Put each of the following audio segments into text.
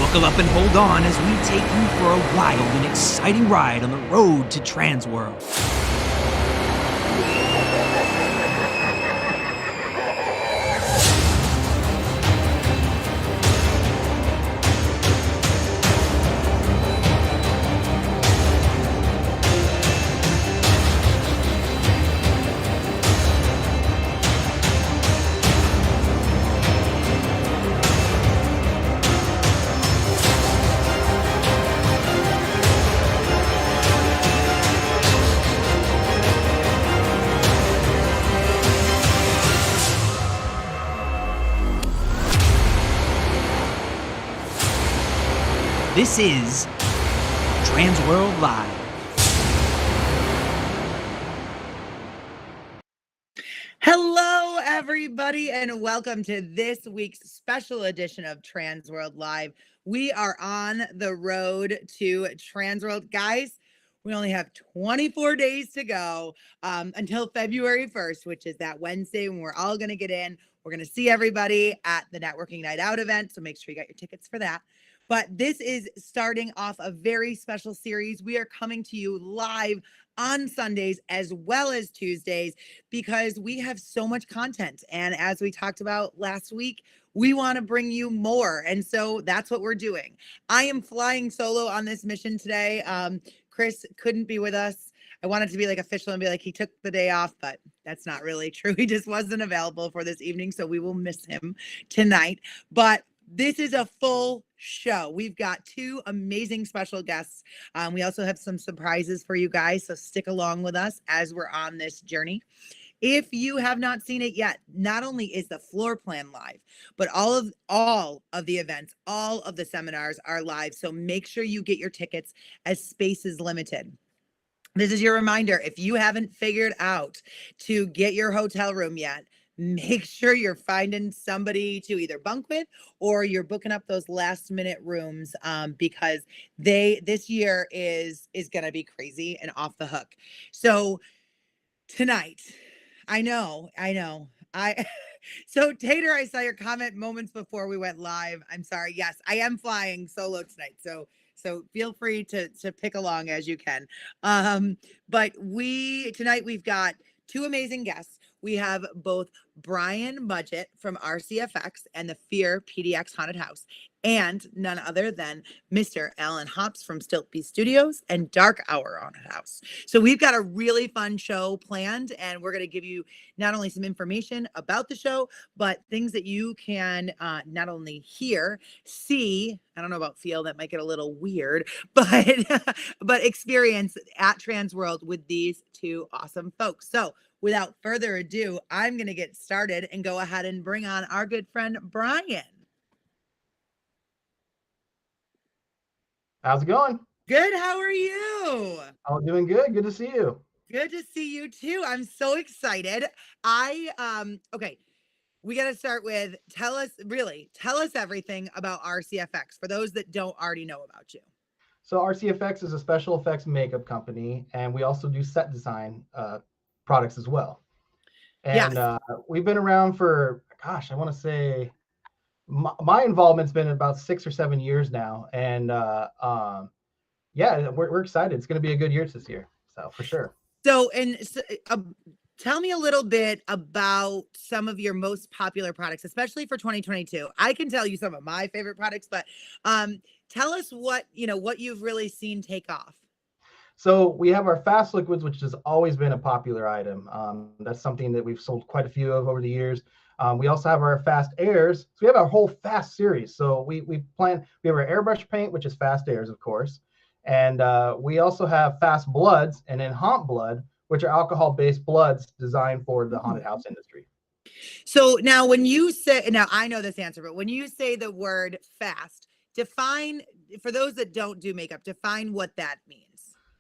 Buckle up and hold on as we take you for a wild and exciting ride on the road to TransWorld. This is TransWorld Live. Hello, everybody, and welcome to this week's special edition of TransWorld Live. We are on the road to TransWorld. Guys, we only have 24 days to go until February 1st, which is that Wednesday when we're all going to get in. We're going to see everybody at the Networking Night Out event, so make sure you got your tickets for that. But this is starting off a very special series. We are coming to you live on Sundays as well as Tuesdays because we have so much content. And as we talked about last week, we want to bring you more. And so that's what we're doing. I am flying solo on this mission today. Chris couldn't be with us. I wanted to be like official and be like, he took the day off, but that's not really true. He just wasn't available for this evening. So we will miss him tonight. But this is a full show. We've got two amazing special guests. We also have some surprises for you guys, so stick along with us as we're on this journey. If you have not seen it yet, not only is the floor plan live, but all of the events, all of the seminars are live. So make sure you get your tickets as space is limited. This is your reminder. If you haven't figured out to get your hotel room yet, make sure you're finding somebody to either bunk with or you're booking up those last minute rooms because this year is going to be crazy and off the hook. So tonight, I know. So Tater, I saw your comment moments before we went live. I'm sorry. Yes, I am flying solo tonight. So feel free to pick along as you can. But tonight we've got two amazing guests. We have both Brian Mudgett from RCFX and the Fear PDX Haunted House, and none other than Mr. Alan Hops from Stiltbeast Studios and Dark Hour Haunted House. So we've got a really fun show planned, and we're going to give you not only some information about the show, but things that you can not only hear, see, I don't know about feel, that might get a little weird, but experience at TransWorld with these two awesome folks. So without further ado, I'm going to get started and go ahead and bring on our good friend, Brian. How's it going? Good. How are you? Oh, doing good. Good to see you. Good to see you too. I'm so excited. Okay. We got to start with tell us everything about RCFX for those that don't already know about you. So RCFX is a special effects makeup company, and we also do set design products as well. And yes. We've been around for, I want to say my involvement's been about 6 or 7 years now. And yeah, we're excited. It's going to be a good year this year. So for sure. So tell me a little bit about some of your most popular products, especially for 2022. I can tell you some of my favorite products, but tell us what you've really seen take off. So we have our fast liquids, which has always been a popular item. That's something that we've sold quite a few of over the years. We also have our fast airs. So we have our whole fast series. So we have our airbrush paint, which is fast airs, of course. And we also have fast bloods and then haunt blood, which are alcohol-based bloods designed for the haunted house industry. So now I know this answer, but when you say the word fast, define, for those that don't do makeup, define what that means.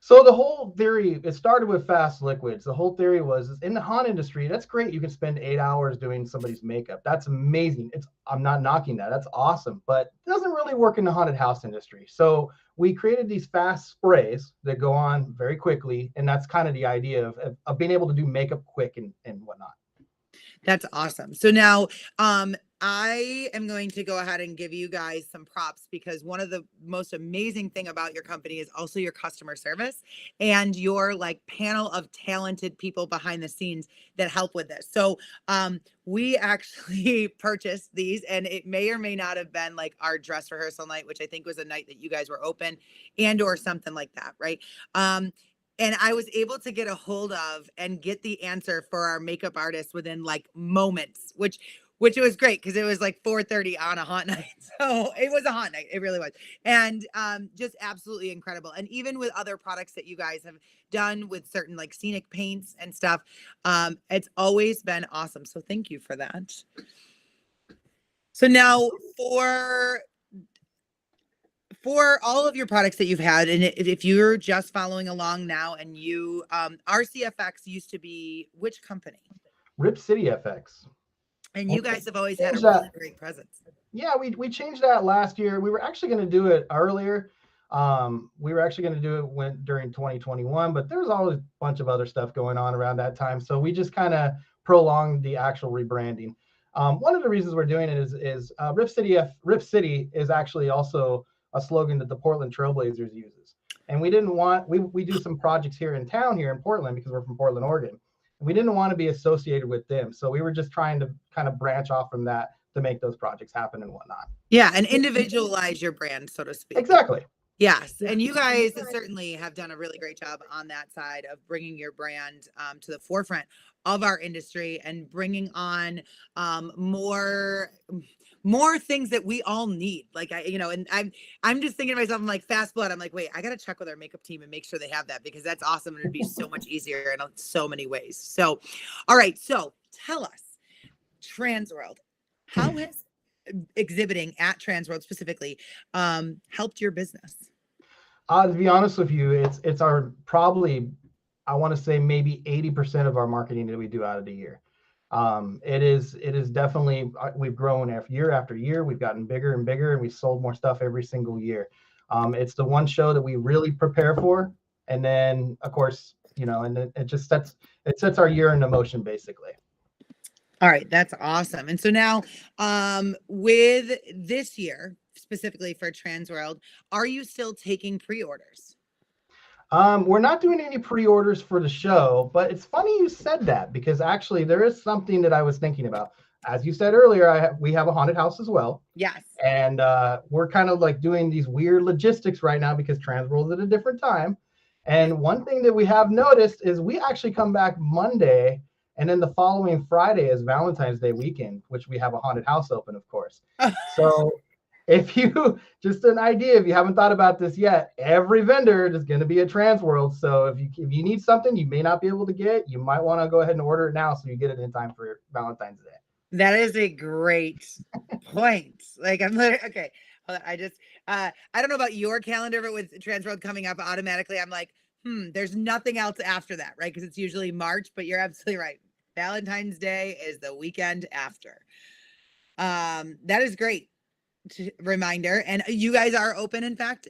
So the whole theory, it started with fast liquids. The whole theory was in the haunt industry, that's great. You can spend 8 hours doing somebody's makeup. That's amazing. I'm not knocking that. That's awesome, but it doesn't really work in the haunted house industry. So we created these fast sprays that go on very quickly. And that's kind of the idea of being able to do makeup quick and whatnot. That's awesome. So now, I am going to go ahead and give you guys some props because one of the most amazing thing about your company is also your customer service and your like panel of talented people behind the scenes that help with this. So, we actually purchased these and it may or may not have been like our dress rehearsal night, which I think was a night that you guys were open and or something like that. Right. And I was able to get a hold of and get the answer for our makeup artist within like moments, which it was great because it was like 4:30 on a hot night. So it was a hot night. It really was. And just absolutely incredible. And even with other products that you guys have done with certain like scenic paints and stuff, it's always been awesome. So thank you for that. So now for all of your products that you've had, and if you're just following along now and you, RCFX used to be which company? Rip City FX. And you guys have always had a Change that. really great presence. Yeah, we changed that last year. We were actually going to do it earlier. We were actually going to do it during 2021, but there was always a bunch of other stuff going on around that time. So we just kind of prolonged the actual rebranding. One of the reasons we're doing it is Rip City is actually also a slogan that the Portland Trailblazers uses. And we didn't want, we do some projects here in town here in Portland because we're from Portland, Oregon. We didn't want to be associated with them. So we were just trying to kind of branch off from that to make those projects happen and whatnot. Yeah, and individualize your brand, so to speak. Exactly. Yes, and you guys certainly have done a really great job on that side of bringing your brand to the forefront of our industry and bringing on more things that we all need. Like and I'm just thinking to myself, I'm like Fast Blood. I'm like, wait, I got to check with our makeup team and make sure they have that because that's awesome and it'd be so much easier in so many ways. So, all right, so tell us, TransWorld, how has exhibiting at TransWorld specifically helped your business? To be honest with you, it's our probably, I want to say maybe 80% of our marketing that we do out of the year. It is definitely, we've grown year after year. We've gotten bigger and bigger and we sold more stuff every single year. It's the one show that we really prepare for. And then of course, and it just sets our year into motion basically. All right, that's awesome. And so now, with this year, specifically for TransWorld, are you still taking pre-orders? We're not doing any pre-orders for the show, but it's funny you said that because actually there is something that I was thinking about. As you said earlier, we have a haunted house as well. Yes. And we're kind of like doing these weird logistics right now because TransWorld's at a different time. And one thing that we have noticed is we actually come back Monday. And then the following Friday is Valentine's Day weekend, which we have a haunted house open, of course. So if you, just an idea, if you haven't thought about this yet, every vendor is going to be at TransWorld. So if you need something you may not be able to get, you might want to go ahead and order it now so you get it in time for Valentine's Day. That is a great point. Like I'm literally, okay. I don't know about your calendar, but with TransWorld coming up automatically, I'm like, there's nothing else after that, right? Because it's usually March, but you're absolutely right. Valentine's Day is the weekend after. That is great reminder. And you guys are open, in fact?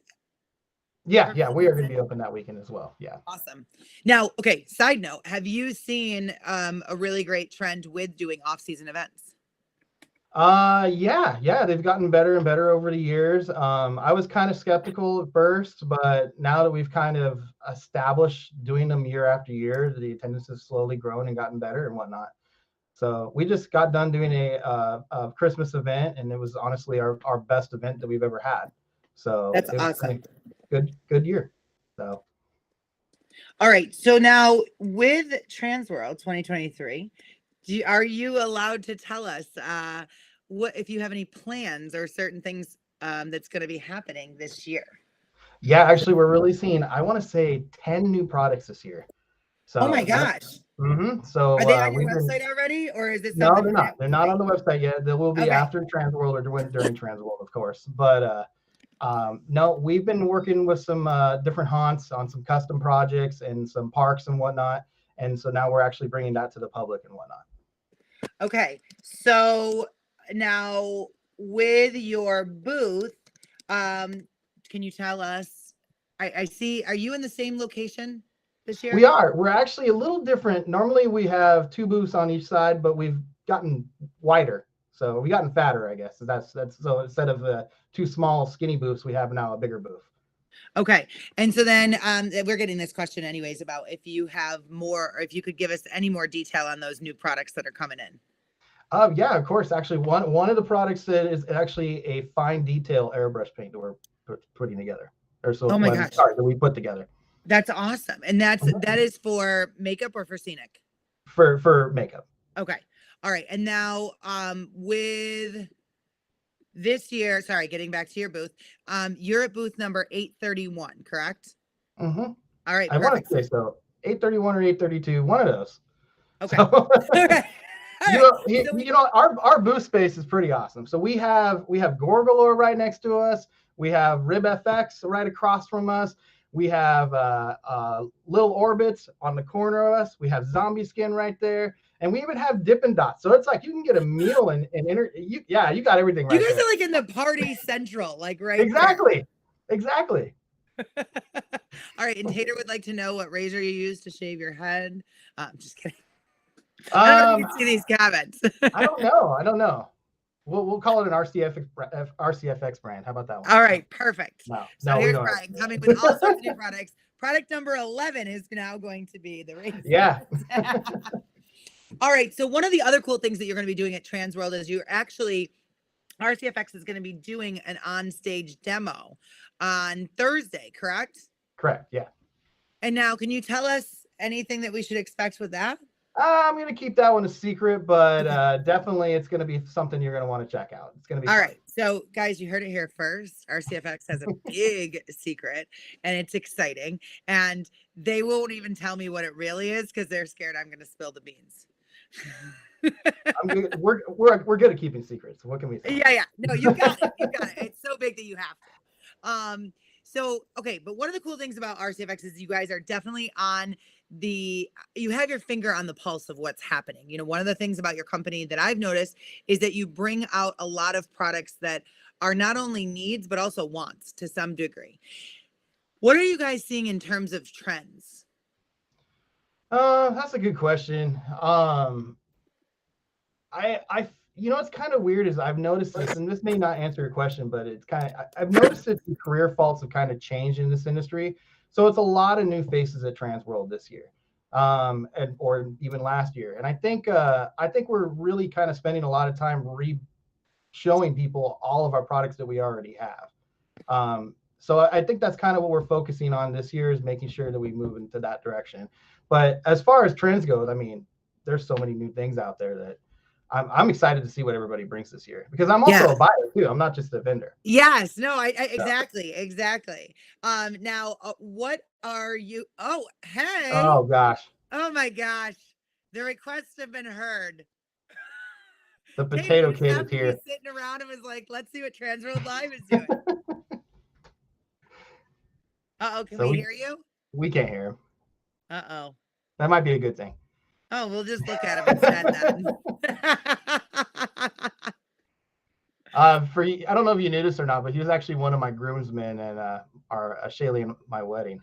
Yeah, we are going to be open that weekend as well. Yeah. Awesome. Now, okay, side note, have you seen a really great trend with doing off-season events? Yeah, they've gotten better and better over the years. I was kind of skeptical at first, but now that we've kind of established doing them year after year, the attendance has slowly grown and gotten better and whatnot. So we just got done doing a Christmas event, and it was honestly our best event that we've ever had. So that's awesome. Good year. So. All right. So now with TransWorld 2023, are you allowed to tell us what if you have any plans or certain things that's going to be happening this year? Yeah, actually, we're releasing, I want to say 10 new products this year. So, oh my gosh. So are they on your website already, or is this? No, they're not. They're not on the website yet. They will be after TransWorld or during TransWorld, of course. But no, we've been working with some different haunts on some custom projects and some parks and whatnot. And so now we're actually bringing that to the public and whatnot. Okay, so now with your booth, can you tell us? I see. Are you in the same location this year? We are. We're actually a little different. Normally we have 2 booths on each side, but we've gotten wider. So we gotten fatter, I guess. That's so instead of 2 small skinny booths, we have now a bigger booth. Okay. And so then we're getting this question anyways about if you have more, or if you could give us any more detail on those new products that are coming in. Yeah, of course. Actually, one of the products that is actually a fine detail airbrush paint that we're putting together. Oh my gosh. Sorry, that we put together. That's awesome. And that is for makeup or for scenic? For makeup. Okay. All right. And now with this year, sorry, getting back to your booth, you're at booth number 831, correct? Mm-hmm. All right. I want to say so. 831 or 832, one of those. Okay. So, All right. You know, our booth space is pretty awesome. So we have Gorgalore right next to us. We have Rib FX right across from us. We have Little Orbits on the corner of us. We have Zombie Skin right there. And we even have Dippin' Dots. So it's like you can get a meal and you got everything right You guys there. are like in the party central, like right Exactly. there. Exactly. All right. And Tater would like to know what razor you use to shave your head. I'm just kidding. I don't know if you can see these comments. I don't know. We'll call it an RCFX brand. How about that one? All right, perfect. No, here's Brian coming with all sorts of new products. Product number 11 is now going to be the razor. Yeah. All right. So one of the other cool things that you're going to be doing at TransWorld is RCFX is going to be doing an on-stage demo on Thursday, correct? Correct. Yeah. And now, can you tell us anything that we should expect with that? I'm going to keep that one a secret, but definitely it's going to be something you're going to want to check out. It's going to be all fun. Right. So, guys, you heard it here first. RCFX has a big secret, and it's exciting. And they won't even tell me what it really is because they're scared I'm going to spill the beans. We're good at keeping secrets. What can we say? Yeah. No, you got it. You got it. It's so big that you have to. So, okay. But one of the cool things about RCFX is you guys are definitely you have your finger on the pulse of what's happening. You know, one of the things about your company that I've noticed is that you bring out a lot of products that are not only needs, but also wants to some degree. What are you guys seeing in terms of trends? That's a good question. It's kind of weird is I've noticed this, and this may not answer your question, but it's I've noticed that the career faults have kind of changed in this industry. So it's a lot of new faces at TransWorld this year, or even last year. And I think we're really kind of spending a lot of time showing people all of our products that we already have. So I think that's kind of what we're focusing on this year is making sure that we move into that direction. But as far as trends goes, I mean, there's so many new things out there that I'm excited to see what everybody brings this year because I'm also a buyer too. I'm not just a vendor. Yes, no, exactly. Now, what are you? Oh, hey. Oh gosh. Oh my gosh. The requests have been heard. The potato kid is here. Sitting around and was like, let's see what TransWorld Live is doing. Can we hear you? We can't hear him. Uh-oh. That might be a good thing. Oh, we'll just look at him instead then. I don't know if you noticed or not, but he was actually one of my groomsmen and Shaylee and my wedding.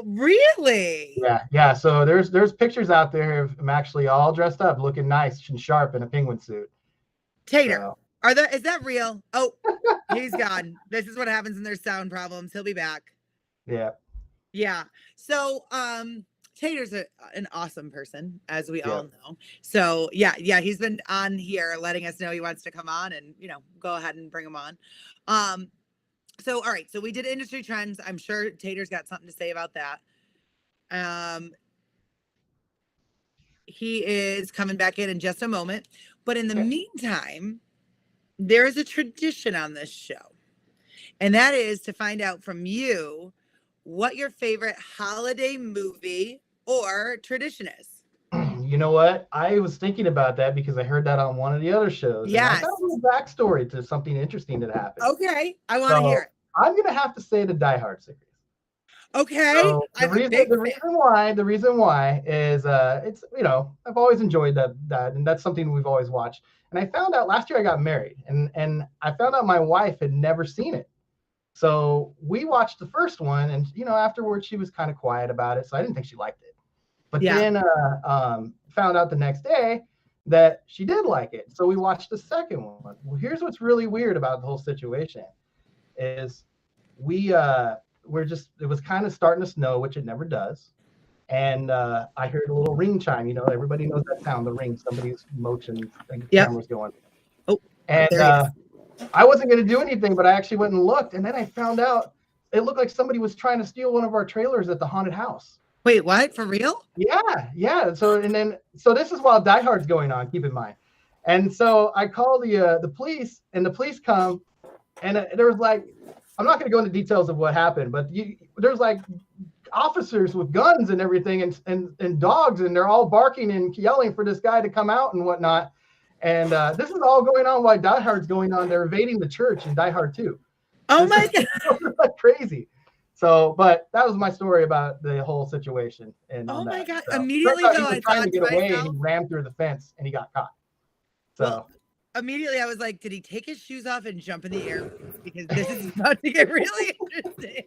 Really? Yeah. So there's pictures out there of him actually all dressed up, looking nice and sharp in a penguin suit. Tater, is that real? Oh, he's gone. This is what happens when there's sound problems. He'll be back. Yeah. Yeah. So, Tater's an awesome person, as we all know. So yeah, he's been on here letting us know he wants to come on and, go ahead and bring him on. So, all right. So we did industry trends. I'm sure Tater's got something to say about that. He is coming back in just a moment. But in the meantime, there is a tradition on this show. And that is to find out from you what your favorite holiday movie or tradition is. You know what? I was thinking about that because I heard that on one of the other shows. Yes. I got a little backstory to something interesting that happened. Okay. I want to hear it. I'm going to have to say the Die Hard series. Okay. So the reason why is it's I've always enjoyed that and that's something we've always watched. And I found out last year I got married and I found out my wife had never seen it. So we watched the first one and afterwards she was kind of quiet about it, so I didn't think she liked it. But then found out the next day that she did like it. So we watched the second one. Well, here's what's really weird about the whole situation is it was kind of starting to snow, which it never does. And I heard a little ring chime. Everybody knows that sound, the ring. Somebody's motion, the camera's going. Oh, and there I wasn't going to do anything, but I actually went and looked. And then I found out it looked like somebody was trying to steal one of our trailers at the haunted house. Wait, what? For real? Yeah. So this is while Die Hard's going on, keep in mind. And so I call the police, and the police come, and there was like, I'm not going to go into details of what happened, but there's like officers with guns and everything and dogs, and they're all barking and yelling for this guy to come out and whatnot. And this is all going on while Die Hard's going on. They're invading the church in Die Hard 2. Oh my God. Crazy. So, but that was my story about the whole situation. And oh my God. So, immediately though, he was trying to get away, and he ran through the fence and he got caught. So well, immediately I was like, did he take his shoes off and jump in the air? Because this is about to get really interesting.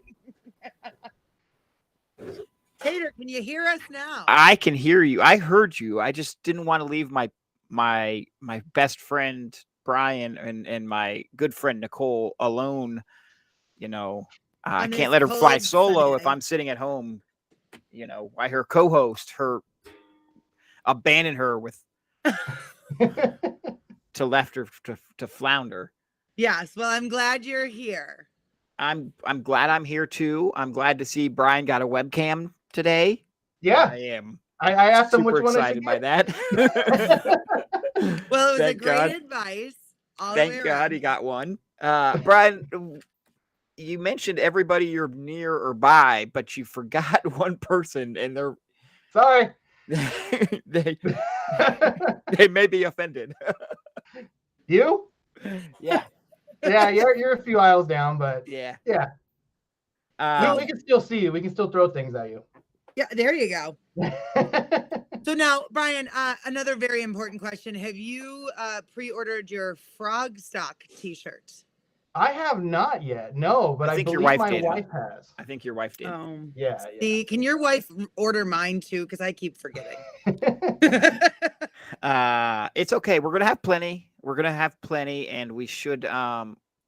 Tater, can you hear us now? I can hear you. I heard you. I just didn't want to leave my best friend Brian and my good friend Nicole alone. I can't let her fly solo if I'm sitting at home. I her co-host abandon her with to left her to flounder. Yes. Well, I'm glad you're here. I'm glad I'm here too. I'm glad to see Brian got a webcam today. Yeah, I am. I asked him which one excited by that. Well, it was a great advice. Thank God he got one. Brian, you mentioned everybody you're near or by, but you forgot one person, and they're sorry. they may be offended. You? Yeah. Yeah, you're a few aisles down, but yeah. We can still see you. We can still throw things at you. Yeah, there you go. So now, Brian, another very important question. Have you pre-ordered your Frog Stock t-shirt? I have not yet. No, but I believe your wife my did. wife has. I think your wife did. Yeah. See, can your wife order mine too? Because I keep forgetting. It's okay. We're gonna have plenty. And we should.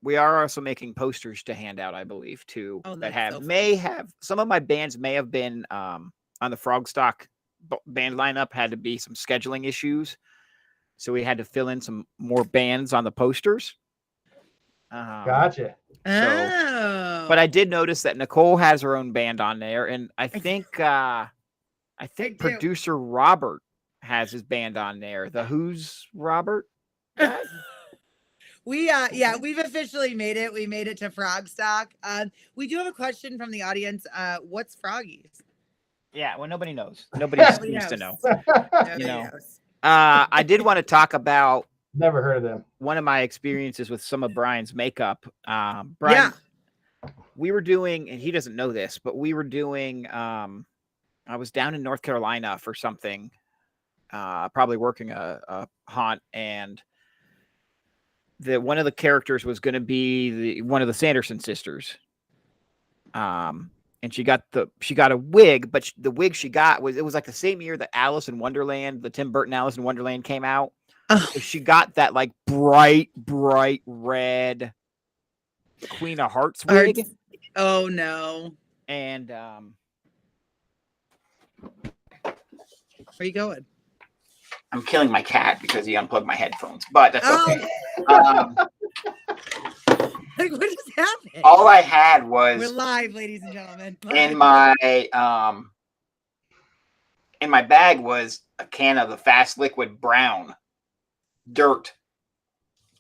We are also making posters to hand out, I believe, too. Some of my bands may have been on the Frogstock band lineup. Had to be some scheduling issues, so we had to fill in some more bands on the posters. Gotcha. But I did notice that Nicole has her own band on there, and I think producer Robert has his band on there. The Who's Robert? We've officially made it. We made it to Frogstock. We do have a question from the audience. What's Froggies? Yeah, well, nobody knows. Nobody needs to know. Knows. I did want to talk about. Never heard of them. One of my experiences with some of Brian's makeup. Brian, we were doing, and he doesn't know this, but we were doing. I was down in North Carolina for something, probably working a haunt, and one of the characters was going to be one of the Sanderson sisters. And she got a wig, but the wig she got was like the same year that Alice in Wonderland, the Tim Burton Alice in Wonderland came out. So she got that like bright red Queen of Hearts wig. Oh no. And where are you going? I'm killing my cat because he unplugged my headphones, but that's okay. Like, what just happened? All I had was we're live, ladies and gentlemen. In my bag was a can of the Fast Liquid Brown dirt.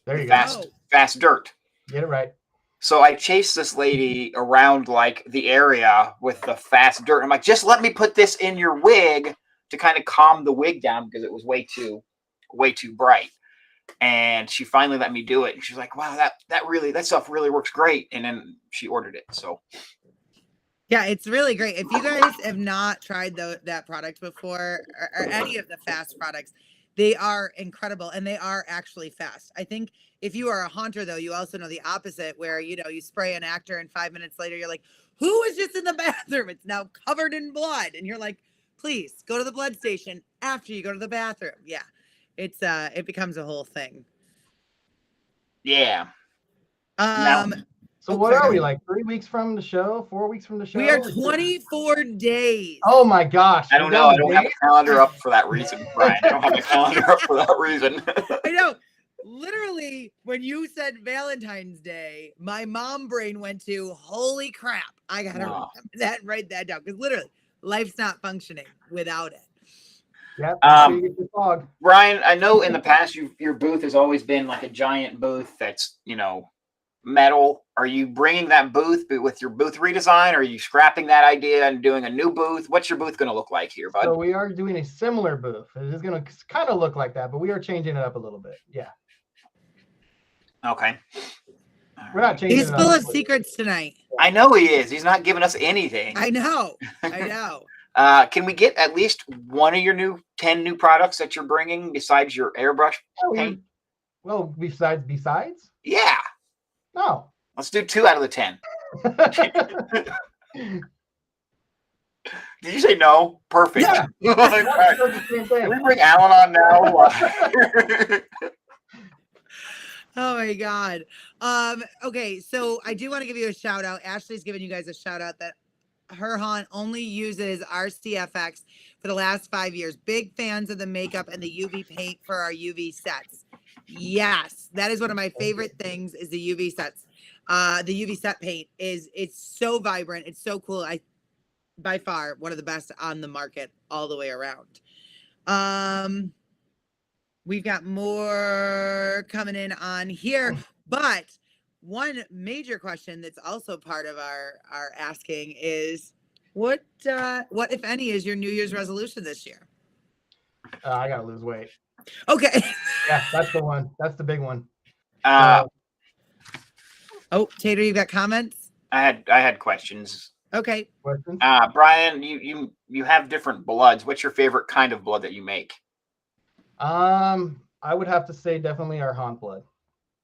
There you go. Fast dirt. Get it right. So I chased this lady around like the area with the fast dirt. I'm like, just let me put this in your wig to kind of calm the wig down because it was way too bright. And she finally let me do it. And she's like, wow, that stuff really works great. And then she ordered it. So yeah, it's really great. If you guys have not tried that product before or any of the fast products, they are incredible and they are actually fast. I think if you are a haunter, though, you also know the opposite where, you spray an actor and 5 minutes later, you're like, who was just in the bathroom? It's now covered in blood. And you're like, please go to the blood station after you go to the bathroom. Yeah. it becomes a whole thing. Yeah. So what are we, like 3 weeks from the show, 4 weeks from the show? We are 24 days. Oh my gosh. I don't know. I don't have a calendar up for that reason, Brian. I don't have a calendar up for that reason. I know. Literally, when you said Valentine's Day, my mom brain went to, holy crap, I gotta remember that and write that down. Because literally, life's not functioning without it. Yeah. Brian, I know in the past your booth has always been like a giant booth that's, metal. Are you bringing that booth with your booth redesign? Or are you scrapping that idea and doing a new booth? What's your booth going to look like here, bud? So we are doing a similar booth. It is going to kind of look like that, but we are changing it up a little bit. Yeah. Okay. We're not changing. He's full of secrets tonight. I know he is. He's not giving us anything. I know. I know. Can we get at least one of your 10 new products that you're bringing besides your airbrush paint? Well, besides? Yeah. No. Let's do 2 out of the 10. Did you say no? Perfect. Yeah. Can we bring Alan on now? Oh my God. Okay, so I do want to give you a shout out. Ashley's giving you guys a shout out that her haunt only uses RCFX for the last 5 years. Big fans of the makeup and the UV paint for our UV sets. Yes, that is one of my favorite things is the UV sets. The UV set paint it's so vibrant. It's so cool. By far one of the best on the market all the way around. We've got more coming in on here, but one major question that's also part of our asking is what if any is your New Year's resolution this year? I gotta lose weight. Okay. Yeah, that's the one. That's the big one. Oh, Tater, you got comments? I had questions. Okay. Questions? Brian, you have different bloods. What's your favorite kind of blood that you make? I would have to say definitely our haunt blood.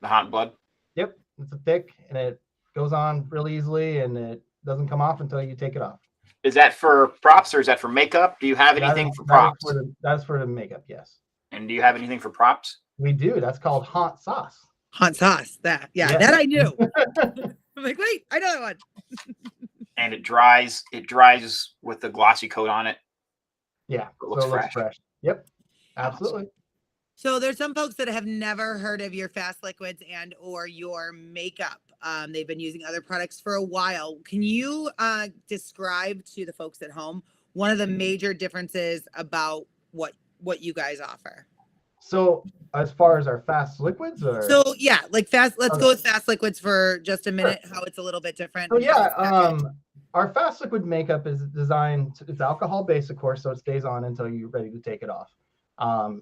The haunt blood? Yep. It's a thick and it goes on real easily and it doesn't come off until you take it off. Is that for props or is that for makeup? Do you have anything for props? That's for the makeup, yes. And do you have anything for props? We do. That's called haunt sauce. Haunt sauce. That I knew. I'm like, wait, I know that one. And it dries with the glossy coat on it. Yeah. It looks fresh. Yep. Absolutely. Awesome. So there's some folks that have never heard of your fast liquids and or your makeup. They've been using other products for a while. Can you describe to the folks at home one of the major differences about what you guys offer? So as far as our fast liquids let's go with fast liquids for just a minute, how it's a little bit different. So our fast liquid makeup is designed, it's alcohol based, of course, so it stays on until you're ready to take it off.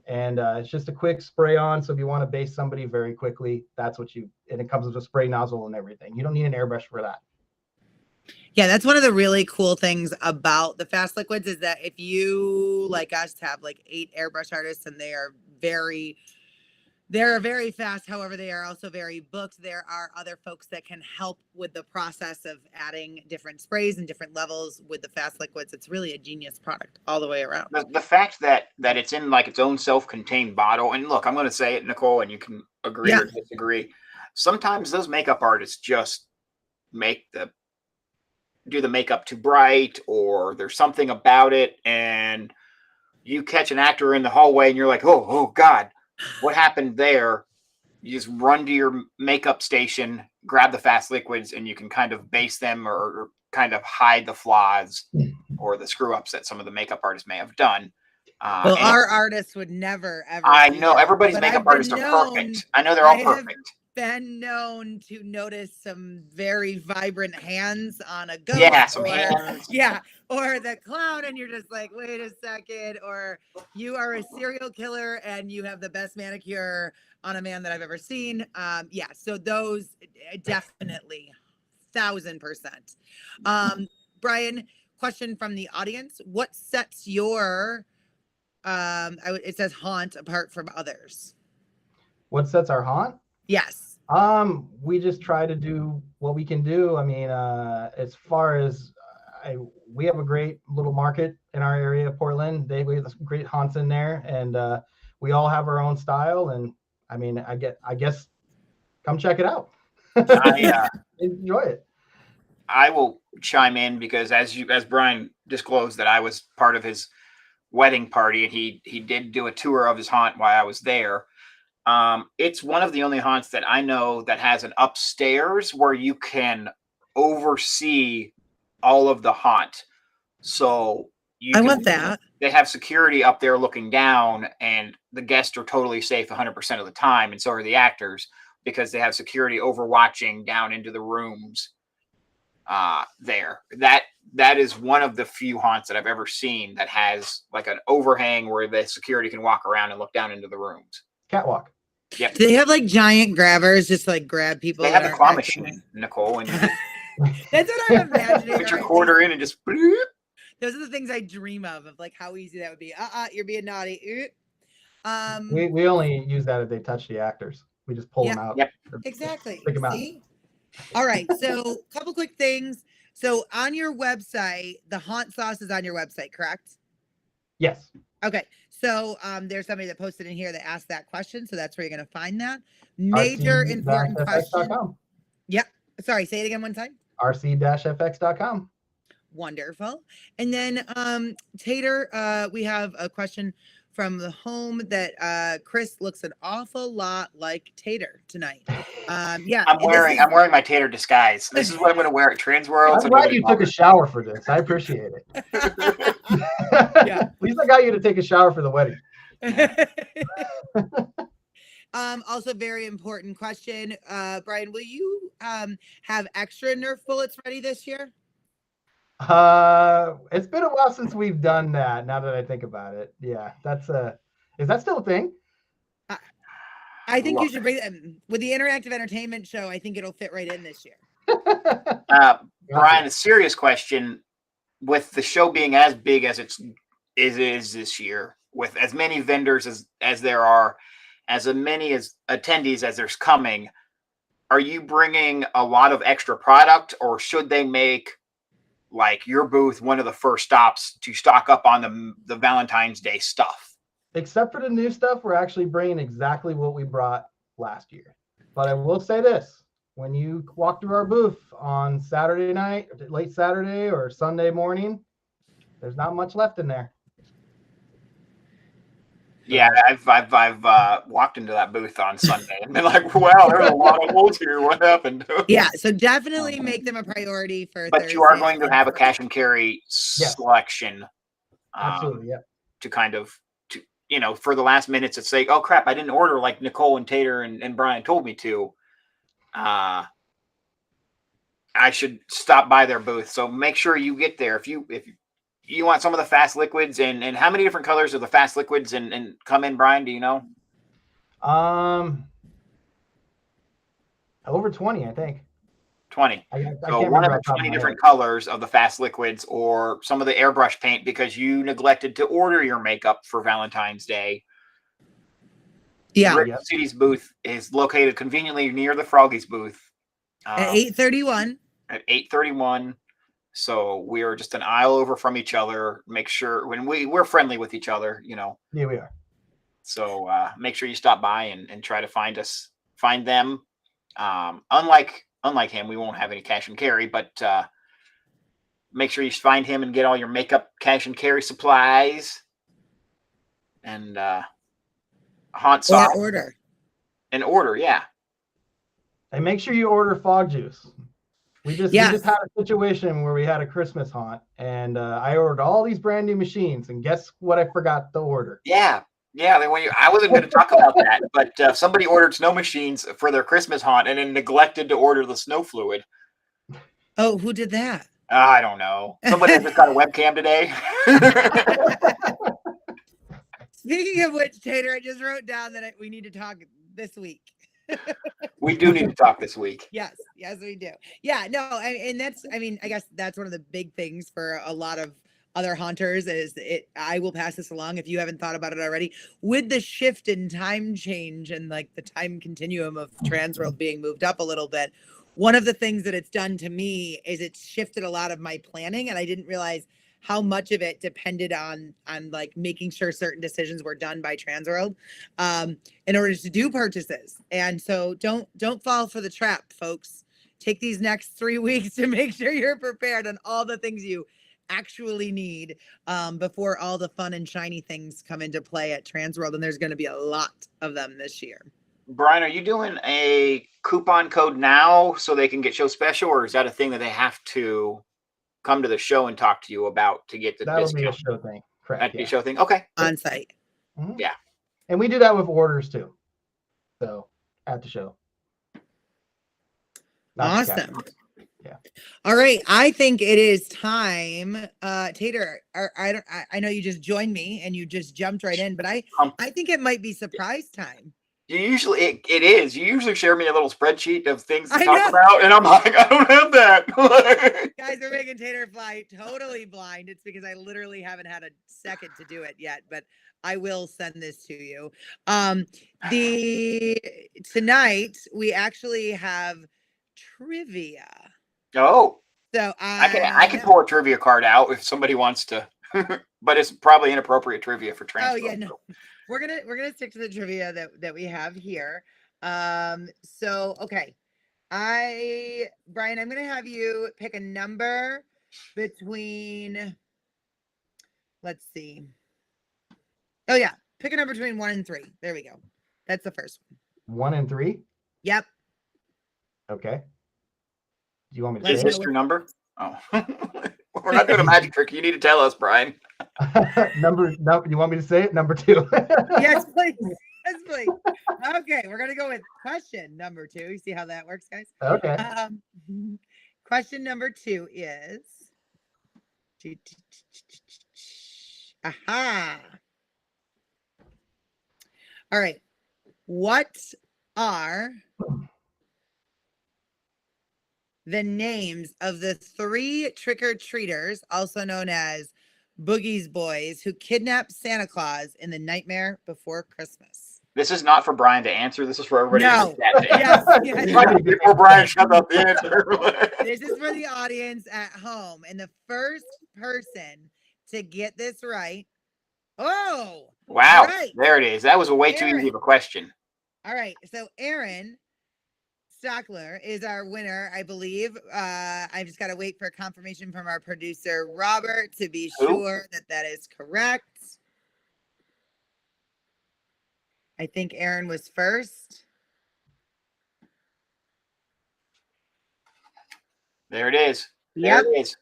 It's just a quick spray on. So if you want to base somebody very quickly, and it comes with a spray nozzle and everything. You don't need an airbrush for that. Yeah, that's one of the really cool things about the fast liquids is that if you, like us, have like 8 airbrush artists and they're very fast. However, they are also very booked. There are other folks that can help with the process of adding different sprays and different levels with the fast liquids. It's really a genius product all the way around. The fact that it's in like its own self-contained bottle, and look, I'm going to say it, Nicole, and you can agree or disagree. Sometimes those makeup artists just do the makeup too bright, or there's something about it, and you catch an actor in the hallway and you're like, oh God, what happened there? You just run to your makeup station, grab the fast liquids, and you can kind of base them or kind of hide the flaws or the screw ups that some of the makeup artists may have done. Well, our artists would never, ever. I know everybody's makeup artists are perfect. I know they're all perfect. Been known to notice some very vibrant hands on a ghost. Yeah, some hands. Yeah, or the clown, and you're just like, wait a second. Or you are a serial killer and you have the best manicure on a man that I've ever seen. So those definitely 1000%. Brian, question from the audience: what sets your it says haunt apart from others? What sets our haunt? Yes. We just try to do what we can do. I mean, as far as we have a great little market in our area of Portland. We have some great haunts in there, and we all have our own style. And I mean, I guess come check it out. Enjoy it. I will chime in because as Brian disclosed that I was part of his wedding party, and he did do a tour of his haunt while I was there. It's one of the only haunts that I know that has an upstairs where you can oversee all of the haunt. So I want that. They have security up there looking down, and the guests are totally safe 100% of the time, and so are the actors, because they have security overwatching down into the rooms there. That is one of the few haunts that I've ever seen that has like an overhang where the security can walk around and look down into the rooms. Catwalk. Yep. Do they have like giant grabbers just like grab people? They have the claw machine, Nicole. And that's what I'm imagining. Put your quarter in and just. Those are the things I dream of like how easy that would be. You're being naughty. We only use that if they touch the actors. We just pull them out. Yep. Exactly. Pick them out. All right. So a couple quick things. So on your website, the haunt sauce is on your website, correct? Yes. Okay. So there's somebody that posted in here that asked that question. So that's where you're going to find that. Major important question. Yep. Sorry, say it again one time. RC-FX.com. Wonderful. And then Tater, we have a question from the home that Chris looks an awful lot like Tater tonight. Yeah. I'm wearing my Tater disguise. This is what I'm going to wear at TransWorld. I'm glad you took a shower for this. I appreciate it. Yeah. At least I got you to take a shower for the wedding. Also very important question. Brian, will you have extra Nerf bullets ready this year? It's been a while since we've done that. Now that I think about it, yeah, is that still a thing? I think you should bring them with the interactive entertainment show. I think it'll fit right in this year. Brian, a serious question: with the show being as big as it is this year, with as many vendors as there are, as many as attendees as there's coming, are you bringing a lot of extra product, or should they make like your booth one of the first stops to stock up on the Valentine's Day stuff? Except for the new stuff, we're actually bringing exactly what we brought last year. But I will say this: when you walk through our booth on Saturday night, late Saturday or Sunday morning, there's not much left in there. Yeah, I've walked into that booth on Sunday and been like, wow, there's a lot of holes here. What happened? Yeah, so definitely make them a priority for But Thursday. You are going to have a cash and carry selection. Absolutely, yeah. To kind of, for the last minutes, it's like, oh crap, I didn't order like Nicole and Tater and Brian told me to. I should stop by their booth. So make sure you get there. If you want some of the fast liquids, and how many different colors of the fast liquids and come in, Brian? Do you know? Over 20, I think. 20. So one of the 20 different colors of the fast liquids, or some of the airbrush paint because you neglected to order your makeup for Valentine's Day. Yeah. Rip City's booth is located conveniently near the Froggies booth. At 831. At 831. So we are just an aisle over from each other. Make sure when we're friendly with each other, Yeah, we are. So make sure you stop by and try to find them. Unlike him, we won't have any cash and carry, but make sure you find him and get all your makeup cash and carry supplies and haunt sauce. Order, yeah. And make sure you order fog juice. We just had a situation where we had a Christmas haunt, and I ordered all these brand new machines, and guess what I forgot to order? Yeah. I wasn't going to talk about that, but somebody ordered snow machines for their Christmas haunt and then neglected to order the snow fluid. Oh, who did that? I don't know. Somebody just got a webcam today. Speaking of which, Tater, I just wrote down that we need to talk this week. We do need to talk this week. Yes, we do. Yeah, no, and I guess that's one of the big things for a lot of other haunters I will pass this along if you haven't thought about it already. With the shift in time change and like the time continuum of TransWorld being moved up a little bit, one of the things that it's done to me is it's shifted a lot of my planning, and I didn't realize how much of it depended on like making sure certain decisions were done by TransWorld in order to do purchases. And so don't fall for the trap, folks. Take these next 3 weeks to make sure you're prepared on all the things you actually need before all the fun and shiny things come into play at TransWorld. And there's going to be a lot of them this year. Brian, are you doing a coupon code now so they can get show special, or is that a thing that they have to come to the show and talk to you about to get the That'll discount? be a show thing. Correct. That'd be a show thing. Okay. On site. Mhm. Yeah. And we do that with orders too. So at the show. Not the Awesome. cash. Yeah. All right. I think it is time. Tater, I know you just joined me and you just jumped right in, but I think it might be surprise time. You usually it is. You usually share me a little spreadsheet of things to I talk know. about, and I'm like, I don't have that. Guys, we're making Tater fly totally blind. It's because I literally haven't had a second to do it yet, but I will send this to you. Tonight we actually have trivia. Oh, So I can pull a trivia card out if somebody wants to, but it's probably inappropriate trivia for TransWorld. Oh yeah, no. We're gonna stick to the trivia that we have here. So okay. Brian, I'm gonna have you pick a number between, let's see. Oh yeah, pick a number between 1 and 3. There we go. That's the first one. 1 and 3. Yep. Okay. Do you want me to Let's say go. Mr. Number? Oh, we're not doing a magic trick. You need to tell us, Brian. it? No, you want me to say it? Number 2. Yes, please. Yes, please. Okay, we're gonna go with question number 2. You see how that works, guys? Okay. Question number 2 is. Aha. All right. What are the names of the 3 trick-or-treaters, also known as Boogie's Boys, who kidnapped Santa Claus in The Nightmare Before Christmas? This is not for Brian to answer. This is for everybody. No. Yes. Before Brian shut up the answer. This is for the audience at home. And the first person to get this right. Oh, wow. all right. There it is. That was a way too easy of a question. All right. So Aaron Stockler is our winner, I believe. I just got to wait for confirmation from our producer, Robert, to be sure that that is correct. I think Aaron was first. There it is. Yep. There it is.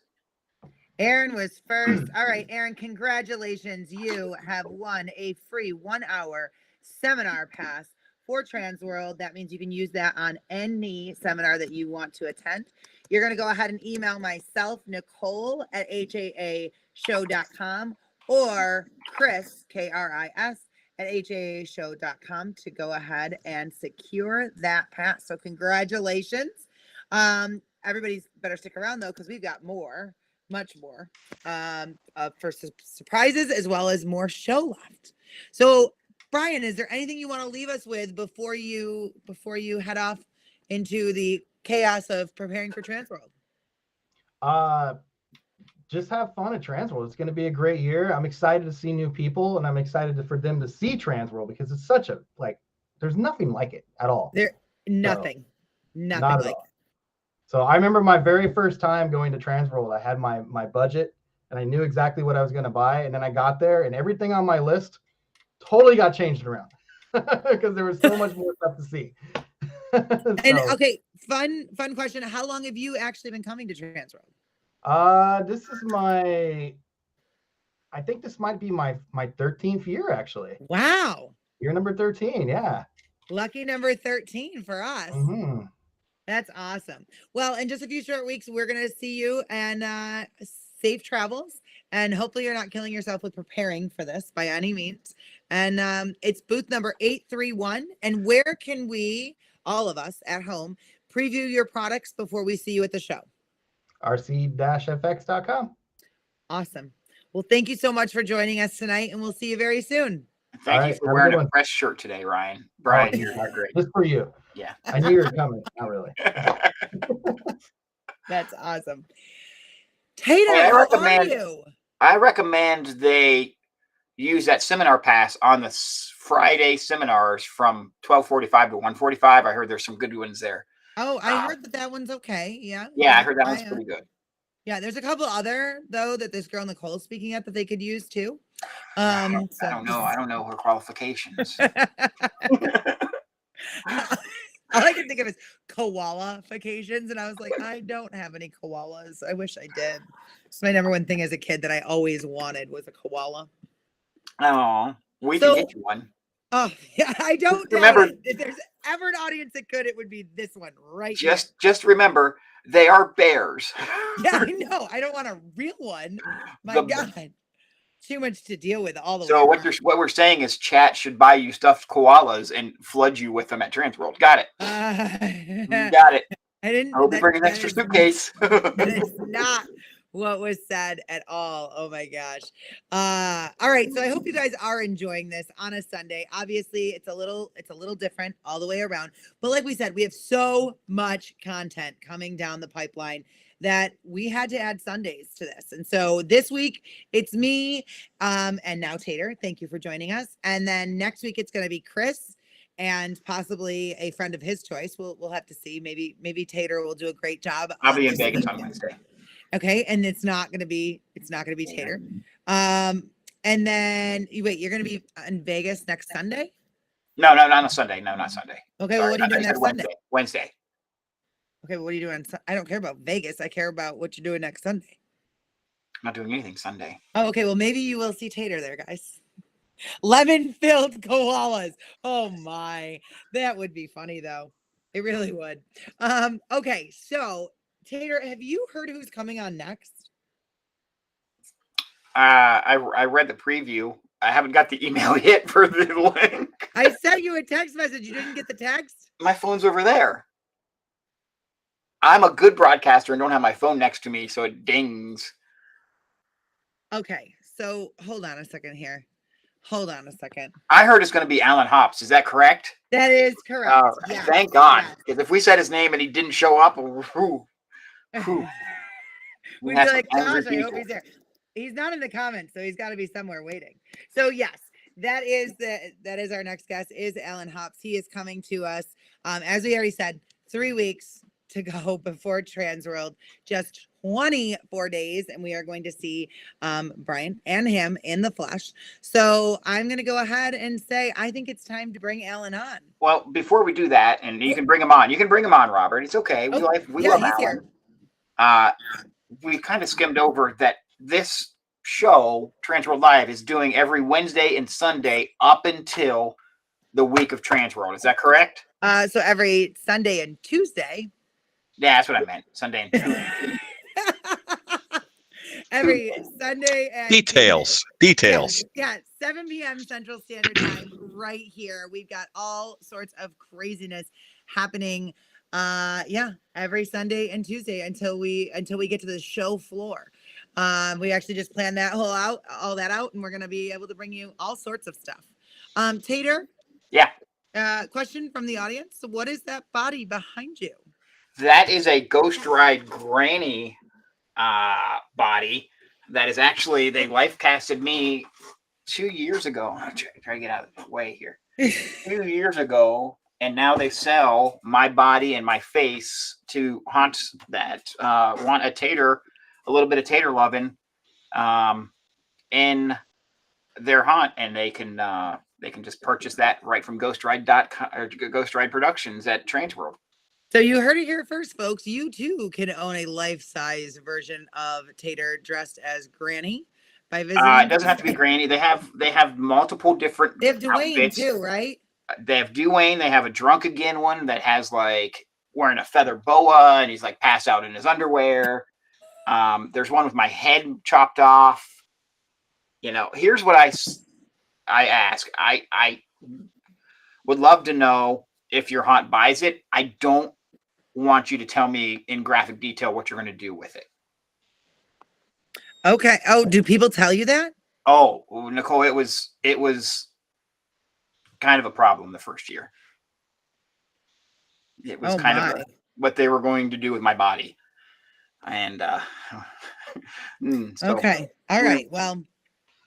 Aaron was first. All right, Aaron, congratulations. You have won a free 1-hour seminar pass for TransWorld. That means you can use that on any seminar that you want to attend. You're going to go ahead and email myself, Nicole at haashow.com, or Chris, Kris, at haashow.com to go ahead and secure that pass. So congratulations. Everybody's better stick around though, because we've got more, much more, for surprises as well as more show left. So Brian, is there anything you want to leave us with before you head off into the chaos of preparing for TransWorld? Just have fun at TransWorld. It's going to be a great year. I'm excited to see new people, and I'm excited for them to see TransWorld because it's such a, like, there's nothing like it at all. Nothing Not like at all. So I remember my very first time going to TransWorld. I had my budget, and I knew exactly what I was going to buy, and then I got there, and everything on my list totally got changed around because there was so much more stuff to see. And okay, fun question. How long have you actually been coming to TransWorld? This is I think this might be my 13th year, actually. Wow. Year number 13. Yeah. Lucky number 13 for us. Mm-hmm. That's awesome. Well, in just a few short weeks, we're going to see you, and safe travels. And hopefully you're not killing yourself with preparing for this by any means. And it's booth number 831. And where can we, all of us at home, preview your products before we see you at the show? RC-FX.com. Awesome. Well, thank you so much for joining us tonight, and we'll see you very soon. Thank you for wearing a fresh shirt today, Ryan. Brian, you're great. Just for you. Yeah. I knew you were coming. Not really. That's awesome. Tater, Hey, how are you? I recommend they use that seminar pass on the Friday seminars from 12:45 to 1:45. I heard there's some good ones there. Oh, I heard that one's okay. Yeah. Yeah, I heard that one's pretty good. Yeah, there's a couple other though that this girl Nicole's speaking at that they could use too. I don't know. I don't know her qualifications. All I can think of is koala-fications, and I was like, I don't have any koalas. I wish I did. It's my number one thing as a kid that I always wanted was a koala. Oh, we can get you one. Oh, yeah, I don't remember if there's ever an audience that could, it would be this one right Just remember, they are bears. Yeah, I know. I don't want a real one. My God. Too much to deal with all the So way. what we're saying is chat should buy you stuffed koalas and flood you with them at TransWorld. Got it. Got it. I didn't. I hope you bring an extra suitcase. That is not what was said at all. Oh my gosh. All right. So I hope you guys are enjoying this on a Sunday. Obviously, it's a little different all the way around. But like we said, we have so much content coming down the pipeline that we had to add Sundays to this. And so this week it's me and now Tater. Thank you for joining us. And then next week it's going to be Chris and possibly a friend of his choice. We'll have to see. Maybe Tater will do a great job. I'll be in Vegas on Wednesday. Okay, and it's not going to be Tater. And then you're going to be in Vegas next Sunday? No, not on Sunday. No, not Sunday. Okay, well, what are you doing next Sunday? Wednesday. Okay, what are you doing? I don't care about Vegas. I care about what you're doing next Sunday. I'm not doing anything Sunday. Oh, okay. Well, maybe you will see Tater there, guys. Lemon-filled koalas. Oh my, that would be funny though. It really would. Okay, so Tater, have you heard who's coming on next? I read the preview. I haven't got the email yet for the link. I sent you a text message. You didn't get the text? My phone's over there. I'm a good broadcaster and don't have my phone next to me, so it dings. Okay, so hold on a second here. Hold on a second. I heard it's going to be Alan Hops. Is that correct? That is correct. Yes. Thank God. Because if we said his name and he didn't show up, we'd be like, gosh, I hope he's there. He's not in the comments, so he's got to be somewhere waiting. So yes, that is our next guest is Alan Hops. He is coming to us. As we already said, 3 weeks to go before TransWorld, just 24 days, and we are going to see Brian and him in the flesh. So I'm going to go ahead and say I think it's time to bring Alan on. Well, before we do that, and you can bring him on. You can bring him on, Robert. It's okay. We love Alan. We kind of skimmed over that this show, TransWorld Live, is doing every Wednesday and Sunday up until the week of TransWorld. Is that correct? So every Sunday and Tuesday. Yeah, that's what I meant. Sunday and Tuesday. Every Sunday and details. Yeah, 7 p.m. Central Standard Time right here. We've got all sorts of craziness happening. Every Sunday and Tuesday until we get to the show floor. We actually just planned all that out, and we're gonna be able to bring you all sorts of stuff. Tater? Yeah. Question from the audience. What is that body behind you? That is a Ghost Ride Granny body that is actually, they life casted me 2 years ago. I'm trying to get out of the way here. 2 years ago, and now they sell my body and my face to haunts that want a little bit of tater loving in their haunt, and they can just purchase that right from ghostride.com or Ghost Ride Productions at TransWorld. So you heard it here first, folks. You too can own a life-size version of Tater dressed as Granny by visiting. It doesn't have to be Granny. They have multiple different. They have Dwayne outfits too, right? They have Dwayne. They have a drunk again one that has like wearing a feather boa and he's like passed out in his underwear. There's one with my head chopped off. You know, here's what I ask. I would love to know if your haunt buys it. I don't want you to tell me in graphic detail what you're going to do with it. Okay. Oh, do people tell you that? Oh, Nicole, it was kind of a problem the first year. It was kind of what they were going to do with my body. And Okay. All right. Well,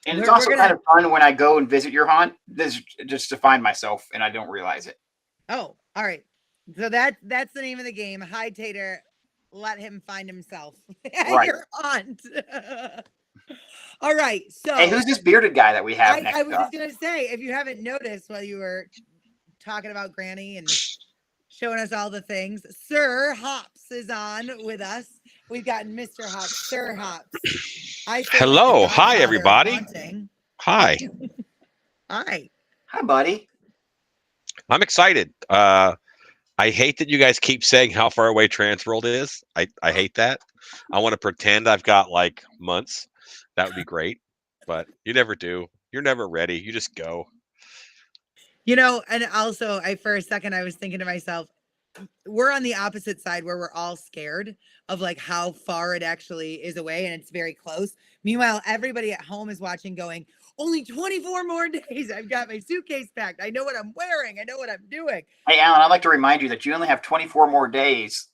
and it's also kind of fun when I go and visit your haunt. This just to find myself, and I don't realize it. Oh, all right. So that's the name of the game. Hi, Tater. Let him find himself at Right. your haunt. All right. So hey, who's this bearded guy that we have next I was to us? just gonna say, if you haven't noticed while you were talking about Granny and showing us all the things, Sir Hops is on with us. We've got Mr. Hops, Sir Hops. Hello. Hi, everybody. Hi. Hi. Hi, buddy. I'm excited. I hate that you guys keep saying how far away TransWorld is. I hate that. I want to pretend I've got like months. That would be great. But you never do. You're never ready. You just go. You know, and also for a second I was thinking to myself, we're on the opposite side where we're all scared of like how far it actually is away and it's very close. Meanwhile, everybody at home is watching going, only 24 more days. I've got my suitcase packed. I know what I'm wearing. I know what I'm doing. Hey, Alan, I'd like to remind you that you only have 24 more days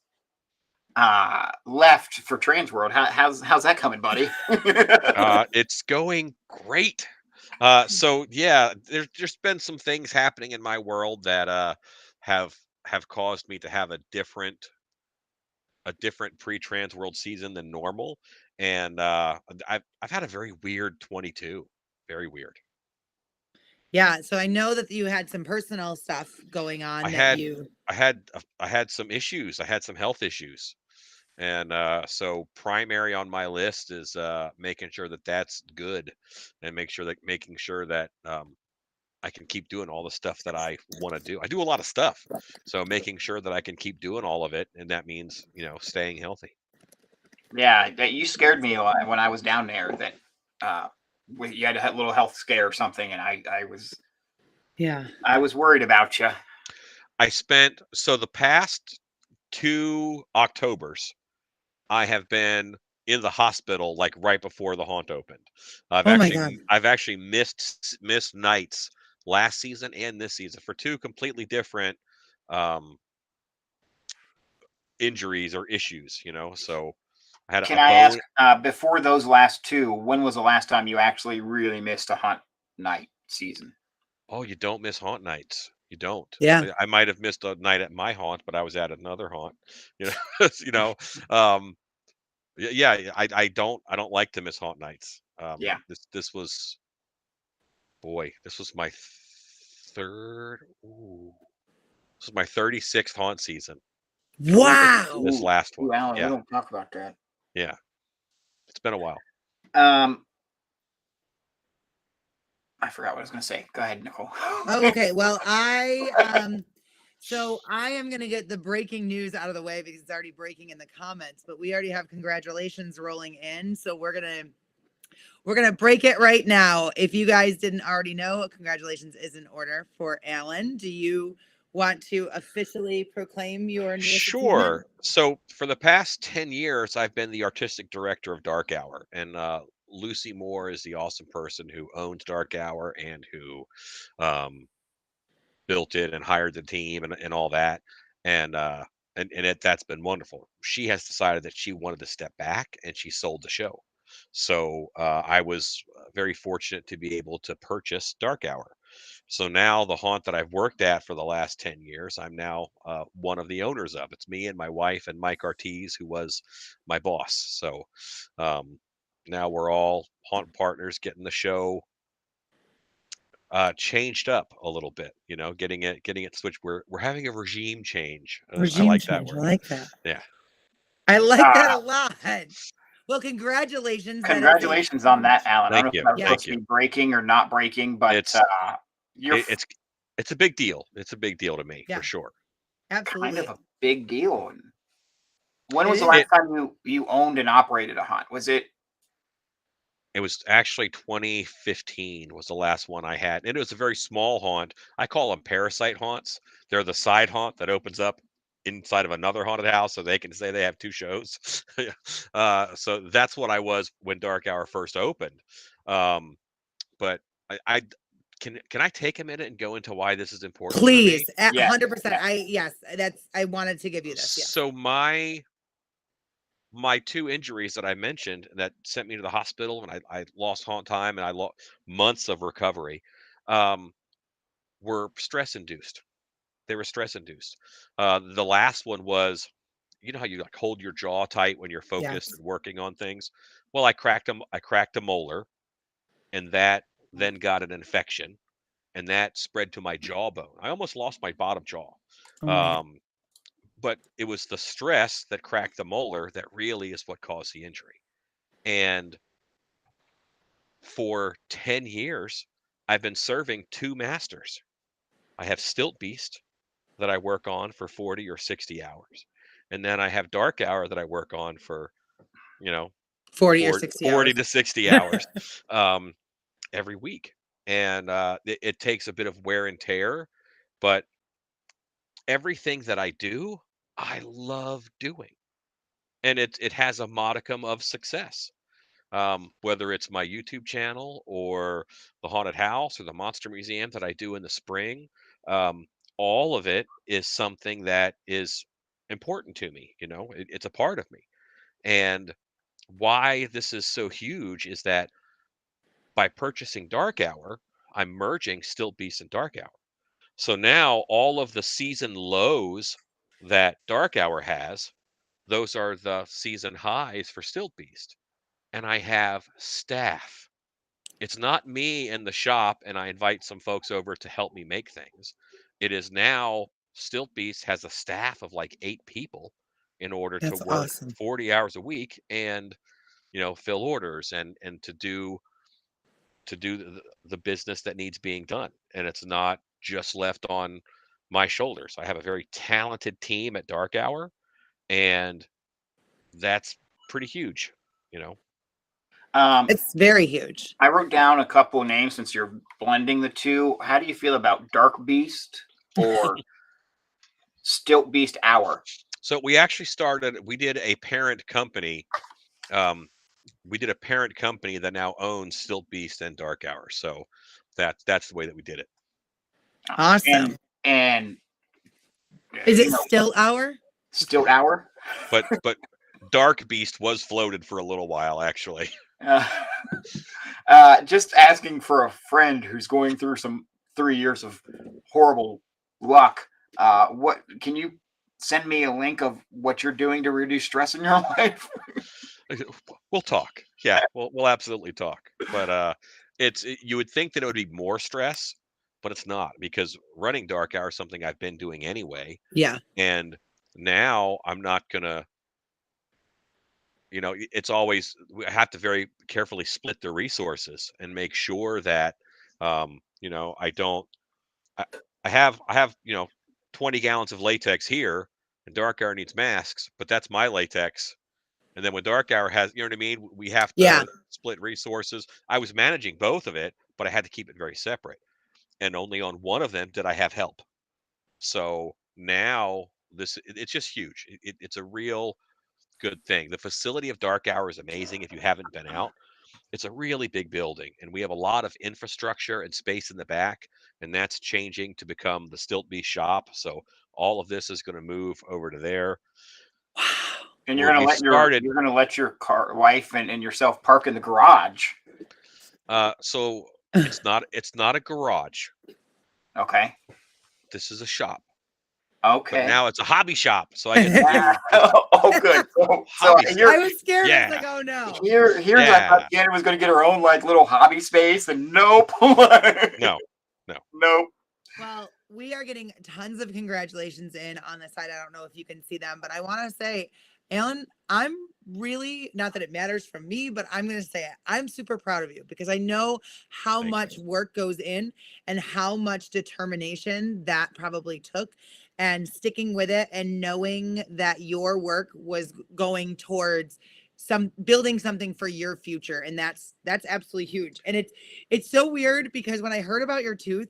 left for TransWorld. How's that coming, buddy? It's going great. So yeah, there's just been some things happening in my world that have caused me to have a different pre-TransWorld season than normal, and I've had a very weird 22, very weird. Yeah, so I know that you had some personal stuff going on. I had some issues. I had some health issues, and so primary on my list is making sure that that's good, and making sure that I can keep doing all the stuff that I want to do. I do a lot of stuff, so making sure that I can keep doing all of it, and that means staying healthy. Yeah, you scared me when I was down there. That you had a little health scare or something, and I was worried about you. So the past 2 Octobers, I have been in the hospital like right before the haunt opened. I've actually missed nights last season and this season for 2 completely different injuries or issues, so I had Can I ask, before those last 2, when was the last time you actually really missed a haunt night season? Oh, you don't miss haunt nights. You don't. Yeah. I might have missed a night at my haunt, but I was at another haunt. Yeah, I don't like to miss haunt nights. Yeah. This was my third. This was my 36th haunt season. Wow. This last one. Alan, yeah. We don't talk about that. Yeah. It's been a while. I forgot what I was going to say. Go ahead, Nicole. Okay. Well, so I am going to get the breaking news out of the way because it's already breaking in the comments, but we already have congratulations rolling in. So we're going to break it right now. If you guys didn't already know, congratulations is in order for Alan. Do you want to officially proclaim your newest Sure. achievement? So for the past 10 years, I've been the artistic director of Dark Hour, and Lucy Moore is the awesome person who owns Dark Hour and who built it and hired the team and all that. And that's been wonderful. She has decided that she wanted to step back, and she sold the show. So I was very fortunate to be able to purchase Dark Hour. So now the haunt that I've worked at for the last 10 years, I'm now one of the owners of. It's me and my wife and Mike Ortiz, who was my boss. So now we're all haunt partners, getting the show changed up a little bit, getting it switched. We're having a regime change. I like that word. I like that. Yeah. I like that a lot. Well, congratulations. Congratulations on that, Alan. Thank I don't know if that's supposed to be breaking or not breaking, but it's a big deal. It's a big deal to me, for sure. Absolutely. Kind of a big deal. When was the last time you owned and operated a haunt? Was it? It was actually 2015 was the last one I had. And it was a very small haunt. I call them parasite haunts. They're the side haunt that opens up inside of another haunted house so they can say they have 2 shows. So that's what I was when Dark Hour first opened. But I can I take a minute and go into why this is important? Please, for me? 100%. I wanted to give you this. So my my 2 injuries that I mentioned that sent me to the hospital, and I lost haunt time, and I lost months of recovery, were stress induced. They were stress induced. The last one was, you know how you like hold your jaw tight when you're focused Yes. and working on things? Well, I cracked a molar, and that then got an infection, and that spread to my jawbone. I almost lost my bottom jaw. Oh my. But it was the stress that cracked the molar that really is what caused the injury. And for 10 years, I've been serving 2 masters. I have Stiltbeast that I work on for 40 or 60 hours. And then I have Dark Hour that I work on for, you know, 40 or 60 40 hours. to 60 hours every week. And it takes a bit of wear and tear, but everything that I do, I love doing. And it has a modicum of success. Whether it's my YouTube channel or the haunted house or the monster museum that I do in the spring, um, all of it is something that is important to me. It's a part of me. And why this is so huge is that by purchasing Dark Hour, I'm merging Still Beast and Dark Hour. So now all of the season lows that Dark Hour has, those are the season highs for Still Beast. And I have staff. It's not me in the shop and I invite some folks over to help me make things. It is now Stiltbeast has a staff of like 8 people in order to That's work awesome. 40 hours a week and fill orders and to do the business that needs being done. And it's not just left on my shoulders. I have a very talented team at Dark Hour, and that's pretty huge, you know. It's very huge. I wrote down a couple of names since you're blending the two. How do you feel about Dark Beast or Stilt Beast Hour? So we did a parent company. We did a parent company that now owns Stilt Beast and Dark Hour. So that's the way that we did it. Awesome. And is it Still Hour? Stilt Hour? But Dark Beast was floated for a little while, actually. Just asking for a friend who's going through some 3 years of horrible luck. What can you send me a link of what you're doing to reduce stress in your life? We'll talk. Yeah, we'll absolutely talk. But you would think that it would be more stress, but it's not, because running Dark Hour is something I've been doing anyway. Yeah. And now I'm not gonna. It's always, we have to very carefully split the resources and make sure that I don't. I have 20 gallons of latex here, and Dark Hour needs masks, but that's my latex. And then when Dark Hour has, you know what I mean? We have to split resources. I was managing both of it, but I had to keep it very separate. And only on one of them did I have help. So now it's just huge. It's a real good thing. The facility of Dark Hour is amazing if you haven't been out. It's a really big building, and we have a lot of infrastructure and space in the back, and that's changing to become the Stiltbeast shop. So all of this is going to move over to there. Wow. And you're gonna let your wife and yourself park in the garage. So it's not a garage. Okay. This is a shop. Okay. But now it's a hobby shop, so I get oh, good. So I was scared. I was like, oh no. I thought Janet was going to get her own like little hobby space, and nope. No. Nope. Well, we are getting tons of congratulations in on the side. I don't know if you can see them, but I want to say, Alan, I'm really, not that it matters from me, but I'm going to say it. I'm super proud of you because I know how much work goes in and how much determination that probably took, and sticking with it and knowing that your work was going towards building something for your future. And that's absolutely huge. And it's so weird because when I heard about your tooth,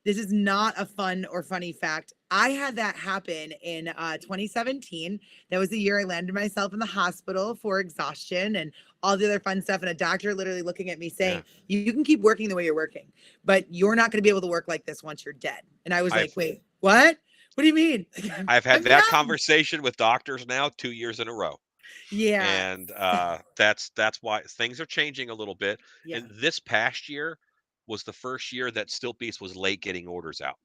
this is not a fun or funny fact. I had that happen in 2017. That was the year I landed myself in the hospital for exhaustion and all the other fun stuff. And a doctor literally looking at me saying, you can keep working the way you're working, but you're not going to be able to work like this once you're dead. And I was like, wait, what? What do you mean? I've had that conversation with doctors now 2 years in a row. Yeah. And that's why things are changing a little bit. Yeah. And this past year was the first year that Stiltbeast was late getting orders out.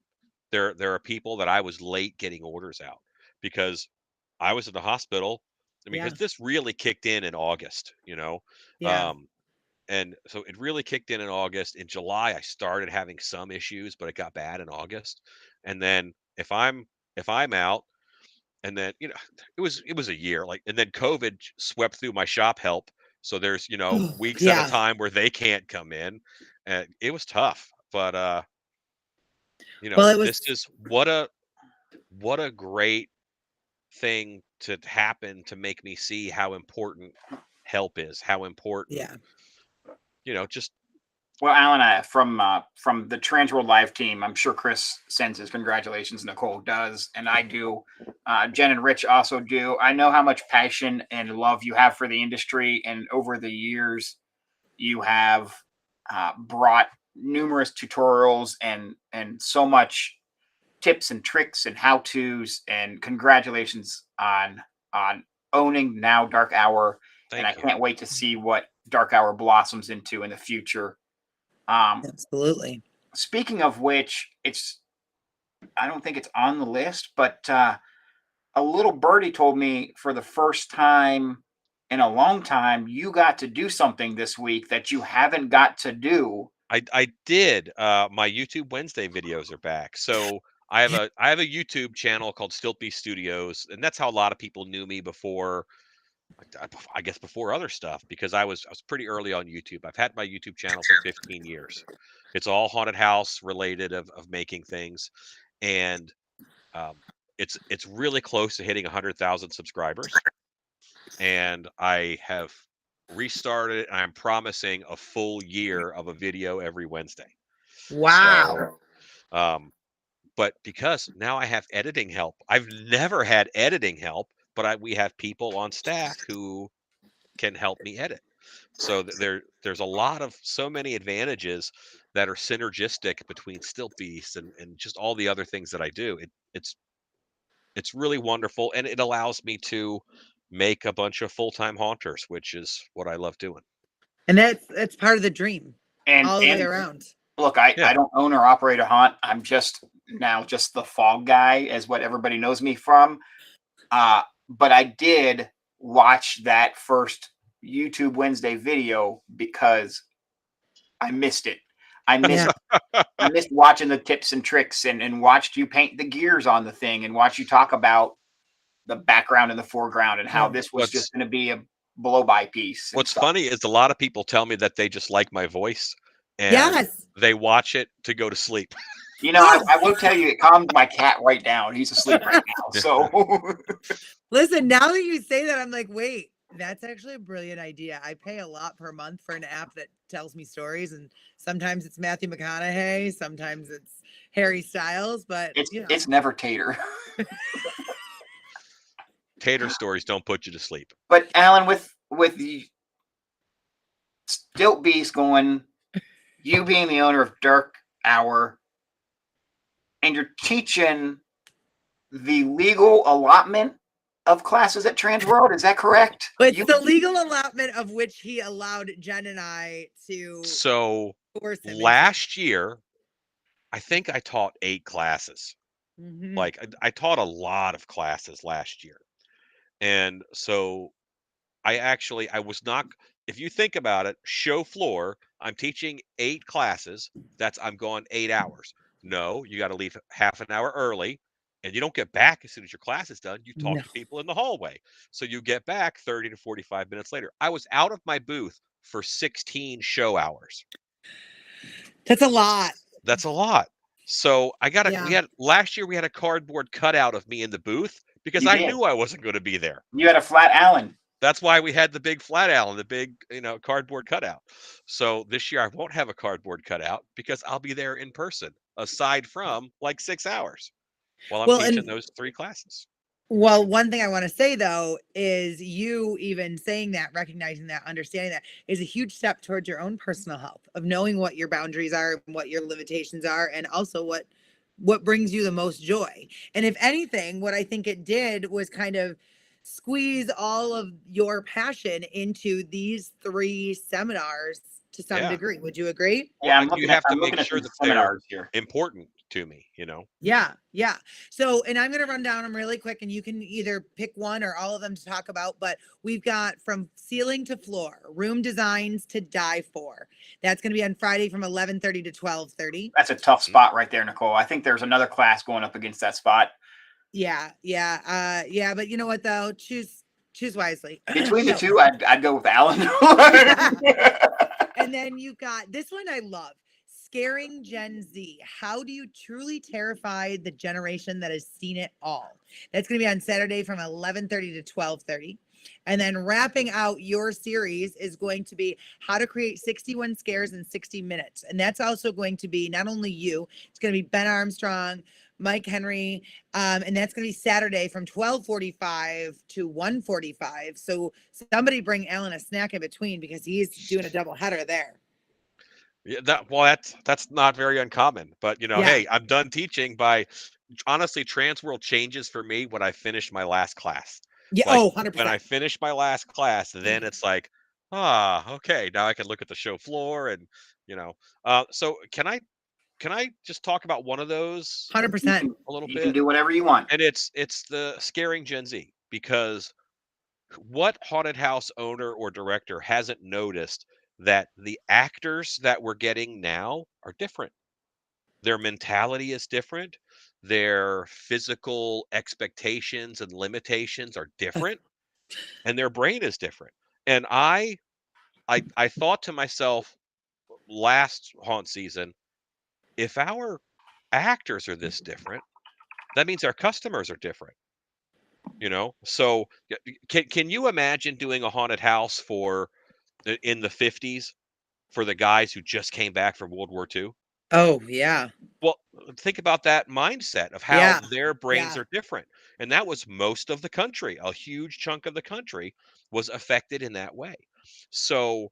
There are people that I was late getting orders out because I was in the hospital. I mean, Yeah. because this really kicked in August, Yeah. and so it really kicked in August. In July, I started having some issues, but it got bad in August. And then if I'm out, and then it was a year, like, and then COVID swept through my shop help. So there's weeks at a Yeah. time where they can't come in, and it was tough. But Well, it was this is what a great thing to happen to make me see how important help is, how important, just Well, Alan, from the TransWorld Live team, I'm sure Chris sends his congratulations. Nicole does, and I do. Jen and Rich also do. I know how much passion and love you have for the industry, and over the years, you have brought numerous tutorials and so much tips and tricks and how tos. And congratulations on owning now Dark Hour. And I thank you. can't wait to see what Dark Hour blossoms into in the future. absolutely. Speaking of which, I don't think it's on the list, but a little birdie told me for the first time in a long time, you got to do something this week that you haven't got to do. I did. My YouTube Wednesday videos are back. So I have a YouTube channel called Stiltbeast Studios, and that's how a lot of people knew me before. I guess before other stuff, because I was pretty early on YouTube. I've had my YouTube channel for 15 years. It's all haunted house related of making things, and it's really close to hitting 100,000 subscribers. And I have restarted, and I'm promising a full year of a video every Wednesday. Wow. So, but because now I have editing help, I've never had editing help, but we have people on staff who can help me edit. So there's so many advantages that are synergistic between Stiltbeast and just all the other things that I do. It's really wonderful, and it allows me to make a bunch of full-time haunters, which is what I love doing. And that's part of the dream And all the way around. Look, I Yeah. don't own or operate a haunt. I'm just the fog guy, is what everybody knows me from. But I did watch that first YouTube Wednesday video because I missed it. I missed watching the tips and tricks and watched you paint the gears on the thing and watch you talk about the background and the foreground and how this was just going to be a blow by piece. What's funny is a lot of people tell me that they just like my voice, and Yes. they watch it to go to sleep. I will tell you, it calmed my cat right down. He's asleep right now. So Listen, now that you say that, I'm like, wait, that's actually a brilliant idea. I pay a lot per month for an app that tells me stories, and sometimes it's Matthew McConaughey, sometimes it's Harry Styles, but it's never Tater. Tater stories don't put you to sleep. But Alan, with the Stiltbeast going, you being the owner of Dark Hour, and you're teaching the legal allotment of classes at TransWorld, is that correct? But it's the legal allotment of which he allowed Jen and I to So force him last year, I think I taught 8 classes. into. Like I taught a lot of classes last year. And so I was not, if you think about it, show floor, I'm teaching 8 classes. I'm gone 8 hours. No, you got to leave half an hour early, and you don't get back as soon as your class is done. You talk to people in the hallway. So you get back 30 to 45 minutes later. I was out of my booth for 16 show hours. That's a lot. That's a lot. So last year we had a cardboard cutout of me in the booth because I knew I wasn't going to be there. You had a flat Alan. That's why we had the big flat Alan, the big, cardboard cutout. So this year I won't have a cardboard cutout because I'll be there in person, aside from like 6 hours while I'm teaching those 3 classes. Well, one thing I want to say, though, is you even saying that, recognizing that, understanding that is a huge step towards your own personal health, of knowing what your boundaries are and what your limitations are, and also what brings you the most joy. And if anything, what I think it did was kind of squeeze all of your passion into these 3 seminars to some Yeah. degree. Would you agree? Well, Yeah, and you have to I'm make looking at sure some that they're seminars here. important to me, you know? Yeah, yeah. So, and I'm going to run down them really quick, and you can either pick one or all of them to talk about. But we've got from ceiling to floor, room designs to die for. That's going to be on Friday from 11:30 to 12:30. That's a tough spot right there, Nicole. I think there's another class going up against that spot. Yeah, yeah, yeah. But you know what though? Choose wisely. Between the So- two, I'd go with Alan. And then you got this one I love. Scaring Gen Z. How do you truly terrify the generation that has seen it all? That's going to be on Saturday from 11:30 to 12:30. And then wrapping out your series is going to be how to create 61 scares in 60 minutes. And that's also going to be not only you, it's going to be Ben Armstrong, Mike Henry, and that's going to be Saturday from 12:45 to 1:45. So somebody bring Alan a snack in between because he's doing a double header there. Yeah, that's not very uncommon. But Yeah. hey, I'm done teaching by honestly, TransWorld changes for me when I finish my last class. Yeah. Like Oh, when I 100%. finish my last class, then it's like, okay, now I can look at the show floor and so can I just talk about one of those 100%. a little You can bit? do whatever you want. And it's the scaring Gen Z, because what haunted house owner or director hasn't noticed that the actors that we're getting now are different? Their mentality is different. Their physical expectations and limitations are different, and their brain is different. And I thought to myself last haunt season, if our actors are this different, that means our customers are different. So can you imagine doing a haunted house in the 50s for the guys who just came back from World War II? Oh, yeah. Well, think about that mindset of how Yeah. their brains Yeah. are different. And that was most of the country. A huge chunk of the country was affected in that way. So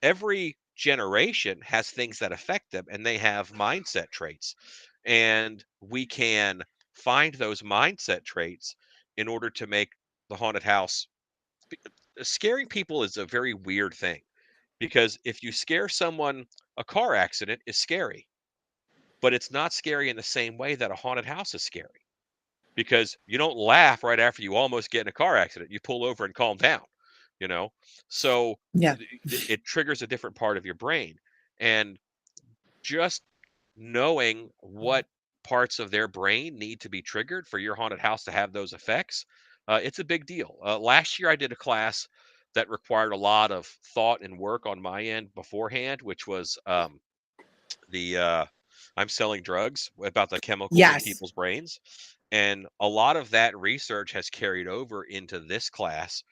every generation has things that affect them, and they have mindset traits. And we can find those mindset traits in order to make the haunted house. Scaring people is a very weird thing, because if you scare someone, a car accident is scary, but it's not scary in the same way that a haunted house is scary, because you don't laugh right after you almost get in a car accident. You pull over and calm down, you know? So Yeah. it triggers a different part of your brain. And just knowing what parts of their brain need to be triggered for your haunted house to have those effects, it's a big deal. Last year, I did a class that required a lot of thought and work on my end beforehand, which was the I'm selling drugs, about the chemicals in Yes. people's brains. And a lot of that research has carried over into this class,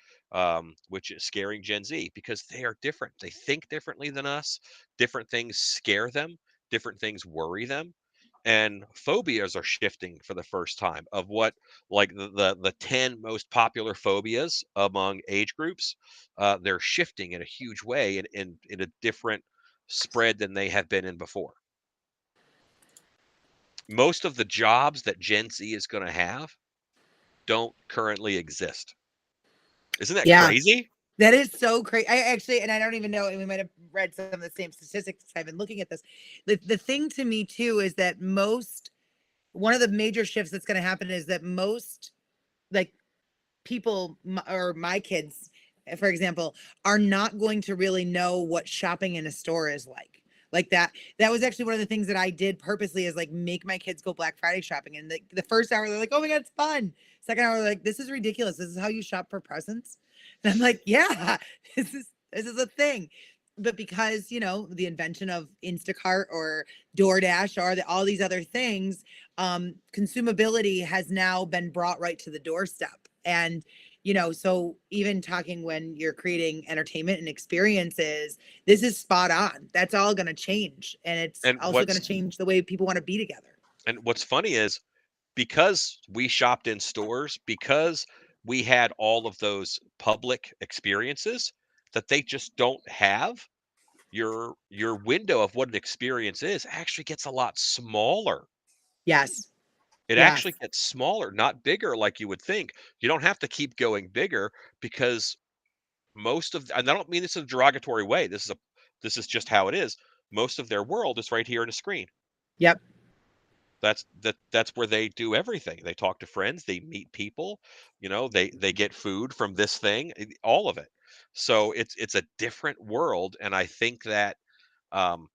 which is scaring Gen Z, because they are different. They think differently than us. Different things scare them, different things worry them. And phobias are shifting for the first time, of what, like the 10 most popular phobias among age groups. They're shifting in a huge way, in a different spread than they have been in before. Most of the jobs that Gen Z is going to have don't currently exist. Isn't that Yeah. crazy? That is so crazy. I actually, and I don't even know, and we might have read some of the same statistics. I've been looking at this. The thing to me too is that one of the major shifts that's going to happen is that most like people or my kids, for example, are not going to really know what shopping in a store is like that was actually one of the things that I did purposely, is like make my kids go Black Friday shopping. And the first hour they're like, oh my god, it's fun. Second hour they're like, this is ridiculous, this is how you shop for presents. And I'm like, yeah, this is a thing. But because the invention of Instacart or DoorDash or all these other things, consumability has now been brought right to the doorstep. And so even talking when you're creating entertainment and experiences, this is spot on. That's all going to change. And it's And also going to change the way people want to be together. what's funny is, because we shopped in stores, because we had all of those public experiences that they just don't have, your window of what an experience is actually gets a lot smaller. Yes. It Yes. actually gets smaller, not bigger like you would think. You don't have to keep going bigger because most of, and I don't mean this in a derogatory way. This is just how it is. Most of their world is right here in a screen. Yep. That's where they do everything. They talk to friends, they meet people, they get food from this thing, all of it. So it's a different world, and I think that um,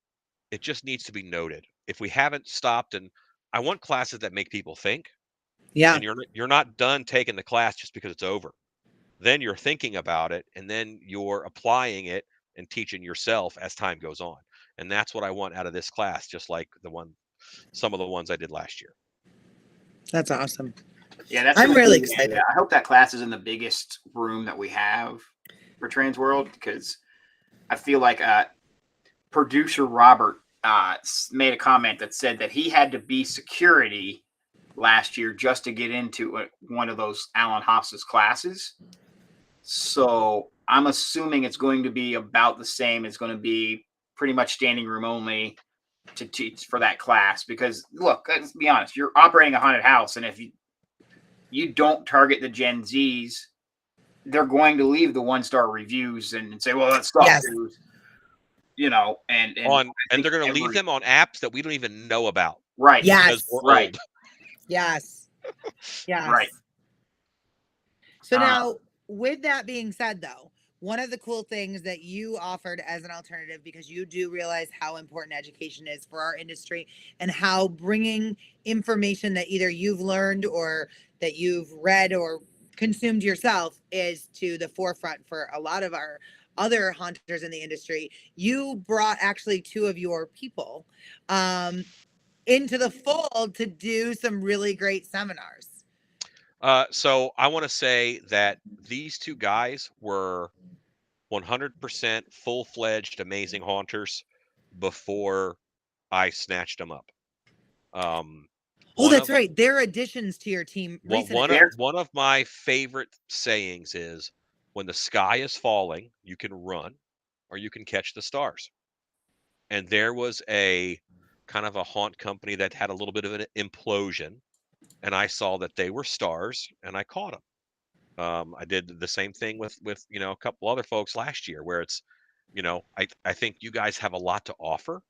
it just needs to be noted. If we haven't stopped, and I want classes that make people think, Yeah. and you're not done taking the class just because it's over. Then you're thinking about it, and then you're applying it and teaching yourself as time goes on. And that's what I want out of this class, just like some of the ones I did last year. That's awesome. Yeah, that's I'm gonna really be excited. I hope that class is in the biggest room that we have for TransWorld, because I feel like producer Robert made a comment that said that he had to be security last year just to get into one of those Alan Haas's classes. So I'm assuming it's going to be about the same. It's going to be pretty much standing room only to teach for that class, because look, let's be honest, you're operating a haunted house, and if you don't target the Gen Zs, they're going to leave the 1-star reviews and say, well, that sucks. Yes. And they're going to leave them on apps that we don't even know about. Right. Yes. Because we're Right. old. Yes. Yes. Right. So now, with that being said, though, one of the cool things that you offered as an alternative, because you do realize how important education is for our industry and how bringing information that either you've learned or that you've read or consumed yourself is to the forefront for a lot of our other haunters in the industry. You brought actually 2 of your people into the fold to do some really great seminars. So I want to say that these 2 guys were 100% full-fledged amazing haunters before I snatched them up. Oh, that's right. They're additions to your team. One of my favorite sayings is, when the sky is falling, you can run or you can catch the stars. And there was a kind of a haunt company that had a little bit of an implosion, and I saw that they were stars and I caught them. I did the same thing with a couple other folks last year, where it's, I think you guys have a lot to offer,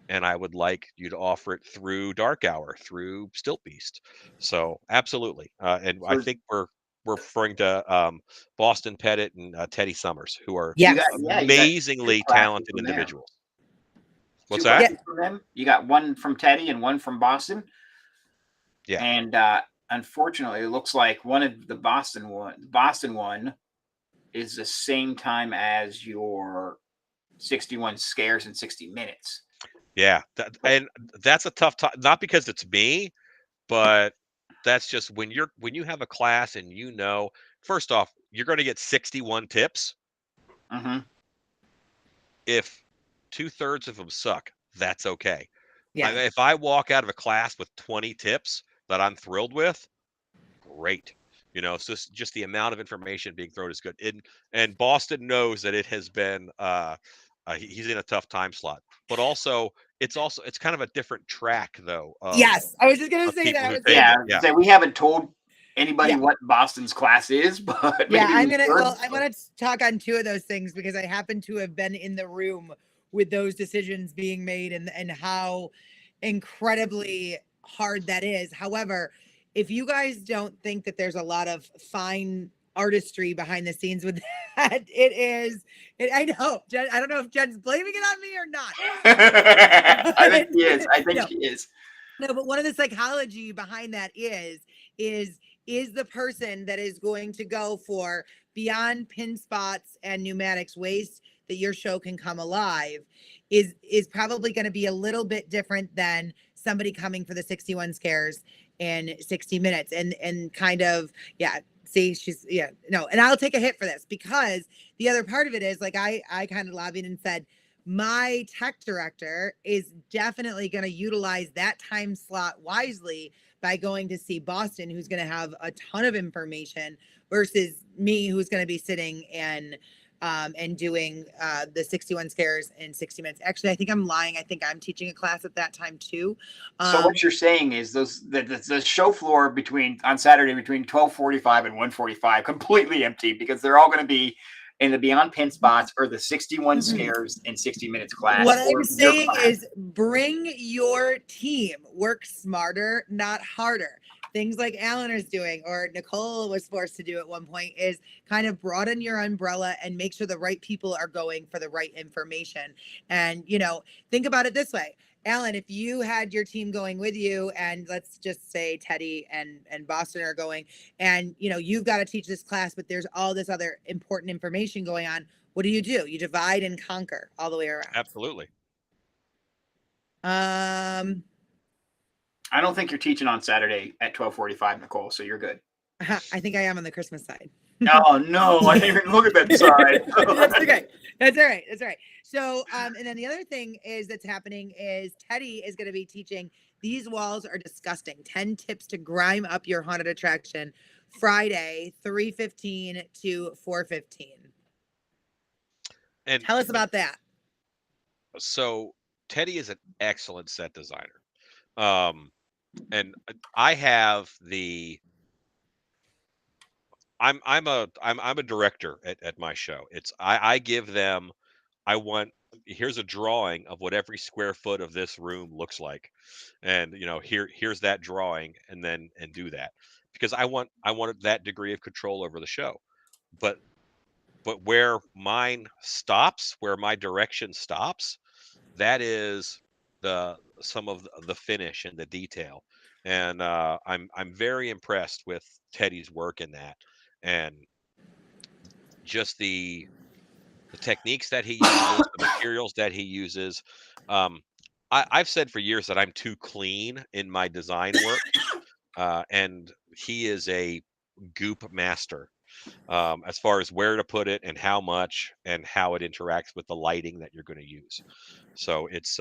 and I would like you to offer it through Dark Hour, through Stiltbeast. So absolutely, and I think we're referring to Boston Pettit and Teddy Summers, who are amazingly talented individuals. What's that? From them. You got one from Teddy and one from Boston. Yeah. And unfortunately, it looks like one of the Boston one is the same time as your 61 scares in 60 minutes. Yeah, and that's a tough time. Not because it's me, but that's just when you have a class and first off, you're going to get 61 tips. Mm-hmm. If 2/3 of them suck, that's okay. Yeah. If I walk out of a class with 20 tips that I'm thrilled with, great. So just the amount of information being thrown is good. And Boston knows that it has been he's in a tough time slot, but also it's kind of a different track though. Yes, I was just gonna say that. Yeah. We haven't told anybody what Boston's class is, but I'm gonna talk on 2 of those things, because I happen to have been in the room with those decisions being made and how incredibly hard that is. However, if you guys don't think that there's a lot of fine artistry behind the scenes with that, I know, Jen, I don't know if Jen's blaming it on me or not. I think she is. She is. No, but one of the psychology behind that is the person that is going to go for beyond pin spots and pneumatics waste that your show can come alive is probably going to be a little bit different than somebody coming for the 61 scares in 60 minutes and kind of, and I'll take a hit for this, because the other part of it is, like, I kind of lobbied and said, my tech director is definitely going to utilize that time slot wisely by going to see Boston, who's going to have a ton of information, versus me, who's going to be sitting and and doing the 61 scares in 60 minutes. Actually, I think I'm lying. I think I'm teaching a class at that time too. So what you're saying is the show floor on Saturday between 12:45 and 1:45 completely empty because they're all going to be in the Beyond Pin spots or the 61 scares in 60 minutes class. What I'm saying is bring your team. Work smarter, not harder. Things like Alan is doing, or Nicole was forced to do at one point, is kind of broaden your umbrella and make sure the right people are going for the right information. And, think about it this way. Alan, if you had your team going with you, and let's just say Teddy and Boston are going, and you've got to teach this class, but there's all this other important information going on. What do? You divide and conquer all the way around. Absolutely. I don't think you're teaching on Saturday at 12:45, Nicole, so you're good. I think I am on the Christmas side. Oh, no, I didn't even look at that side. That's okay. That's all right. That's all right. So, and then the other thing that's happening is Teddy is going to be teaching These Walls Are Disgusting, 10 Tips to Grime Up Your Haunted Attraction, Friday, 3:15 to 4:15. And tell us about that. So Teddy is an excellent set designer. And I have I'm a director at my show. I give them, here's a drawing of what every square foot of this room looks like. And here's that drawing, and do that. Because I want that degree of control over the show. But where mine stops, where my direction stops, that is some of the finish and the detail. And I'm very impressed with Teddy's work in that, and just the techniques that he uses, the materials that he uses. I've said for years that I'm too clean in my design work, and he is a goop master. As far as where to put it and how much and how it interacts with the lighting that you're going to use. So it's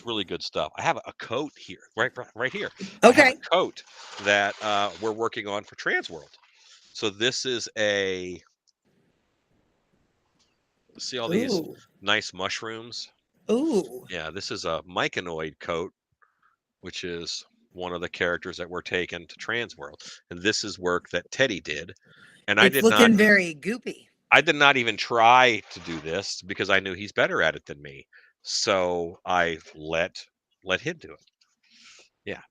really good stuff. I have a coat here, right here. Okay. I have a coat that we're working on for TransWorld. So this is see all these nice mushrooms. Ooh. Yeah, this is a myconoid coat, which is one of the characters that we're taking to TransWorld. And this is work that Teddy did. And it's looking very goopy. I did not even try to do this because I knew he's better at it than me. So I let him do it. Yeah.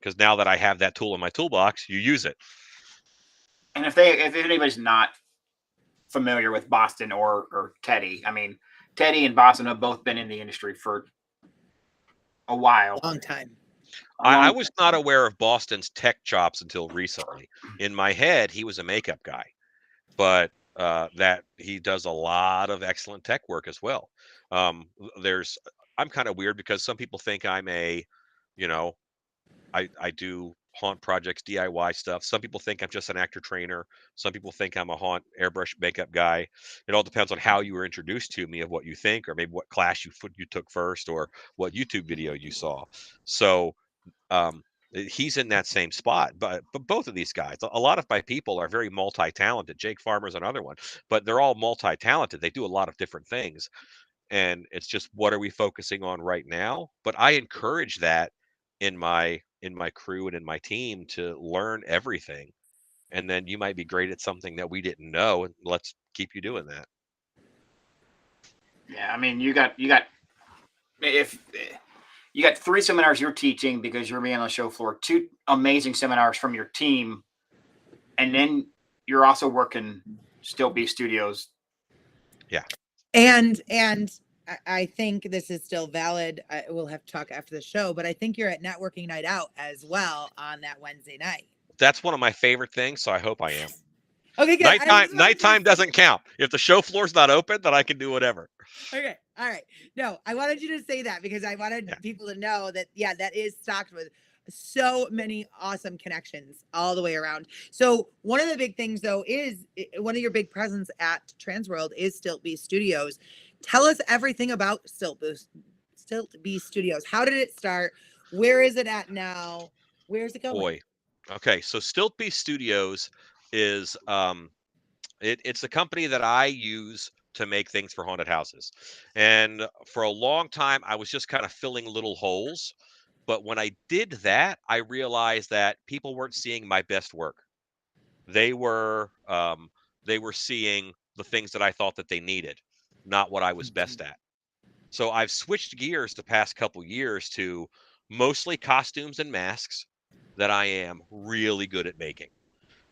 Because now that I have that tool in my toolbox, you use it. And if anybody's not familiar with Boston or Teddy, I mean, Teddy and Boston have both been in the industry for a while. Long time. I was not aware of Boston's tech chops until recently. In my head, he was a makeup guy, but that he does a lot of excellent tech work as well. I'm kind of weird because some people think I'm I do haunt projects, DIY stuff. Some people think I'm just an actor trainer. Some people think I'm a haunt airbrush makeup guy. It all depends on how you were introduced to me, of what you think, or maybe what class you took first, or what YouTube video you saw. So he's in that same spot. But both of these guys, a lot of my people are very multi-talented. Jake Farmer's another one, but they're all multi-talented. They do a lot of different things. And it's just, what are we focusing on right now? But I encourage that in my crew and in my team, to learn everything. And then you might be great at something that we didn't know, and let's keep you doing that. Yeah, I mean, you got 3 seminars you're teaching because you're being on the show floor, 2 amazing seminars from your team, and then you're also working Stiltbeast Studios. Yeah. And I think this is still valid. We'll have to talk after the show, but I think you're at Networking Night Out as well on that Wednesday night. That's one of my favorite things, so I hope I am. Okay, good. Nighttime doesn't count. If the show floor's not open, then I can do whatever. Okay. All right. No, I wanted you to say that because I wanted people to know that, that is stocked with so many awesome connections all the way around. So one of the big things, though, is one of your big presence at TransWorld is Stiltbeast Studios. Tell us everything about Stiltbeast Studios. How did it start? Where is it at now? Where's it going? Boy. Okay, so Stiltbeast Studios is It's a company that I use to make things for haunted houses. And for a long time, I was just kind of filling little holes. But when I did that, I realized that people weren't seeing my best work. They were seeing the things that I thought that they needed, not what I was best at. So I've switched gears the past couple years to mostly costumes and masks that I am really good at making.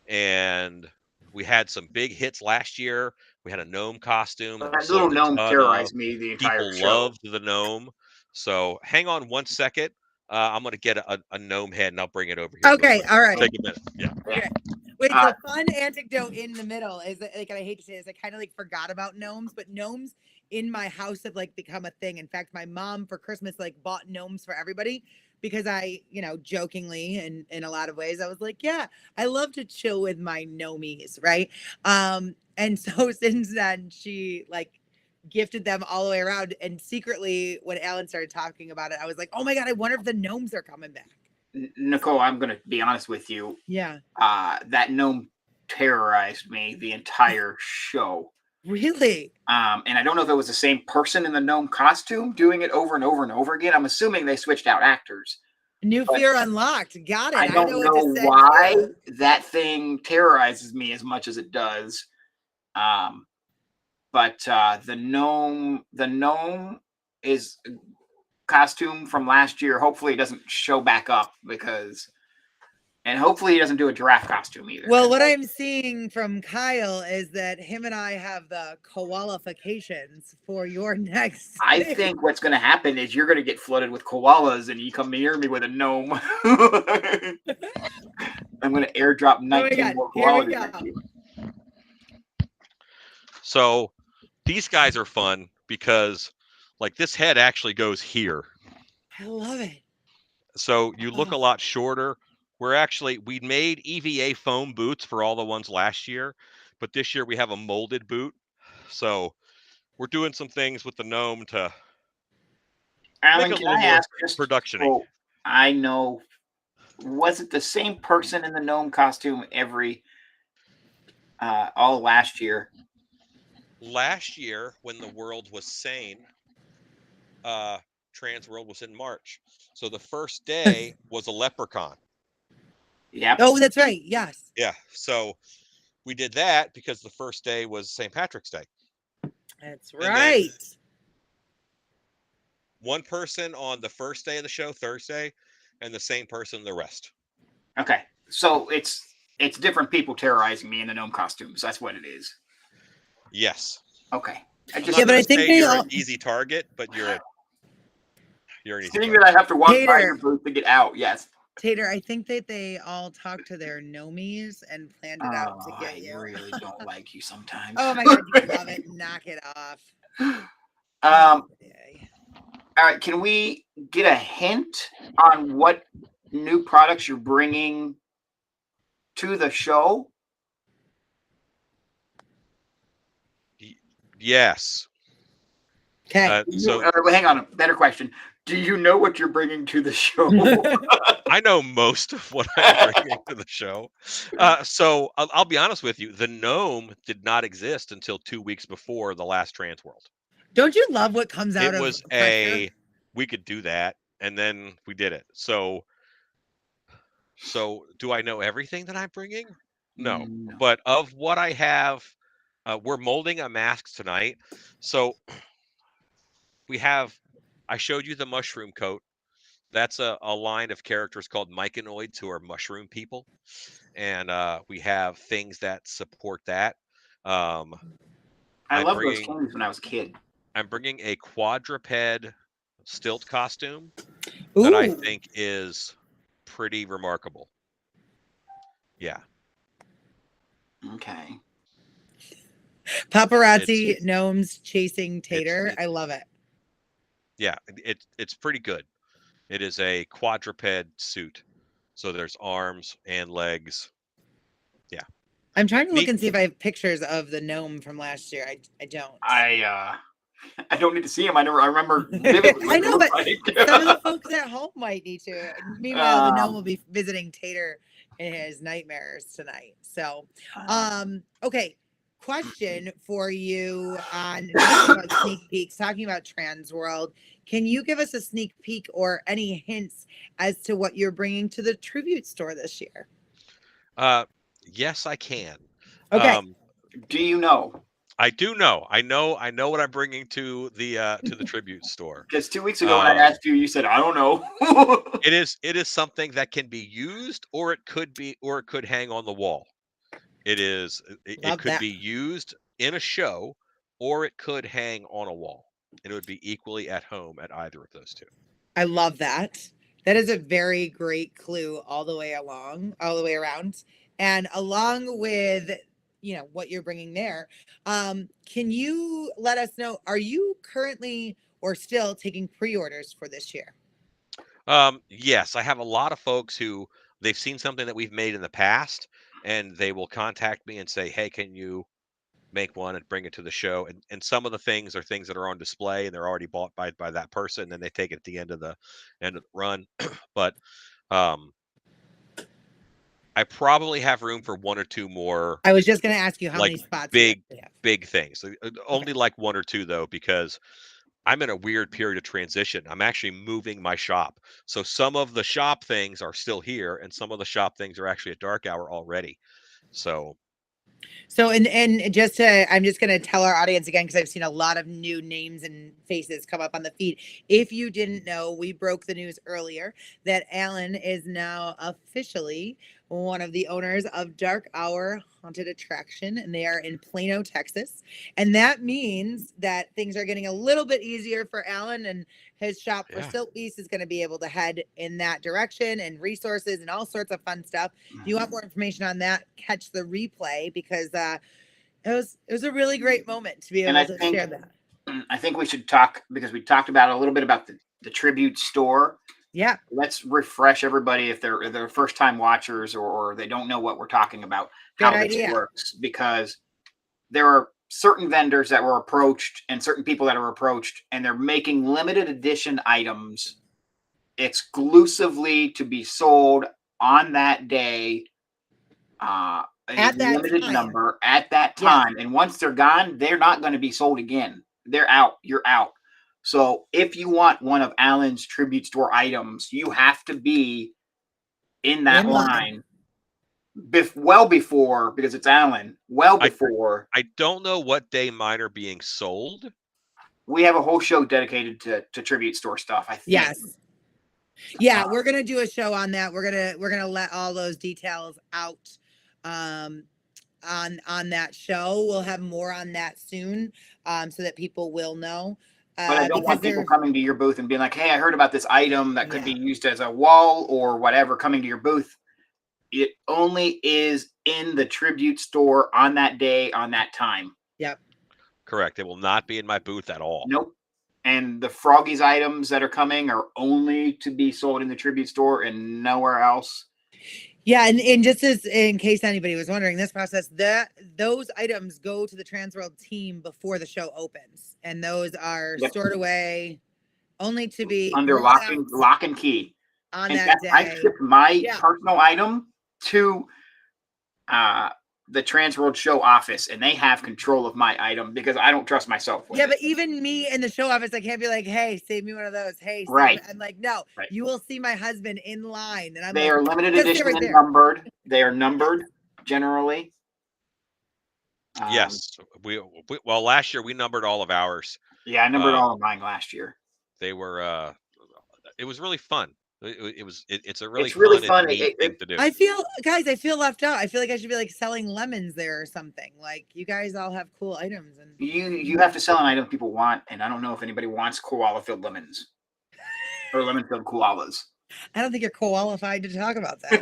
And we had some big hits last year. We had a gnome costume that we That little sold a gnome ton of. terrorized me the entire People show. loved the gnome. So hang on one second. I'm going to get a gnome head and I'll bring it over here. real Okay, quick. all right. Take a minute. Yeah. Okay. Wait, the fun anecdote in the middle is that, like, and I hate to say this, I kind of like forgot about gnomes, but gnomes in my house have like become a thing. In fact, my mom for Christmas like bought gnomes for everybody because I, jokingly and in a lot of ways, I was like, yeah, I love to chill with my gnomies, right? And so since then, she like gifted them all the way around. And secretly, when Alan started talking about it, I was like, oh my God, I wonder if the gnomes are coming back. Nicole, I'm going to be honest with you. Yeah. That gnome terrorized me the entire show. Really? And I don't know if it was the same person in the gnome costume doing it over and over and over again. I'm assuming they switched out actors. New fear unlocked. Got it. I don't know what to send why you. that thing terrorizes me as much as it does. But the gnome is a costume from last year. Hopefully it doesn't show back up and hopefully he doesn't do a giraffe costume either. Well, what I'm seeing from Kyle is that him and I have the qualifications for your next. I think what's going to happen is you're going to get flooded with koalas and you come near me with a gnome. I'm going to airdrop 19 more koalas at you. So these guys are fun because like this head actually goes here. I love it. So you look a lot shorter. We made EVA foam boots for all the ones last year, but this year we have a molded boot. So we're doing some things with the gnome to Alan, make it a can little I more ask just production-y. so I know, was it the same person in the gnome costume all last year? Last year, when the world was sane, TransWorld was in March. So the first day was a leprechaun. Yeah. Oh, that's right. Yes. Yeah. So we did that because the first day was St. Patrick's Day. That's right. One person on the first day of the show, Thursday, and the same person the rest. Okay. So it's different people terrorizing me in the gnome costumes. That's what it is. Yes. Okay. But I think you're an easy target, but you're an easy Seeing target. that I have to walk by your booth to get out. Yes. Tater, I think that they all talked to their gnomies and planned it out to get you. I really don't like you sometimes. Oh my God, you love it. Knock it off. All right, can we get a hint on what new products you're bringing to the show? Yes. Okay. Hang on. Better question. Do you know what you're bringing to the show? I know most of what I'm bringing to the show. So I'll be honest with you. The gnome did not exist until 2 weeks before the last TransWorld. Don't you love what comes out of it? Was we could do that, and then we did it. So do I know everything that I'm bringing? No. But of what I have, we're molding a mask tonight. So I showed you the mushroom coat. That's a line of characters called myconoids who are mushroom people. And we have things that support that. I love those candies when I was a kid. I'm bringing a quadruped stilt costume that I think is pretty remarkable. Yeah. Okay. Paparazzi gnomes chasing Tater. I love it. Yeah, it's pretty good. It is a quadruped suit. So there's arms and legs. Yeah. I'm trying to look and see if I have pictures of the gnome from last year. I don't. I don't need to see him. I remember vividly. I know, but some of the folks at home might need to. Meanwhile, the gnome will be visiting Tater in his nightmares tonight. So, okay. question for you on talking about sneak peeks, talking about TransWorld. Can you give us a sneak peek or any hints as to what you're bringing to the tribute store this year? Yes, I can. Okay. Do you know? I do know. I know what I'm bringing to the tribute store. Because 2 weeks ago when I asked you, you said, I don't know. It is something that can be used, or it could hang on the wall. It could be used in a show, or it could hang on a wall. And it would be equally at home at either of those two. I love that. That is a very great clue all the way around. And along with, what you're bringing there, can you let us know, are you currently or still taking pre-orders for this year? Yes, I have a lot of folks who they've seen something that we've made in the past, and they will contact me and say, "Hey, can you make one and bring it to the show?" And some of the things are things that are on display and they're already bought by that person, and then they take it at the end of the run. But I probably have room for one or two more. I was just going to ask you how like many spots big things. Only like one or two though, because I'm in a weird period of transition. I'm actually moving my shop. So some of the shop things are still here and some of the shop things are actually at Dark Hour already. So and I'm just going to tell our audience again, because I've seen a lot of new names and faces come up on the feed. If you didn't know, we broke the news earlier that Alan is now officially one of the owners of Dark Hour Haunted Attraction, and they are in Plano, Texas. And that means that things are getting a little bit easier for Alan, and his shop for Stiltbeast is going to be able to head in that direction, and resources and all sorts of fun stuff. If you want more information on that, catch the replay, because it was a really great moment to be able to share that. I think we should talk, because we talked about a little bit about the tribute store. Yeah. Let's refresh everybody if they're first time watchers or they don't know what we're talking about, how this works, because there are certain vendors that were approached and certain people that are approached, and they're making limited edition items exclusively to be sold on that day, a limited number at that time. And once they're gone, they're not going to be sold again. They're out. You're out. So if you want one of Alan's tribute store items, you have to be in that line well before, because it's Alan, before. I don't know what day mine are being sold. We have a whole show dedicated to tribute store stuff, I think. Yes. Yeah, we're gonna do a show on that. We're gonna let all those details out on that show. We'll have more on that soon, so that people will know. But I don't want people coming to your booth and being like, "Hey, I heard about this item that could be used as a wall or whatever," coming to your booth. It only is in the tribute store on that day, on that time. Yep. Correct. It will not be in my booth at all. Nope. And the Froggies items that are coming are only to be sold in the tribute store and nowhere else. Yeah, and just as in case anybody was wondering, this process, those items go to the TransWorld team before the show opens, and those are stored away only to be under lock and key. On that day, I shipped my personal item to the TransWorld show office, and they have control of my item because I don't trust myself with it. But even me in the show office, I can't be like, "Hey, save me one of those." Hey, I'm like, no, you will see my husband in line, and they are limited edition and numbered. They are numbered generally. Yes, well, last year we numbered all of ours. Yeah, I numbered all of mine last year. They were. It was really fun. It's a really fun and neat thing to do. I feel left out. I feel like I should be like selling lemons there or something. Like, you guys all have cool items, and you have to sell an item people want, and I don't know if anybody wants koala filled lemons or lemon filled koalas. I don't think you're qualified to talk about that.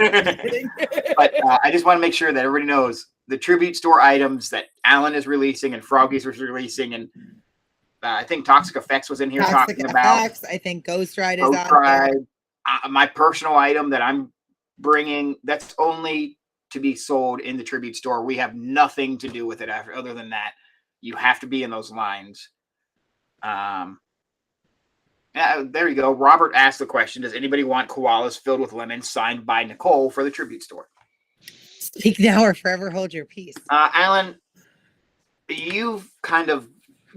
But I just want to make sure that everybody knows the tribute store items that Alan is releasing and Froggies was releasing, and I think Toxic Effects was in here talking about. I think Ghost Ride is on there. My personal item that I'm bringing, that's only to be sold in the tribute store. We have nothing to do with it other than that. You have to be in those lines. Yeah, there you go. Robert asked the question, does anybody want koalas filled with lemons signed by Nicole for the tribute store? Speak now or forever hold your peace. Alan, you've kind of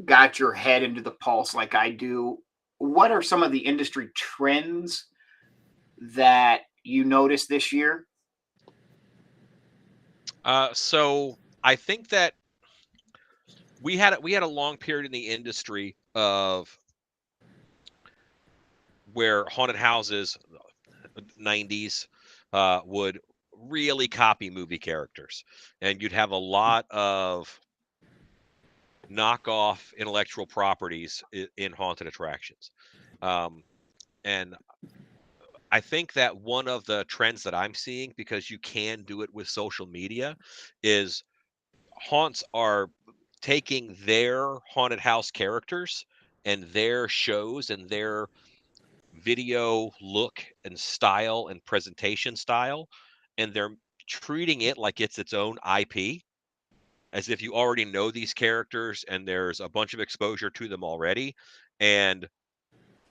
got your head into the pulse like I do. What are some of the industry trends that you noticed this year? So I think that we had a long period in the industry of where haunted houses, 90s, would really copy movie characters, and you'd have a lot of knockoff intellectual properties in haunted attractions. Um, and I think that one of the trends that I'm seeing, because you can do it with social media, is haunts are taking their haunted house characters and their shows and their video look and style and presentation style, and they're treating it like it's its own IP, as if you already know these characters and there's a bunch of exposure to them already, and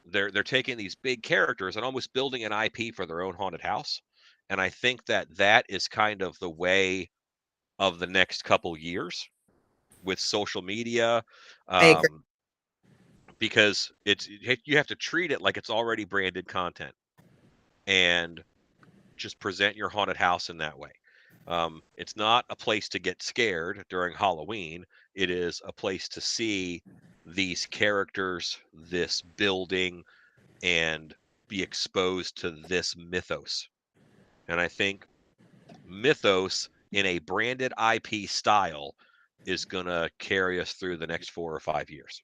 they're taking these big characters and almost building an IP for their own haunted house. And I think that that is kind of the way of the next couple years with social media, I agree. because you have to treat it like it's already branded content and just present your haunted house in that way. It's not a place to get scared during Halloween. It is a place to see these characters, this building, and be exposed to this mythos. And I think mythos in a branded IP style is going to carry us through the next 4 or 5 years.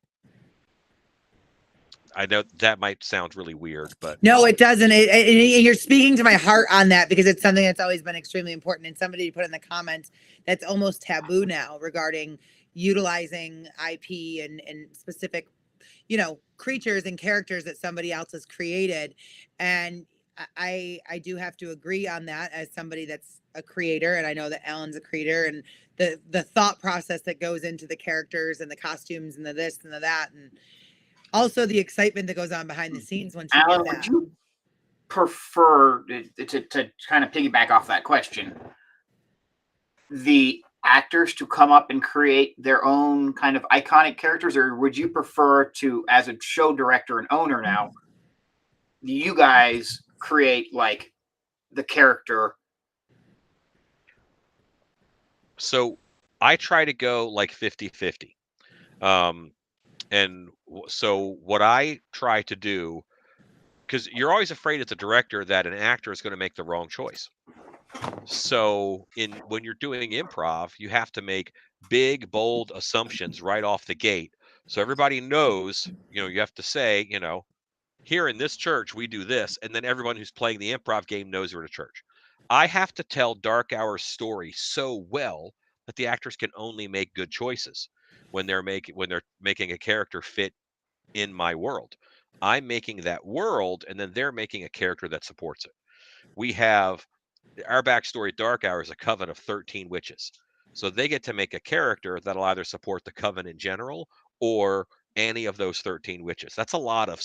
I know that might sound really weird, but No, it doesn't. You're speaking to my heart on that, because it's something that's always been extremely important. And somebody put in the comments that's almost taboo now regarding utilizing IP and specific, creatures and characters that somebody else has created. And I do have to agree on that as somebody that's a creator, and I know that Alan's a creator, and the thought process that goes into the characters and the costumes and the this and the that, and also the excitement that goes on behind the scenes once you Alan, get would that. you prefer to kind of piggyback off that question, the actors to come up and create their own kind of iconic characters, or would you prefer to, as a show director and owner now, you guys create like the character? so I try to go like 50-50. And so what I try to do, because you're always afraid as a director that an actor is going to make the wrong choice. So when you're doing improv, you have to make big, bold assumptions right off the gate. So everybody knows, you have to say, here in this church, we do this. And then everyone who's playing the improv game knows we're at a church. I have to tell Dark Hour's story so well that the actors can only make good choices when they're making a character fit in my world. I'm making that world, and then they're making a character that supports it. We have our backstory. Dark Hour is a coven of 13 witches, so they get to make a character that'll either support the coven in general or any of those 13 witches. That's a lot of,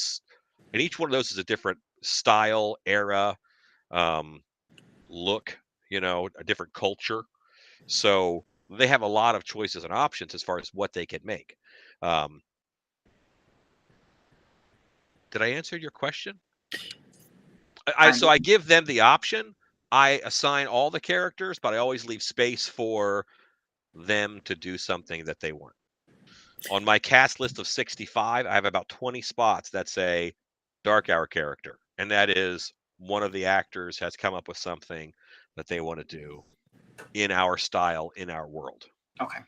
and each one of those is a different style, era, look, a different culture. So they have a lot of choices and options as far as what they can make. Did I answer your question? So I give them the option. I assign all the characters, but I always leave space for them to do something that they want. On my cast list of 65, I have about 20 spots that say Dark Hour character, and that is one of the actors has come up with something that they want to do in our style, in our world. Okay.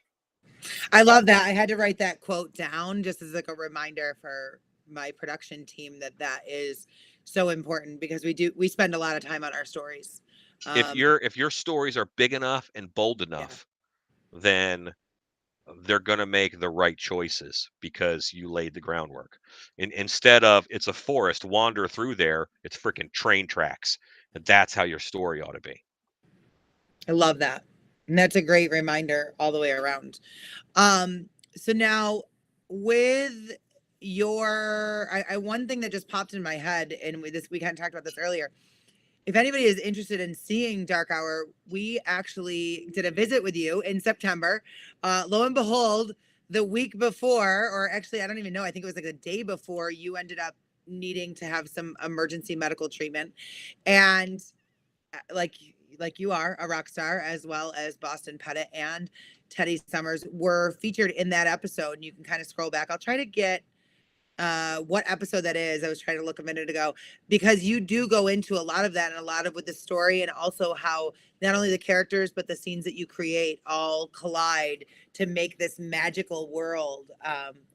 I love that. I had to write that quote down just as like a reminder for my production team that is so important, because we spend a lot of time on our stories. If your stories are big enough and bold enough, then they're going to make the right choices because you laid the groundwork. Instead of it's a forest, wander through there, it's freaking train tracks. And that's how your story ought to be. I love that. And that's a great reminder all the way around. So now with your, one thing that just popped in my head, and we kind of talked about this earlier, if anybody is interested in seeing Dark Hour, we actually did a visit with you in September. Lo and behold, the week before, or actually, I don't even know, I think it was like the day before, you ended up needing to have some emergency medical treatment. And like you are a rock star, as well as Boston Pettit and Teddy Summers were featured in that episode. And you can kind of scroll back. I'll try to get what episode that is. I was trying to look a minute ago, because you do go into a lot of that and a lot of with the story, and also how not only the characters but the scenes that you create all collide to make this magical world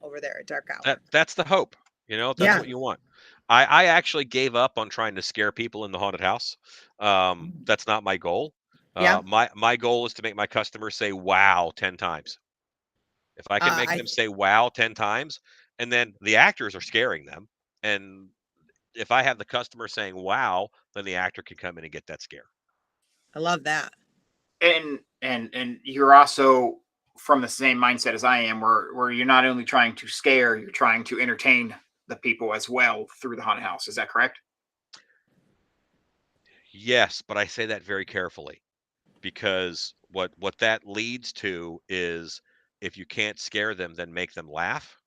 over there at Dark Hour. That's the hope. That's Yeah. what you want. I actually gave up on trying to scare people in the haunted house. That's not my goal. Yeah. My goal is to make my customers say wow 10 times. If I can make them say wow 10 times, and then the actors are scaring them, and if I have the customer saying wow, then the actor can come in and get that scare. I love that. And you're also from the same mindset as I am, where you're not only trying to scare, you're trying to entertain the people as well through the haunted house. Is that correct? Yes, but I say that very carefully, because what that leads to is, if you can't scare them, then make them laugh.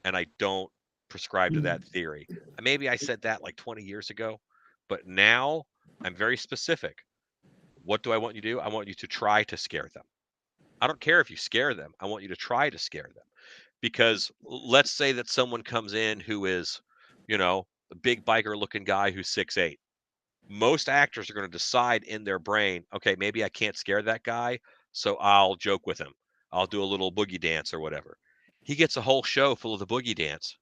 And I don't prescribe to that theory. Maybe I said that like 20 years ago, but now I'm very specific. What do I want you to do? I want you to try to scare them. I don't care if you scare them. I want you to try to scare them. Because let's say that someone comes in who is, a big biker looking guy who's 6'8". Most actors are going to decide in their brain, okay, maybe I can't scare that guy, so I'll joke with him. I'll do a little boogie dance or whatever. He gets a whole show full of the boogie dance.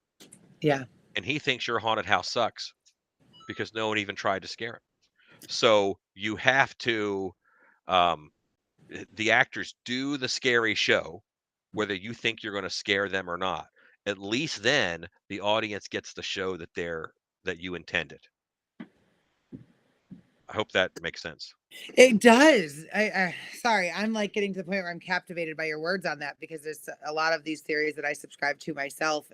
Yeah. And he thinks your haunted house sucks because no one even tried to scare him. So you have to, the actors do the scary show, whether you think you're going to scare them or not. At least then the audience gets the show that you intended. I hope that makes sense. It does. I sorry, I'm like getting to the point where I'm captivated by your words on that, because there's a lot of these theories that I subscribe to myself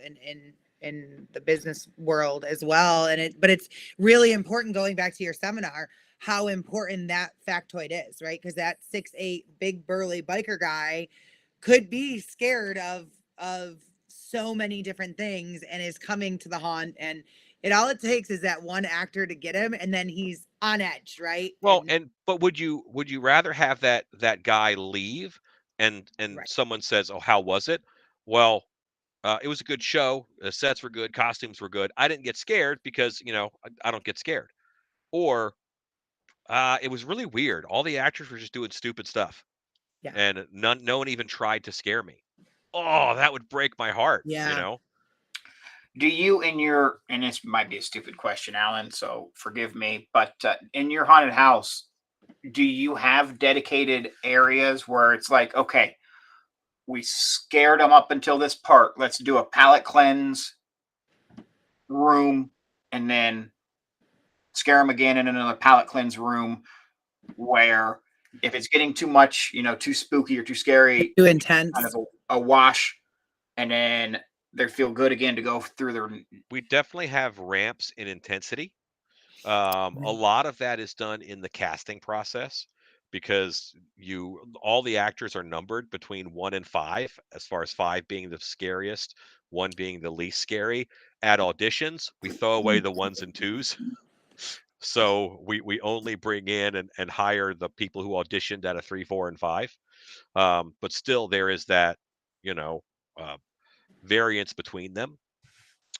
in the business world as well. But it's really important, going back to your seminar, how important that factoid is, right? Because that 6'8" big burly biker guy could be scared of so many different things and is coming to the haunt, and all it takes is that one actor to get him, and then he's on edge, right? Well, but would you rather have that guy leave and Right. someone says, "Oh, how was it?" Well, it was a good show. The sets were good, costumes were good. I didn't get scared because, I don't get scared. Or it was really weird. All the actors were just doing stupid stuff. Yeah. And no one even tried to scare me. Oh, that would break my heart, Yeah. Do you, and this might be a stupid question, Alan, so forgive me, but in your haunted house, do you have dedicated areas where it's like, okay, we scared them up until this part, let's do a palate cleanse room, and then scare them again in another palate cleanse room, where if it's getting too much, too spooky or too scary, Too intense. kind of a wash, and then they feel good again to go through their. We definitely have ramps in intensity. A lot of that is done in the casting process, because all the actors are numbered between 1 and 5, as far as 5 being the scariest, 1 being the least scary. At auditions, we throw away the 1s and 2s. So we only bring in and hire the people who auditioned at a 3, 4, and 5. But still, there is that, uh, variance between them.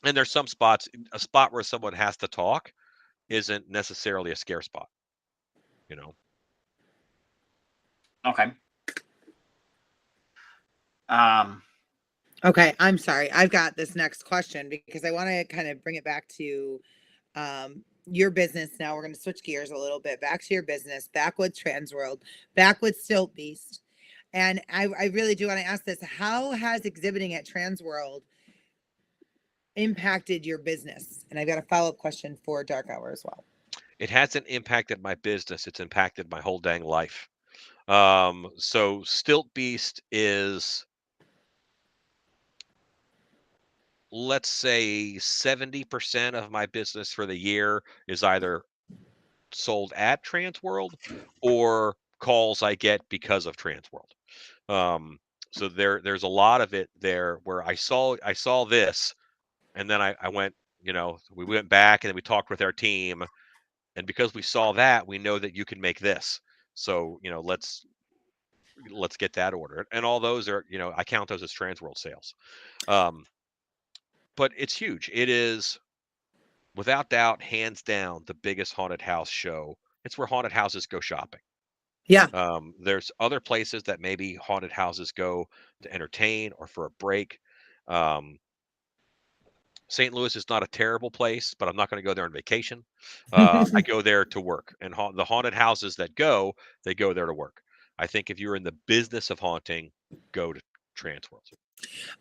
And there's some spots, a spot where someone has to talk isn't necessarily a scare spot. Okay. Okay, I'm sorry. I've got this next question because I want to kind of bring it back to your business. Now we're going to switch gears a little bit, back to your business, back with TransWorld, back with Stiltbeast. And I really do want to ask this. How has exhibiting at TransWorld impacted your business? And I've got a follow-up question for Dark Hour as well. It hasn't impacted my business. It's impacted my whole dang life. So Stiltbeast is, let's say 70% of my business for the year is either sold at TransWorld or calls I get because of TransWorld. So there's a lot of it there where I saw this, and then I went, we went back and then we talked with our team, and because we saw that, we know that you can make this. So let's get that order. And all those are, I count those as TransWorld sales. But it's huge. It is without doubt, hands down, the biggest haunted house show. It's where haunted houses go shopping. Yeah. There's other places that maybe haunted houses go to entertain or for a break. St. Louis is not a terrible place, but I'm not going to go there on vacation. I go there to work, and the haunted houses that they go there to work. I think if you're in the business of haunting, go to TransWorld.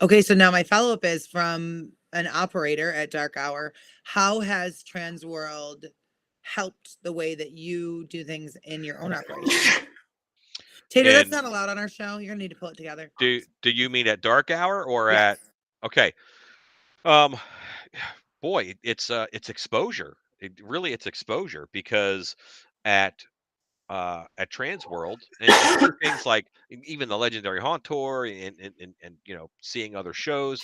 Okay, so now my follow-up is from an operator at Dark Hour. How has TransWorld helped the way that you do things in your own operation? Tater, that's not allowed on our show. You're gonna need to pull it together. Do you mean at Dark Hour or Yes. at? Okay. Boy, it's exposure. It's exposure, because at TransWorld and certain things like even the Legendary Haunt Tour and seeing other shows,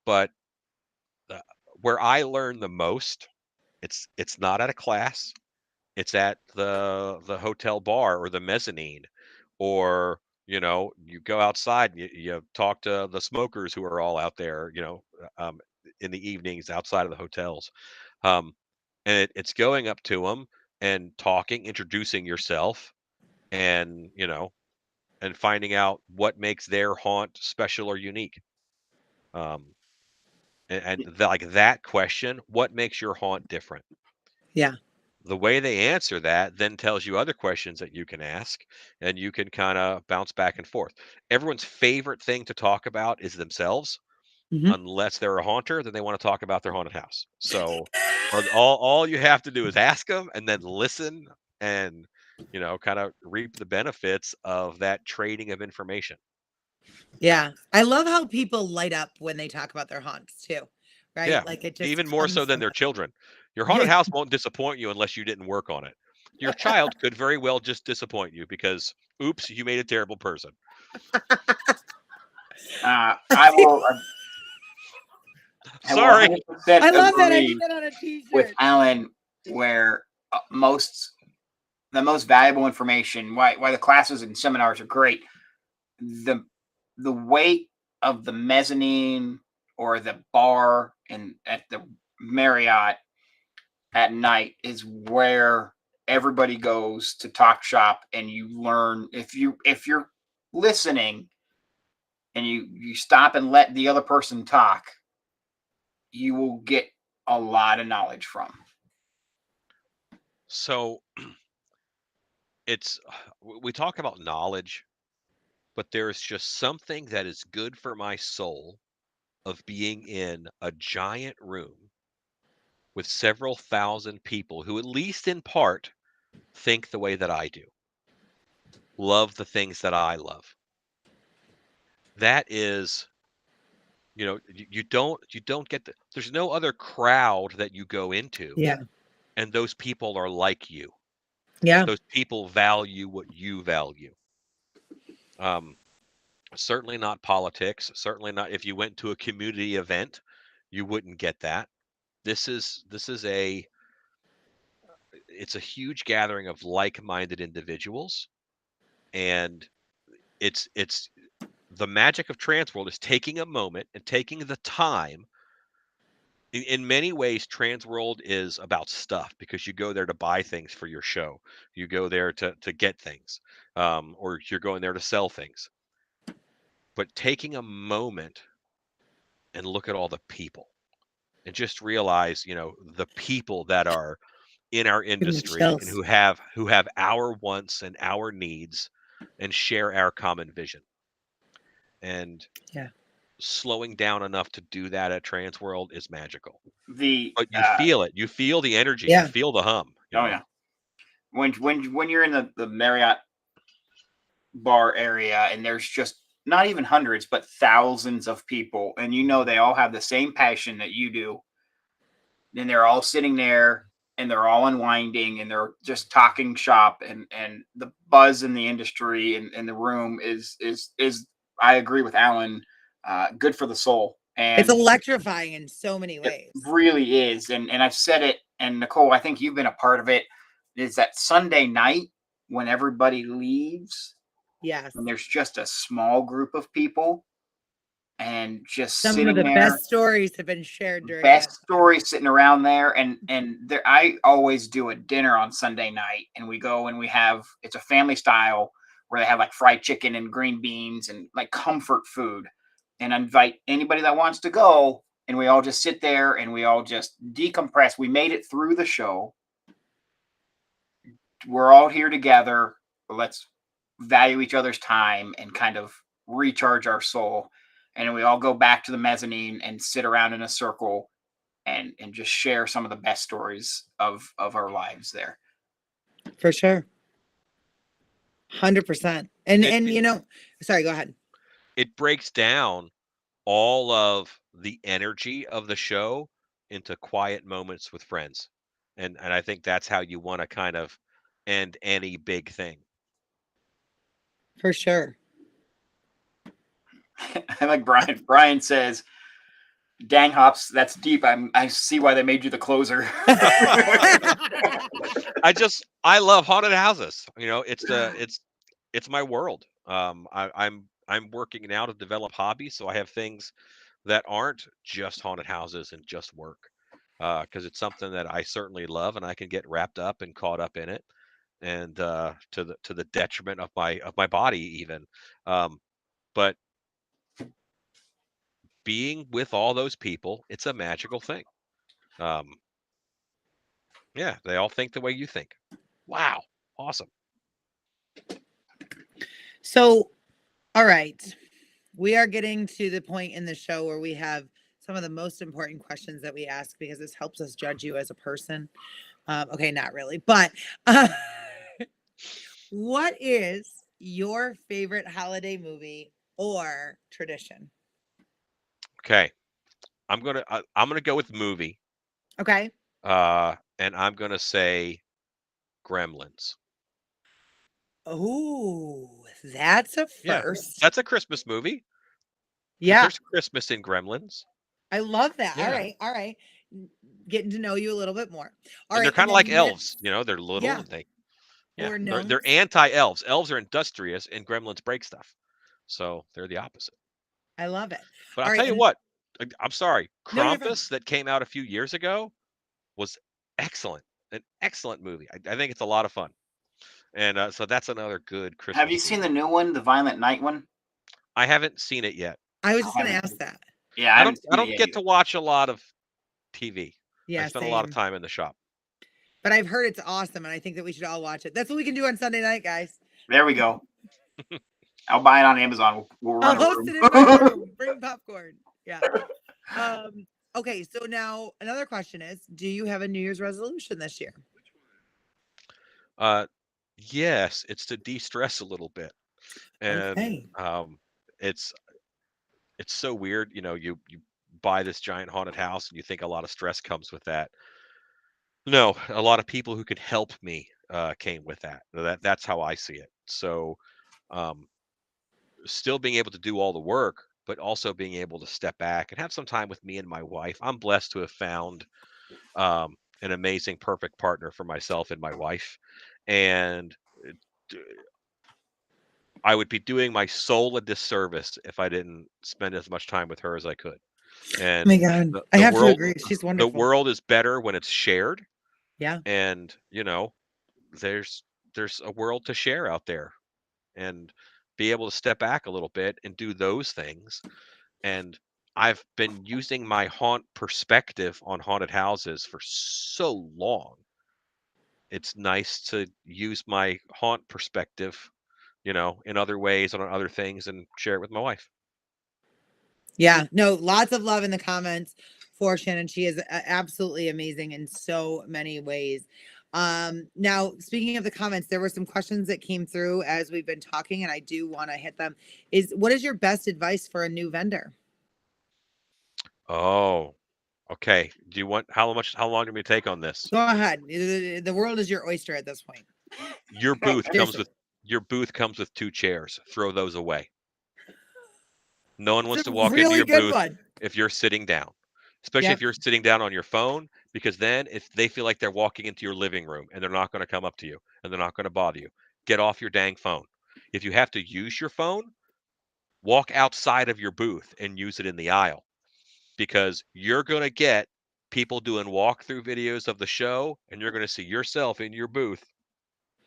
but where I learn the most, it's not at a class. It's at the hotel bar or the mezzanine, or you go outside and you talk to the smokers who are all out there, in the evenings outside of the hotels, and it's going up to them and talking, introducing yourself, and and finding out what makes their haunt special or unique. Like that question, what makes your haunt different? Yeah. The way they answer that then tells you other questions that you can ask, and you can kind of bounce back and forth. Everyone's favorite thing to talk about is themselves, unless they're a haunter, then they want to talk about their haunted house. So all you have to do is ask them and then listen, and kind of reap the benefits of that trading of information. Yeah. I love how people light up when they talk about their haunts too. Right? Yeah, Like it just even more so comes than from their them. children. Your haunted Yeah. house won't disappoint you unless you didn't work on it. Your child could very well just disappoint you because, oops, you made a terrible person. I will. Sorry. 100% I love that. I agree need that on a t-shirt. with Alan, where the most valuable information, why the classes and seminars are great, the weight of the mezzanine or the bar and at the Marriott at night is where everybody goes to talk shop, and you learn. If you're listening and you stop and let the other person talk, you will get a lot of knowledge from. So we talk about knowledge, but there's just something that is good for my soul of being in a giant room with several thousand people who, at least in part, think the way that I do, love the things that I love. That is, you don't get there's no other crowd that you go into, Yeah. and those people are like you. Yeah. Those people value what you value. Certainly not politics. Certainly not. If you went to a community event, you wouldn't get that. This is it's a huge gathering of like-minded individuals, and it's the magic of TransWorld is taking a moment and taking the time. In many ways, TransWorld is about stuff, because you go there to buy things for your show. You go there to get things, or you're going there to sell things. But taking a moment and look at all the people and just realize, the people that are in our industry and chills. who have our wants and our needs and share our common vision. And Yeah. slowing down enough to do that at TransWorld is magical. The But you feel it. You feel the energy. Yeah. You feel the hum. yeah, when you're in the Marriott bar area, and there's just not even hundreds but thousands of people, and they all have the same passion that you do, then they're all sitting there and they're all unwinding and they're just talking shop, and the buzz in the industry and in the room is I agree with Alan, good for the soul. And It's electrifying in so many it ways. really is. And I've said it, and Nicole, I think you've been a part of it, is that Sunday night when everybody leaves Yes. and there's just a small group of people and just Some sitting of the there. best stories have been shared during Best that. stories sitting around there, and there I always do a dinner on Sunday night, and we go and we have, it's a family style where they have like fried chicken and green beans and like comfort food, and invite anybody that wants to go, and we all just sit there and we all just decompress. We made it through the show. We're all here together. Let's value each other's time and kind of recharge our soul. And we all go back to the mezzanine and sit around in a circle and just share some of the best stories of our lives there. For sure. 100%. And you know, sorry, go ahead. It breaks down all of the energy of the show into quiet moments with friends. And I think that's how you want to kind of end any big thing. For sure. I like Brian. Brian says, "Dang hops, that's deep. I see why they made you the closer." I love haunted houses. You know, it's my world. I'm working now to develop hobbies, so I have things that aren't just haunted houses and just work, because it's something that I certainly love, and I can get wrapped up and caught up in it, and to the detriment of my body even. But being with all those people, it's a magical thing. Yeah, they all think the way you think. Wow, awesome. So, all right. We are getting to the point in the show where we have some of the most important questions that we ask because this helps us judge you as a person. Okay, not really, but what is your favorite holiday movie or tradition? Okay, I'm gonna go with movie, Okay. and I'm gonna say Gremlins. Oh, that's a Yeah, first. that's a Christmas movie because Yeah, there's Christmas in Gremlins, I love that. All Yeah. right, all right. Getting to know you a little bit more. All and they're right, kind of then like next- elves. You know, they're little Yeah, and or they're gnomes. anti-elves. Elves are industrious, and Gremlins break stuff, so they're the opposite. I love it. But All I'll right, tell you and what, I'm sorry, no, you're fine. Krampus that came out a few years ago was excellent, an excellent movie. I think it's a lot of fun, and so that's another good Christmas. Have you seen the movie. new one, the Violent Night one? I haven't seen it yet. I was just I going to haven't- ask that. Yeah, I I haven't don't seen it yet get either. to watch a lot of TV. Yeah, I spend a lot of same. time in the shop. But I've heard it's awesome, and I think that we should all watch it. That's what we can do on Sunday night, guys. There we go. I'll buy it on Amazon. We'll I'll run a host room. it in my room. Bring popcorn. Yeah. Okay, so now another question is, do you have a New Year's resolution this year? Yes, it's to de-stress a little bit, and Okay. it's so weird. You know, you buy this giant haunted house, and you think a lot of stress comes with that. No, a lot of people who could help me came with that. That's how I see it. So, um, still being able to do all the work, but also being able to step back and have some time with me and my wife. I'm blessed to have found an amazing, perfect partner for myself and my wife, and d- I would be doing my soul a disservice if I didn't spend as much time with her as I could. Oh And my God. the, I the have to world, agree. She's the wonderful. world is better when it's shared. Yeah. And you know, there's a world to share out there, and be able to step back a little bit and do those things. And I've been using my haunt perspective on haunted houses for so long. It's nice to use my haunt perspective, you know, in other ways on other things and share it with my wife. Yeah. No, lots of love in the comments for Shannon. She is absolutely amazing in so many ways. Now, speaking of the comments, there were some questions that came through as we've been talking, and I do want to hit them. What is your best advice for a new vendor? Oh, Okay. Do you want how long do you want me to take on this? Go ahead. The world is your oyster at this point. Your booth comes Seriously. with 2 chairs. Throw those away. No one wants It's to a walk into really your good booth one. if you're sitting down, especially if Yep. you're sitting down on your phone, because then if they feel like they're walking into your living room and they're not going to come up to you and they're not going to bother you, get off your dang phone. If you have to use your phone, walk outside of your booth and use it in the aisle, because you're going to get people doing walkthrough videos of the show and you're going to see yourself in your booth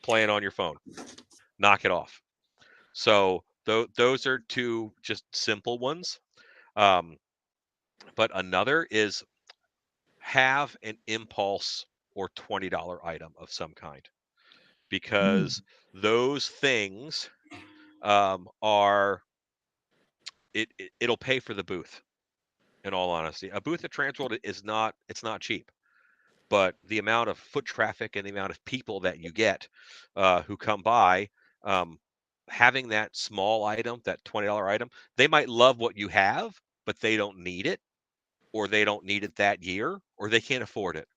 playing on your phone. Knock it off. So those are 2 just simple ones. But another is have an impulse or $20 item of some kind, because those things are it'll pay for the booth. In all honesty, a booth at TransWorld is not it's not cheap, but the amount of foot traffic and the amount of people that you get who come by, um, having that small item, that $20 item, they might love what you have, but they don't need it, or they don't need it that year, or they can't afford it.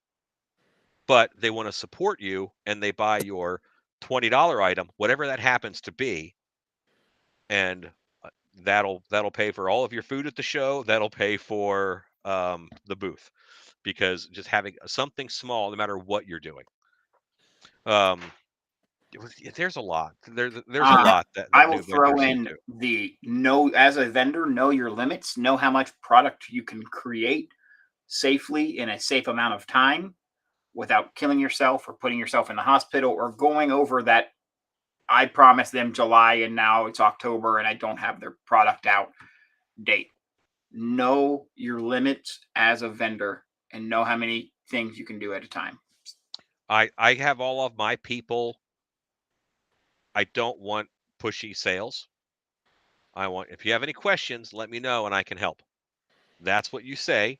But they want to support you and they buy your $20 item, whatever that happens to be, and that'll pay for all of your food at the show. That'll pay for the booth, because just having something small, no matter what you're doing. There's a lot. There's a lot I that will new throw vendors should in do. as a vendor, know your limits, know how much product you can create safely in a safe amount of time without killing yourself or putting yourself in the hospital or going over that. I promised them July and now it's October and I don't have their product out date. Know your limits as a vendor and know how many things you can do at a time. I have all of my people. I don't want pushy sales. If you have any questions, let me know and I can help. That's what you say.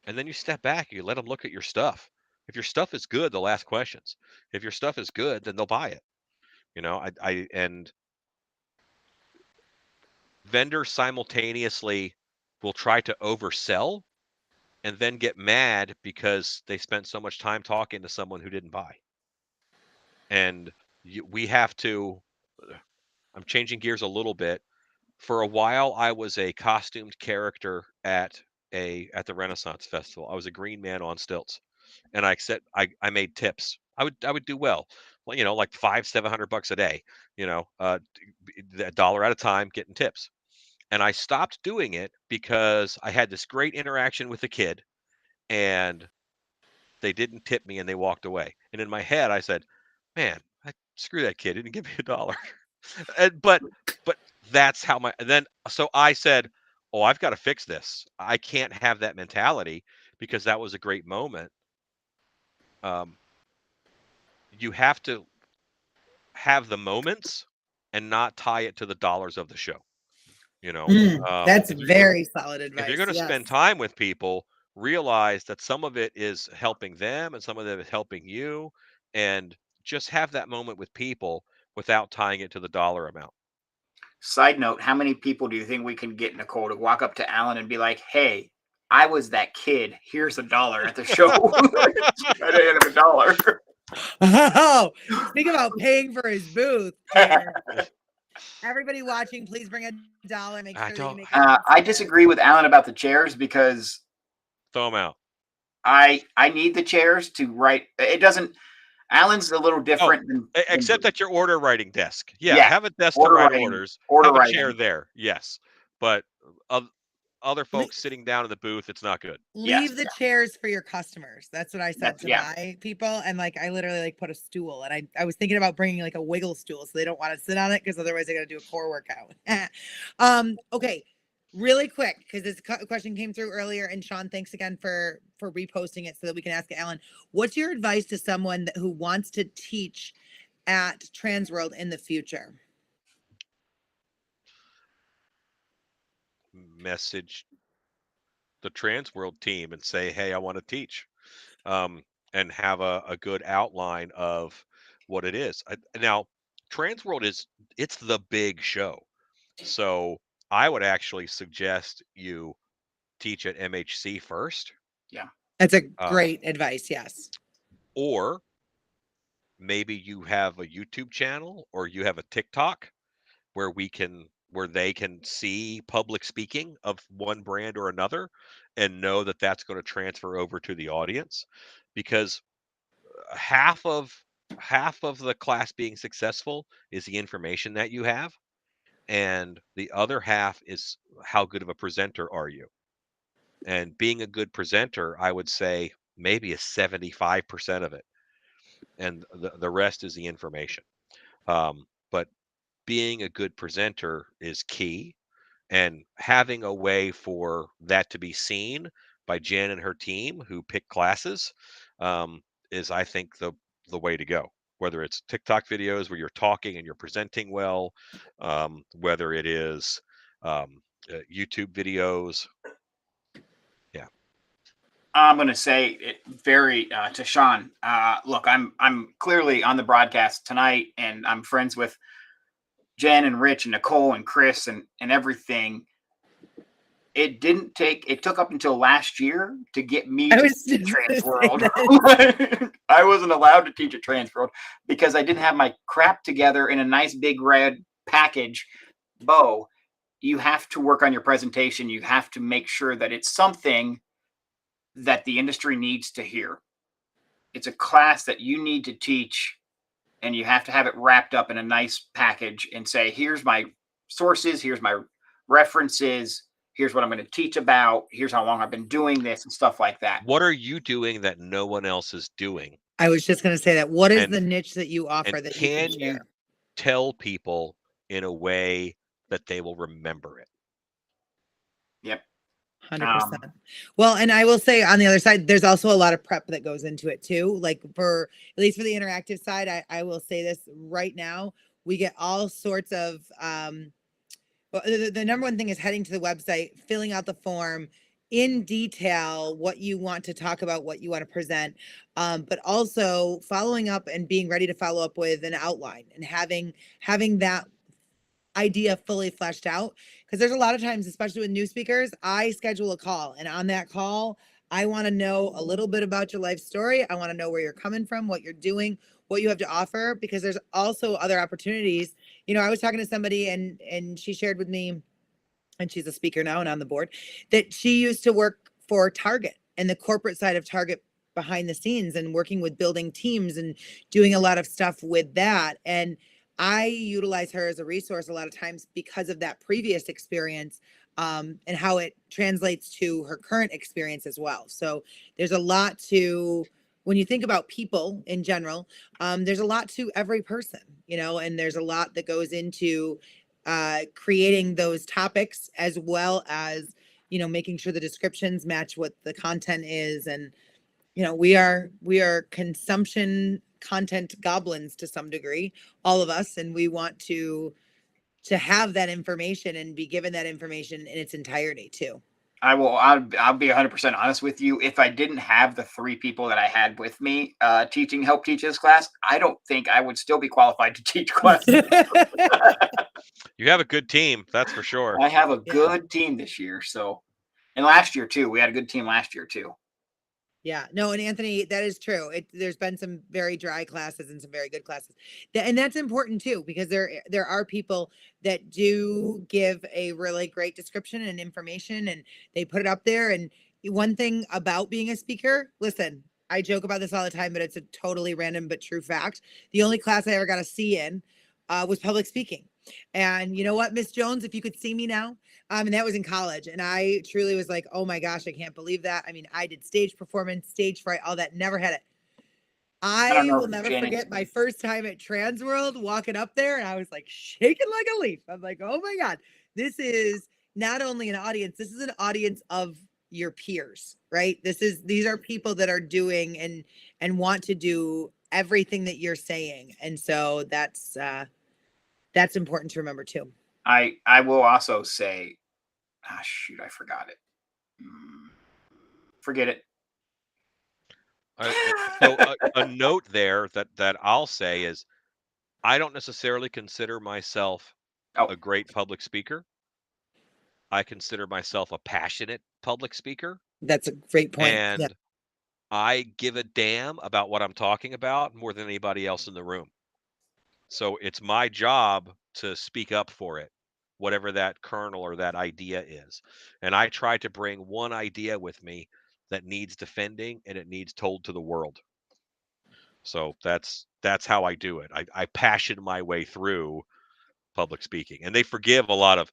And then you step back, you let them look at your stuff. If your stuff is good, they'll ask questions. If your stuff is good, then they'll buy it. And vendors simultaneously will try to oversell and then get mad because they spent so much time talking to someone who didn't buy. And we have to, I'm changing gears a little bit. For a while, I was a costumed character at the Renaissance Festival. I was a green man on stilts, and I made tips. I would do well, like $500-700 a day, a dollar at a time, getting tips. And I stopped doing it because I had this great interaction with the kid, and they didn't tip me, and they walked away. And in my head, I said, "Man, screw that kid! He didn't give me a dollar." But that's how so I said, "Oh, I've got to fix this. I can't have that mentality, because that was a great moment." You have to have the moments and not tie it to the dollars of the show. That's If very solid if you're advice. going to Yes. spend time with people, realize that some of it is helping them and some of it is helping you, and just have that moment with people without tying it to the dollar amount. Side note, how many people do you think we can get, Nicole, to walk up to Alan and be like, hey, I was that kid. Here's $1 at the show. I didn't have $1. Oh, think about paying for his booth. Here. Everybody watching, please bring $1. Make sure that you make I disagree with Alan about the chairs because Throw them out. I need the chairs to write. It doesn't. Alan's a little different than Except at your order writing desk. Yeah, Have a desk to order write writing, orders. order Have a writing. chair there. Yes. But other folks sitting down in the booth, it's not good. Leave the chairs for your customers. That's what I said to yeah. my people. And I literally put a stool, and I was thinking about bringing a wiggle stool so they don't want to sit on it, because otherwise they're going to do a core workout. Okay. Really quick, because this question came through earlier, and Sean, thanks again for reposting it so that we can ask Alan. What's your advice to someone who wants to teach at TransWorld in the future? Message the TransWorld team and say, hey, I want to teach, and have a good outline of what it is. Now, TransWorld it's the big show. So I would actually suggest you teach at MHC first, That's a great advice. Yes. Or maybe you have a YouTube channel or you have a TikTok where they can see public speaking of one brand or another and know that that's going to transfer over to the audience, because half of the class being successful is the information that you have, and the other half is how good of a presenter are you. And being a good presenter, I would say maybe is 75% of it, and the rest is the information. But being a good presenter is key, and having a way for that to be seen by Jen and her team who pick classes is, I think, the way to go. Whether it's TikTok videos where you're talking and you're presenting well, whether it is YouTube videos. Yeah. I'm going to say it very to Sean. Look, I'm clearly on the broadcast tonight, and I'm friends with Jen and Rich and Nicole and Chris and everything. It took up until last year to get me to teach TransWorld. I wasn't allowed to teach at TransWorld because I didn't have my crap together in a nice big red package bow. You have to work on your presentation. You have to make sure that it's something that the industry needs to hear. It's a class that you need to teach, and you have to have it wrapped up in a nice package and say, here's my sources, here's my references, here's what I'm going to teach about, here's how long I've been doing this, and stuff like that. What are you doing that no one else is doing? I was just going to say that. What is the niche that you offer that you can share? You tell people in a way that they will remember it? Yep. 100%. Well, and I will say on the other side, there's also a lot of prep that goes into it too. Like for, at least for the interactive side, I will say this right now, we get all sorts of, well, the number one thing is heading to the website, filling out the form in detail, what you want to talk about, what you want to present, but also following up and being ready to follow up with an outline and having that idea fully fleshed out. Because there's a lot of times, especially with new speakers, I schedule a call, and on that call, I want to know a little bit about your life story. I want to know where you're coming from, what you're doing, what you have to offer, because there's also other opportunities. You know, I was talking to somebody and she shared with me, and she's a speaker now and on the board, that she used to work for Target and the corporate side of Target behind the scenes and working with building teams and doing a lot of stuff with that. And I utilize her as a resource a lot of times because of that previous experience, and how it translates to her current experience as well. So there's a lot to, when you think about people in general, there's a lot to every person, you know, and there's a lot that goes into creating those topics, as well as, you know, making sure the descriptions match what the content is. And, you know, we are consumption content goblins to some degree, all of us, and we want to have that information and be given that information in its entirety too. I'll be 100% honest with you. If I didn't have the 3 people that I had with me help teach this class, I don't think I would still be qualified to teach classes. You have a good team, that's for sure. I have a good team this year. So, and last year too, we had a good team last year too. Yeah, no, and Anthony, that is true. There's been some very dry classes and some very good classes. And that's important too, because there are people that do give a really great description and information, and they put it up there. And one thing about being a speaker, listen, I joke about this all the time, but it's a totally random but true fact. The only class I ever got a C in was public speaking. And you know what, Miss Jones, if you could see me now, and that was in college. And I truly was like, oh my gosh, I can't believe that. I mean, I did stage performance, stage fright, all that, never had it. I will never forget my first time at TransWorld walking up there, and I was like shaking like a leaf. I'm like, oh my God, this is not only an audience, this is an audience of your peers, right? These are people that are doing and want to do everything that you're saying. And so that's important to remember too. I will also say, shoot, I forgot it. Forget it. So a note there that I'll say is, I don't necessarily consider myself a great public speaker. I consider myself a passionate public speaker. That's a great point. And Yeah. I give a damn about what I'm talking about more than anybody else in the room. So it's my job to speak up for it, whatever that kernel or that idea is. And I try to bring one idea with me that needs defending and it needs told to the world. So that's how I do it. I passion my way through public speaking, and they forgive a lot of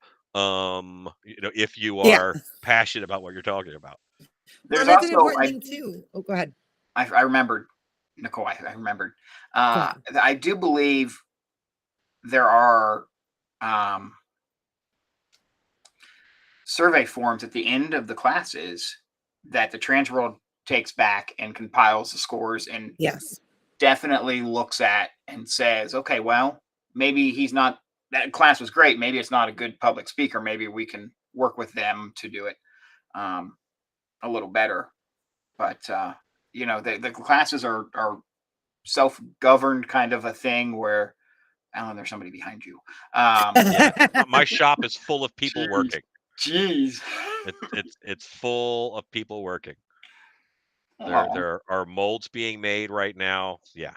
if you are passionate about what you're talking about. There's that's an also, important thing too. Oh, go ahead. I remembered, Nicole. I remembered. I do believe there are survey forms at the end of the classes that the TransWorld takes back and compiles the scores and definitely looks at and says, okay, well, maybe he's not, that class was great. Maybe it's not a good public speaker. Maybe we can work with them to do it a little better. But, the classes are self-governed kind of a thing where, Alan, there's somebody behind you. My shop is full of people working. Jeez. It's full of people working. There are molds being made right now. Yeah.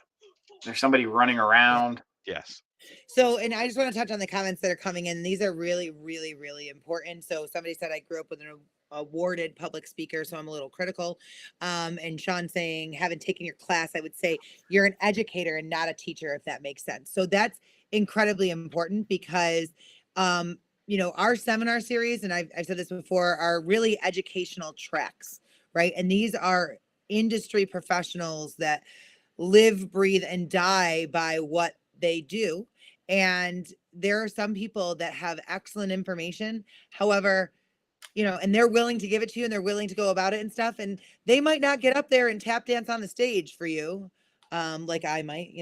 There's somebody running around. Yes. So, and I just want to touch on the comments that are coming in. These are really, really, really important. So somebody said, I grew up with an awarded public speaker, so I'm a little critical. And Sean saying, haven't taken your class, I would say you're an educator and not a teacher, if that makes sense. So that's incredibly important because, our seminar series, and I've said this before, are really educational tracks, right? And these are industry professionals that live, breathe, and die by what they do. And there are some people that have excellent information. However, and they're willing to give it to you and they're willing to go about it and stuff. And they might not get up there and tap dance on the stage for you. Like I might,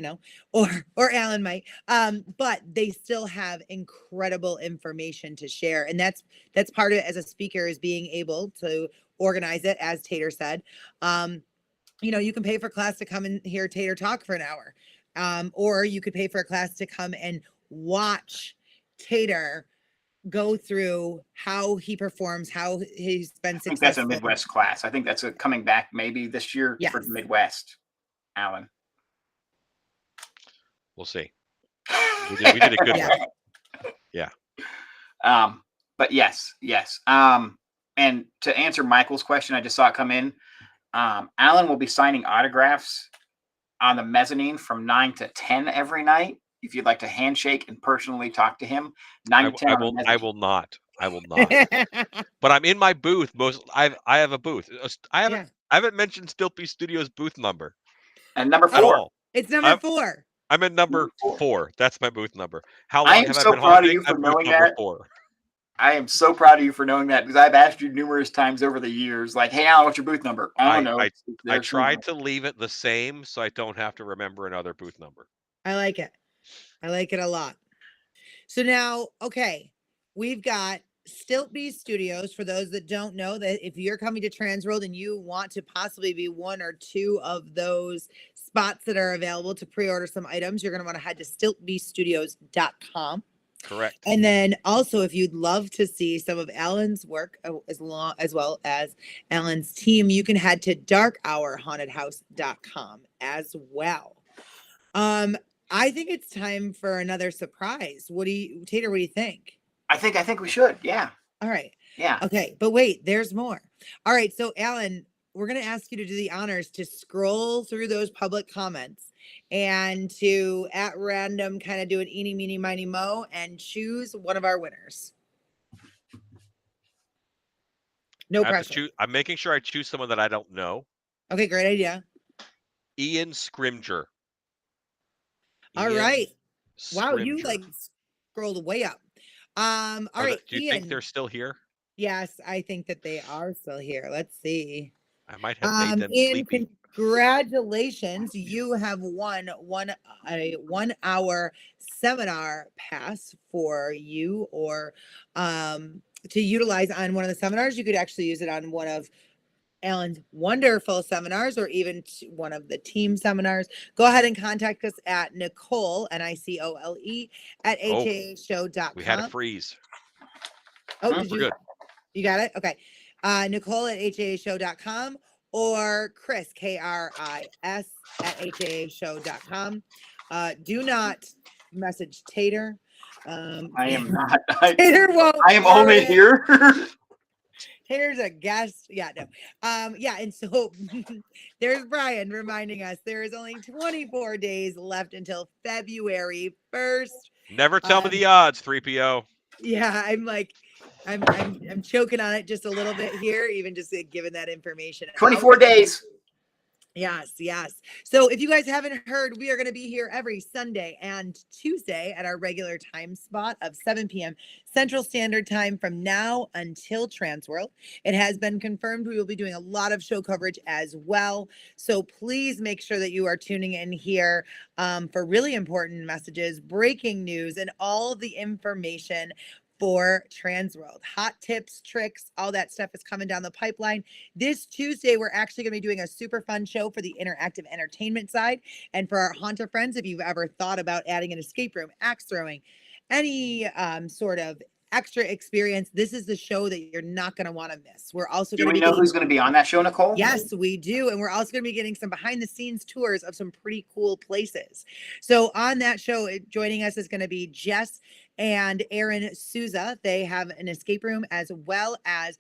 or Alan might, but they still have incredible information to share. And that's part of it as a speaker, is being able to organize it, as Tater said. You can pay for class to come and hear Tater talk for an hour. Or you could pay for a class to come and watch Tater go through how he performs, how he's been successful. I think that's a Midwest class. I think that's coming back maybe this year for the Midwest, Alan. We'll see. We did a good one. Yeah. But yes. And to answer Michael's question, I just saw it come in. Alan will be signing autographs on the mezzanine from 9 to 10 every night. If you'd like to handshake and personally talk to him, 9 to 10. I will not. But I'm in my booth. I have a booth. I haven't mentioned Stiltbeast Studios booth number. And number 4. It's number 4. I'm in number 4. That's my booth number. How long have I been proud of haunting? you for I'm knowing number that. 4. I am so proud of you for knowing that, because I've asked you numerous times over the years, like, hey, Alan, what's your booth number? I don't know. I tried to leave it the same so I don't have to remember another booth number. I like it. I like it a lot. So now, okay, we've got Stiltbeast Studios. For those that don't know, that if you're coming to TransWorld and you want to possibly be one or two of those spots that are available to pre-order some items, you're going to want to head to stiltbeaststudios.com. Correct. And then also, if you'd love to see some of Alan's work as well as Alan's team, you can head to darkhourhauntedhouse.com as well. I think it's time for another surprise. Tater, what do you think? I think we should. Yeah. All right. Yeah. Okay. But wait, there's more. All right. So Alan, we're going to ask you to do the honors to scroll through those public comments and to at random kind of do an eeny, meeny, miny, mo and choose one of our winners. No pressure. I'm making sure I choose someone that I don't know. Okay. Great idea. Ian Scrimger. All right. Wow. You scrolled way up. All right. Do you think they're still here? Yes, I think that they are still here. Let's see. I might have made them Ian, sleepy. Congratulations. You have won a 1-hour seminar pass for you, or to utilize on one of the seminars. You could actually use it on one of Alan's wonderful seminars, or even one of the team seminars. Go ahead and contact us at Nicole, NICOLE, at HAShow.com. We had a freeze. Oh, did you? Good. You got it? Okay. Nicole at haashow.com, or Chris, KRIS, at haashow.com. Do not message Tater. I am not. Tater won't. I am only here. Tater's a guest. Yeah, no. Yeah, and so there's Brian reminding us there is only 24 days left until February 1st. Never tell me the odds, 3PO. Yeah, I'm choking on it just a little bit here, even just giving that information. 24 days. Yes. So if you guys haven't heard, we are going to be here every Sunday and Tuesday at our regular time spot of 7 p.m. Central Standard Time from now until TransWorld. It has been confirmed we will be doing a lot of show coverage as well. So please make sure that you are tuning in here for really important messages, breaking news, and all of the information for TransWorld. Hot tips, tricks, all that stuff is coming down the pipeline. This Tuesday, we're actually going to be doing a super fun show for the interactive entertainment side. And for our Haunter friends, if you've ever thought about adding an escape room, axe throwing, any sort of extra experience, this is the show that you're not going to want to miss. We're also going to Do we know who's going to be on that show, Nicole? Yes, we do. And we're also going to be getting some behind the scenes tours of some pretty cool places. So on that show, joining us is going to be Jess and Aaron Souza. They have an escape room as well as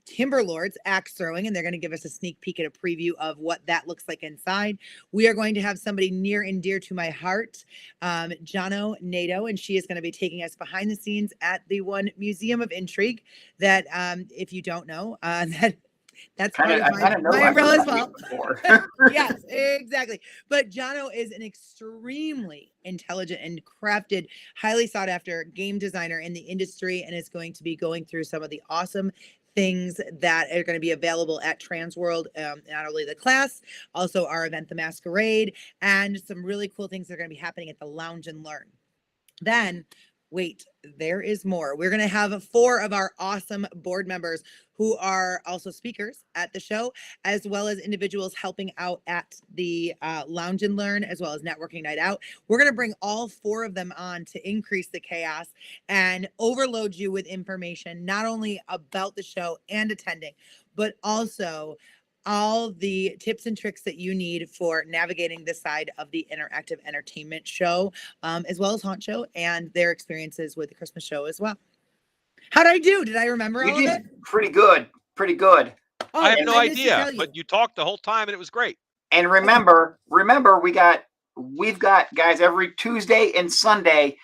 Timberlords axe throwing, and they're going to give us a sneak peek at a preview of what that looks like inside. We are going to have somebody near and dear to my heart, Jono Nato, and she is going to be taking us behind the scenes at the one Museum of Intrigue that, if you don't know, that's part of my umbrella as well. Yes, exactly. But Jono is an extremely intelligent and crafted, highly sought after game designer in the industry, and is going to be going through some of the awesome things that are going to be available at TransWorld. Not only the class, also our event, The Masquerade, and some really cool things that are going to be happening at the Lounge and Learn. Then, wait, there is more. We're going to have 4 of our awesome board members who are also speakers at the show, as well as individuals helping out at the Lounge and Learn, as well as Networking Night Out. We're going to bring all 4 of them on to increase the chaos and overload you with information, not only about the show and attending, but also all the tips and tricks that you need for navigating this side of the interactive entertainment show, as well as Haunt Show and their experiences with the Christmas show as well. How'd I do? Did I remember all of it? Pretty good. Oh, I have no idea, but you talked the whole time and it was great. And remember, we've got guys every Tuesday and Sunday,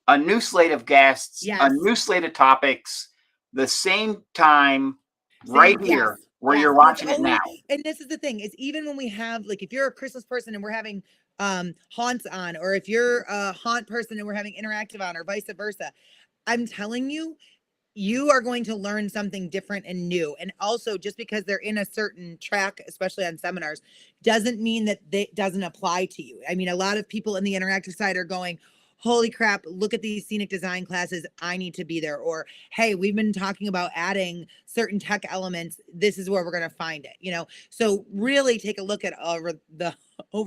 a new slate of guests, a new slate of topics, the same time here where you're watching it now. And this is the thing, is even when we have, like, if you're a Christmas person and we're having haunts on, or if you're a haunt person and we're having interactive on, or vice versa, I'm telling you, you are going to learn something different and new. And also, just because they're in a certain track, especially on seminars, doesn't mean that it doesn't apply to you. I mean, a lot of people in the interactive side are going, holy crap, look at these scenic design classes, I need to be there. Or, hey, we've been talking about adding certain tech elements, this is where we're going to find it, you know? So really take a look at over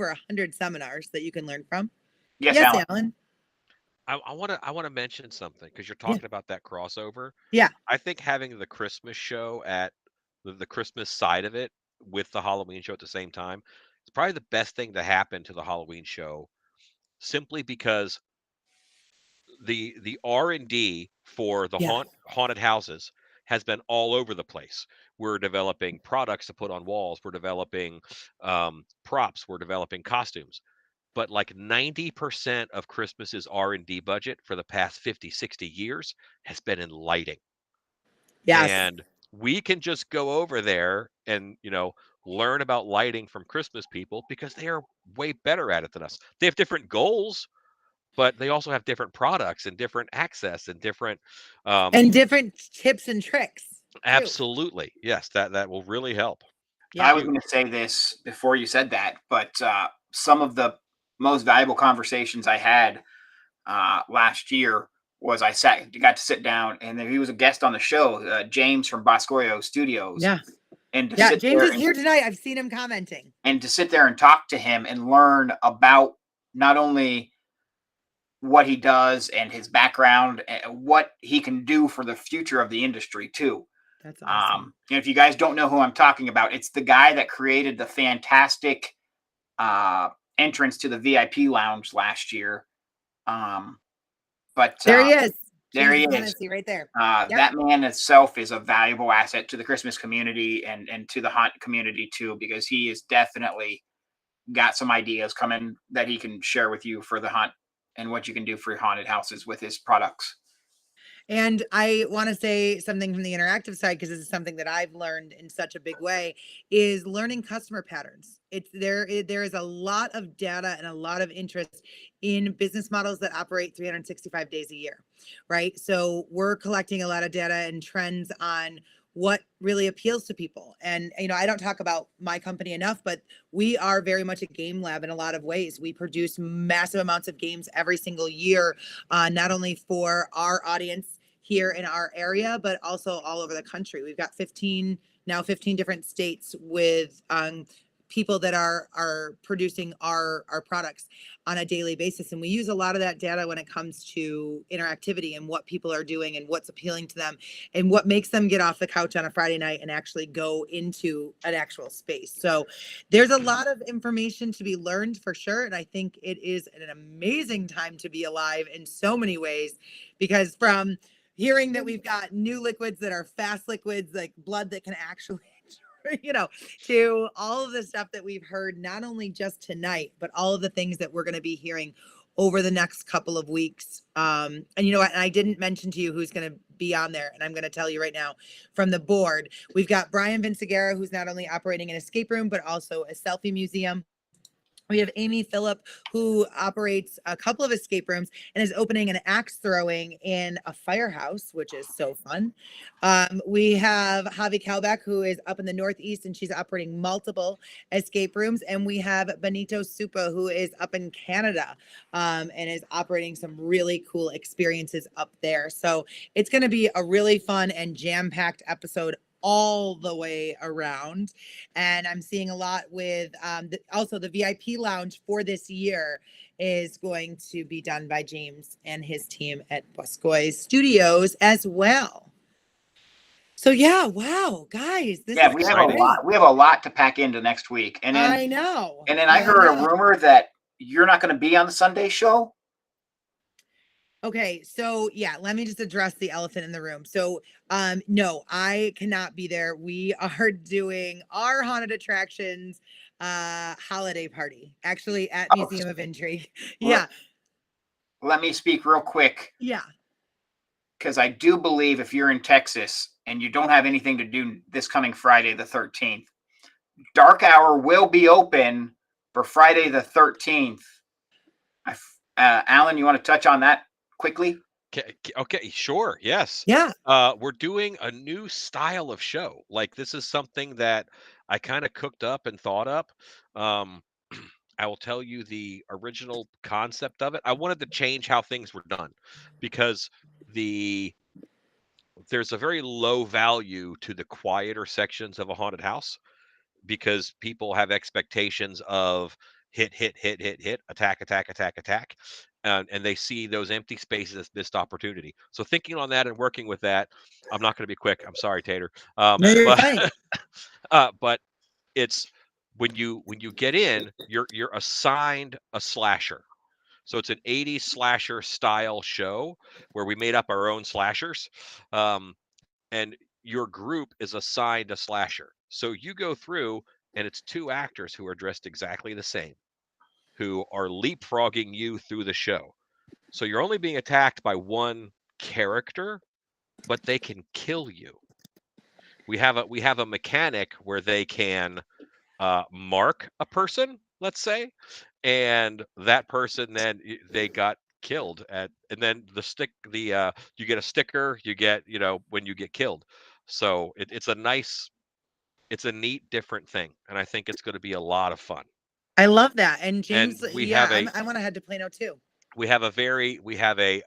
100 seminars that you can learn from. Yes, Alan. I want to mention something, because you're talking about that crossover. Yeah. I think having the Christmas show at the Christmas side of it with the Halloween show at the same time, it's probably the best thing to happen to the Halloween show, simply because the R&D for the haunted houses has been all over the place. We're developing products to put on walls. We're developing props. We're developing costumes. But like 90% of Christmas's R&D budget for the past 50, 60 years has been in lighting. Yes. And we can just go over there and, learn about lighting from Christmas people, because they are way better at it than us. They have different goals, but they also have different products and different access and different and different tips and tricks. Absolutely. Yes, that will really help. Yeah. I was going to say this before you said that, but some of the most valuable conversations I had last year was got to sit down, and he was a guest on the show, James from Boscoyo Studios. Yeah. And James is here tonight. I've seen him commenting. And to sit there and talk to him and learn about not only what he does and his background, and what he can do for the future of the industry too. That's awesome. And if you guys don't know who I'm talking about, it's the guy that created the fantastic entrance to the VIP lounge last year. But There he is. there he Jesus is. Hennessy right there. That man itself is a valuable asset to the Christmas community and to the haunt community too, because he has definitely got some ideas coming that he can share with you for the haunt and what you can do for haunted houses with his products. And I want to say something from the interactive side, because this is something that I've learned in such a big way, is learning customer patterns. There is a lot of data and a lot of interest in business models that operate 365 days a year, right? So we're collecting a lot of data and trends on what really appeals to people. And, I don't talk about my company enough, but we are very much a game lab in a lot of ways. We produce massive amounts of games every single year, not only for our audience here in our area, but also all over the country. We've got 15 different states with people that are producing our products on a daily basis. And we use a lot of that data when it comes to interactivity and what people are doing and what's appealing to them and what makes them get off the couch on a Friday night and actually go into an actual space. So there's a lot of information to be learned for sure. And I think it is an amazing time to be alive in so many ways, because from hearing that we've got new liquids that are fast liquids, like blood that can actually, to all of the stuff that we've heard, not only just tonight, but all of the things that we're going to be hearing over the next couple of weeks. And you know what? And I didn't mention to you who's going to be on there. And I'm going to tell you right now from the board, we've got Brian Vincegara, who's not only operating an escape room, but also a selfie museum. We have Amy Phillip, who operates a couple of escape rooms and is opening an axe throwing in a firehouse, which is so fun. We have Javi Kalbach, who is up in the Northeast, and she's operating multiple escape rooms. And we have Benito Supa, who is up in Canada and is operating some really cool experiences up there. So it's going to be a really fun and jam-packed episode all the way around. And I'm seeing a lot with also the VIP lounge for this year is going to be done by James and his team at Boscoy Studios as well. So yeah, wow, guys, this is we have great. a lot. We have a lot to pack into next week. And then I know. And then I heard a rumor that you're not going to be on the Sunday show. Okay, so yeah, let me just address the elephant in the room. So no, I cannot be there. We are doing our haunted attractions holiday party, actually at Museum of Intrigue. Yeah. Let me speak real quick. Yeah. Because I do believe if you're in Texas and you don't have anything to do this coming Friday the 13th, Dark Hour will be open for Friday the 13th. Alan, you want to touch on that quickly? Okay, sure. Yes. Yeah. We're doing a new style of show. Like, this is something that I kind of cooked up and thought up. I will tell you the original concept of it. I wanted to change how things were done because there's a very low value to the quieter sections of a haunted house because people have expectations of hit, attack, and they see those empty spaces as missed opportunity. So thinking on that and working with that, I'm not going to be quick. I'm sorry, Tater. No, you're fine. But it's when you get in, you're assigned a slasher. So it's an 80s slasher style show where we made up our own slashers. And your group is assigned a slasher. So you go through and it's two actors who are dressed exactly the same, who are leapfrogging you through the show. So you're only being attacked by one character, but they can kill you. We have a mechanic where they can mark a person, let's say, and that person then they got killed and then you get a sticker, you get when you get killed. So it's a neat different thing, and I think it's going to be a lot of fun. I love that. And James, and I want to head to Plano too. We have the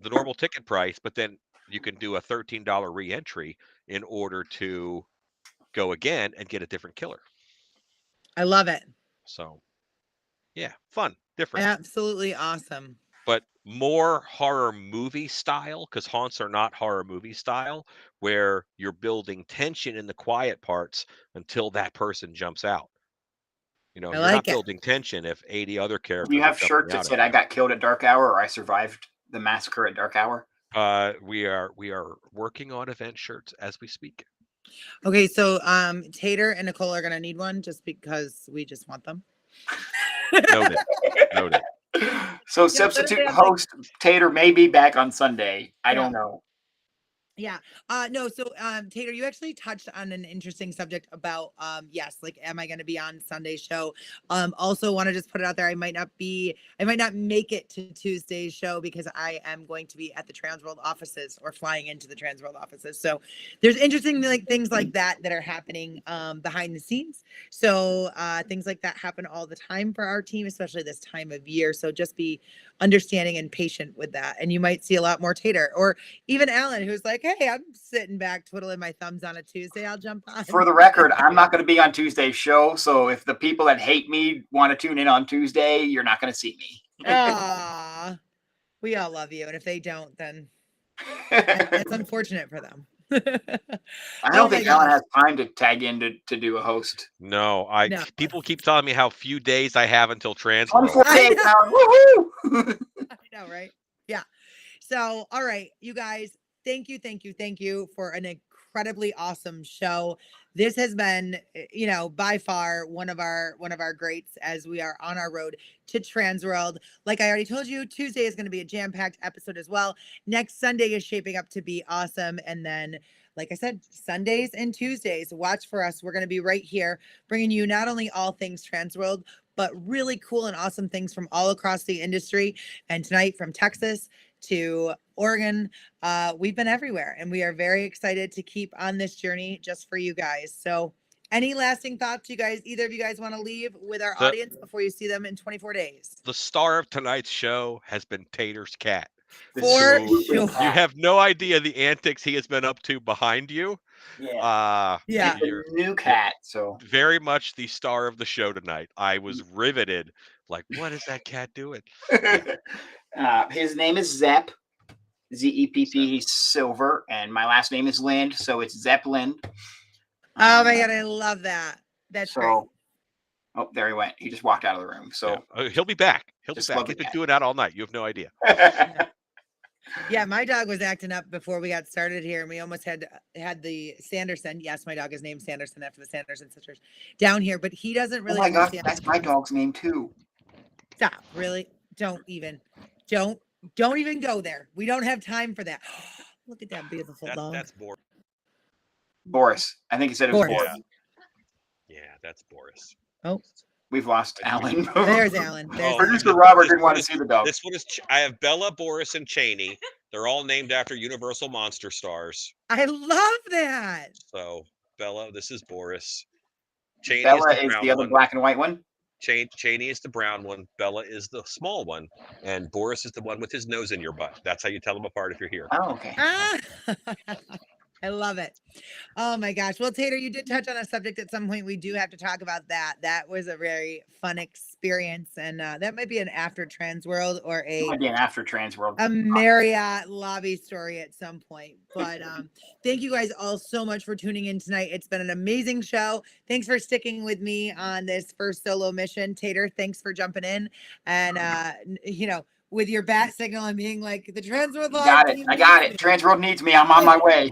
normal ticket price, but then you can do a $13 re-entry in order to go again and get a different killer. I love it. So yeah, fun, different, absolutely awesome. But more horror movie style, because haunts are not horror movie style, where you're building tension in the quiet parts until that person jumps out. You know, I you're not like it. building tension if 80 other Do you characters are have jumping shirts that out said at "I got killed at dark hour" or "I survived the massacre at dark hour"? you. We are working on event shirts as we speak. Okay, so Tater and Nicole are gonna need one just because we just want them. Noted. Noted. So Yeah, substitute literally, I'm like- host Tater may be back on Sunday. I Yeah. don't know. Yeah. No, so Tater, you actually touched on an interesting subject about yes, like am I gonna be on Sunday's show? Also want to just put it out there. I might not make it to Tuesday's show because I am going to be at the TransWorld offices or flying into the TransWorld offices. So there's interesting like things like that are happening behind the scenes. So things like that happen all the time for our team, especially this time of year. So just be understanding and patient with that. And you might see a lot more Tater or even Alan, who's like, hey, I'm sitting back twiddling my thumbs on a Tuesday. I'll jump on. For the record, I'm not going to be on Tuesday's show. So if the people that hate me want to tune in on Tuesday, you're not going to see me. Aw, we all love you. And if they don't, then it's unfortunate for them. I don't think Alan has time to tag in to do a host. No, No. people keep telling me how few days I have until TransWorld. 24 I days, know. Alan. Woohoo! I know, right? Yeah. So, all right, you guys, thank you for an incredibly awesome show. This has been, you know, by far one of our greats as we are on our road to TransWorld. Like I already told you, Tuesday is going to be a jam-packed episode as well. Next Sunday is shaping up to be awesome. And then, like I said, Sundays and Tuesdays, watch for us. We're going to be right here bringing you not only all things TransWorld, but really cool and awesome things from all across the industry. And tonight from Texas to Oregon, we've been everywhere and we are very excited to keep on this journey just for you guys. So any lasting thoughts either of you guys want to leave with our audience before you see them in 24 days? The star of tonight's show has been Tater's cat. For So, sure. You have no idea the antics he has been up to behind you. Yeah. Yeah. You're a new cat. So Very much the star of the show tonight. I was riveted. Like, what is that cat doing? his name is Zepp. Zepp. He's silver, and my last name is Lind, so it's Zeppelin. Oh my god, I love that. That's great. Oh, there he went. He just walked out of the room. So he'll be back. He'll be Just back. love He's the been cat. doing that all night. You have no idea. Yeah, my dog was acting up before we got started here, and we almost had the Sanderson. Yes, my dog is named Sanderson after the Sanderson sisters down here, but he doesn't really. Oh my gosh, understand. that's my dog's name too. Stop! Really? Don't even go there. We don't have time for that. Look at that beautiful dog. That's Boris. Boris. I think he said it was Boris. Boris. Yeah, that's Boris. Oh, We've lost Alan. there's Alan. There's Producer Robert didn't want to see the dog. This one is. I have Bella, Boris, and Cheney. They're all named after Universal monster stars. I love that. So Bella, this is Boris. Cheney Bella is the is brown the other one. black and white one. Cheney is the brown one. Bella is the small one, and Boris is the one with his nose in your butt. That's how you tell them apart if you're here. Oh, okay. I love it. Oh my gosh. Well, Tater, you did touch on a subject at some point. We do have to talk about that. That was a very fun experience. And that might be an after TransWorld or It might be an after TransWorld. a Marriott lobby story at some point. But thank you guys all so much for tuning in tonight. It's been an amazing show. Thanks for sticking with me on this first solo mission. Tater, thanks for jumping in. And, you know, with your bat signal and being like, the TransWorld Live Got it. team I got needs it. TransWorld needs me. I'm on my way.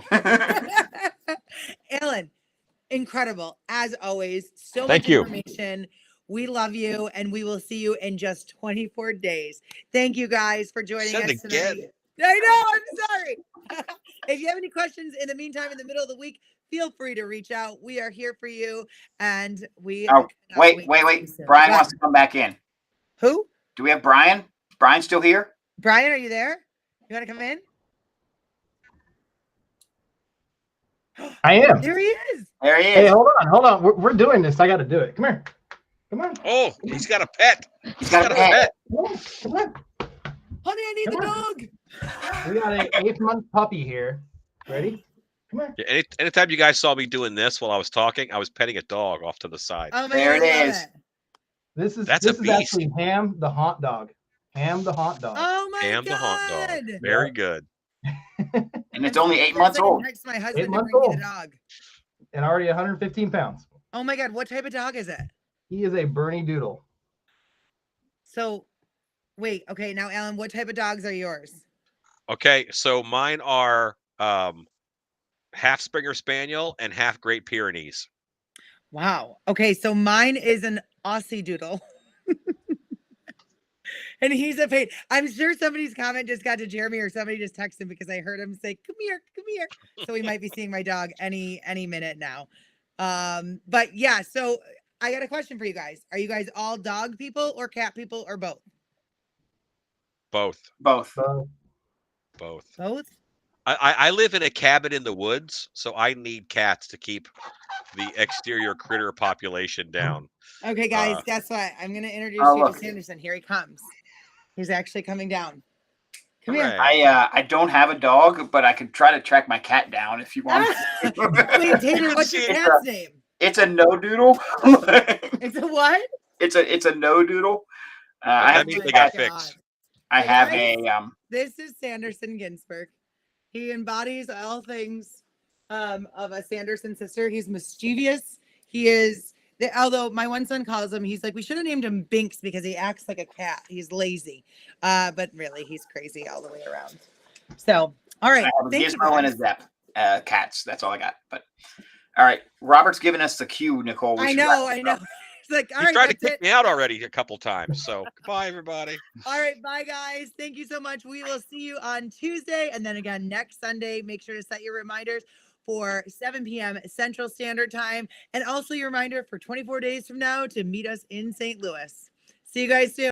Alan, incredible as always. So Thank much you. information. We love you, and we will see you in just 24 days. Thank you guys for joining Said us again. tonight. I know. I'm sorry. If you have any questions in the meantime, in the middle of the week, feel free to reach out. We are here for you, and we. Oh, cannot wait. to see you soon. Brian What? wants to come back in. Who? Do we have Brian? Is Brian still here? Brian, are you there? You want to come in? I am. There he is. There he is. Hey, hold on. We're doing this. I got to do it. Come here. Come on. Oh, he's got a pet. He's got a pet. Come on. Come on. Honey, I need the Come dog. We got an 8-month puppy here. Ready? Come here. Yeah, anytime you guys saw me doing this while I was talking, I was petting a dog off to the side. Oh my There God, it I love is. This is That's a beast. actually Ham the Haunt Dog. Ham the Haunt Dog. Oh my Pam the haunt dog. God. Very good. And it's only 8 months I can old. text my husband to months bring me old. the dog. And already 115 pounds. Oh my God, what type of dog is it? He is a Bernie Doodle. So, wait, okay, now Alan, what type of dogs are yours? Okay, so mine are half Springer Spaniel and half Great Pyrenees. Wow. Okay, so mine is an Aussie Doodle. And he's a pain. I'm sure somebody's comment just got to Jeremy or somebody just texted him because I heard him say, come here, come here. So we might be seeing my dog any minute now. But yeah, so I got a question for you guys. Are you guys all dog people or cat people or both? Both. Both. Both. Both? I live in a cabin in the woods, so I need cats to keep the exterior critter population down. Okay, guys, guess what? I'm going to introduce Oh, you to look. Sanderson. Here he comes. He's actually coming down. Come Hooray. here. I don't have a dog, but I could try to track my cat down if you want. Wait, Taylor, what's your cat's name? It's a no doodle. It's a what? It's a no doodle. I That have means two they got cats. fixed. I Hey, have guys. a This is Sanderson Ginsburg. He embodies all things of a Sanderson sister. He's mischievous. He is, although my one son calls him, he's like, we should have named him Binks because he acts like a cat. He's lazy. But really, he's crazy all the way around. So, all right. I have a Thank you, Gizmo and a guys. Zep. Cats. That's all I got. But all right, Robert's giving us the cue, Nicole. We I should know. wrap I this know. up. He's like, all He right, tried to that's kick it. me out already a couple times. So goodbye, everybody. All right, bye guys. Thank you so much. We will see you on Tuesday and then again next Sunday. Make sure to set your reminders for 7 p.m. Central Standard Time and also your reminder for 24 days from now to meet us in St. Louis. See you guys soon.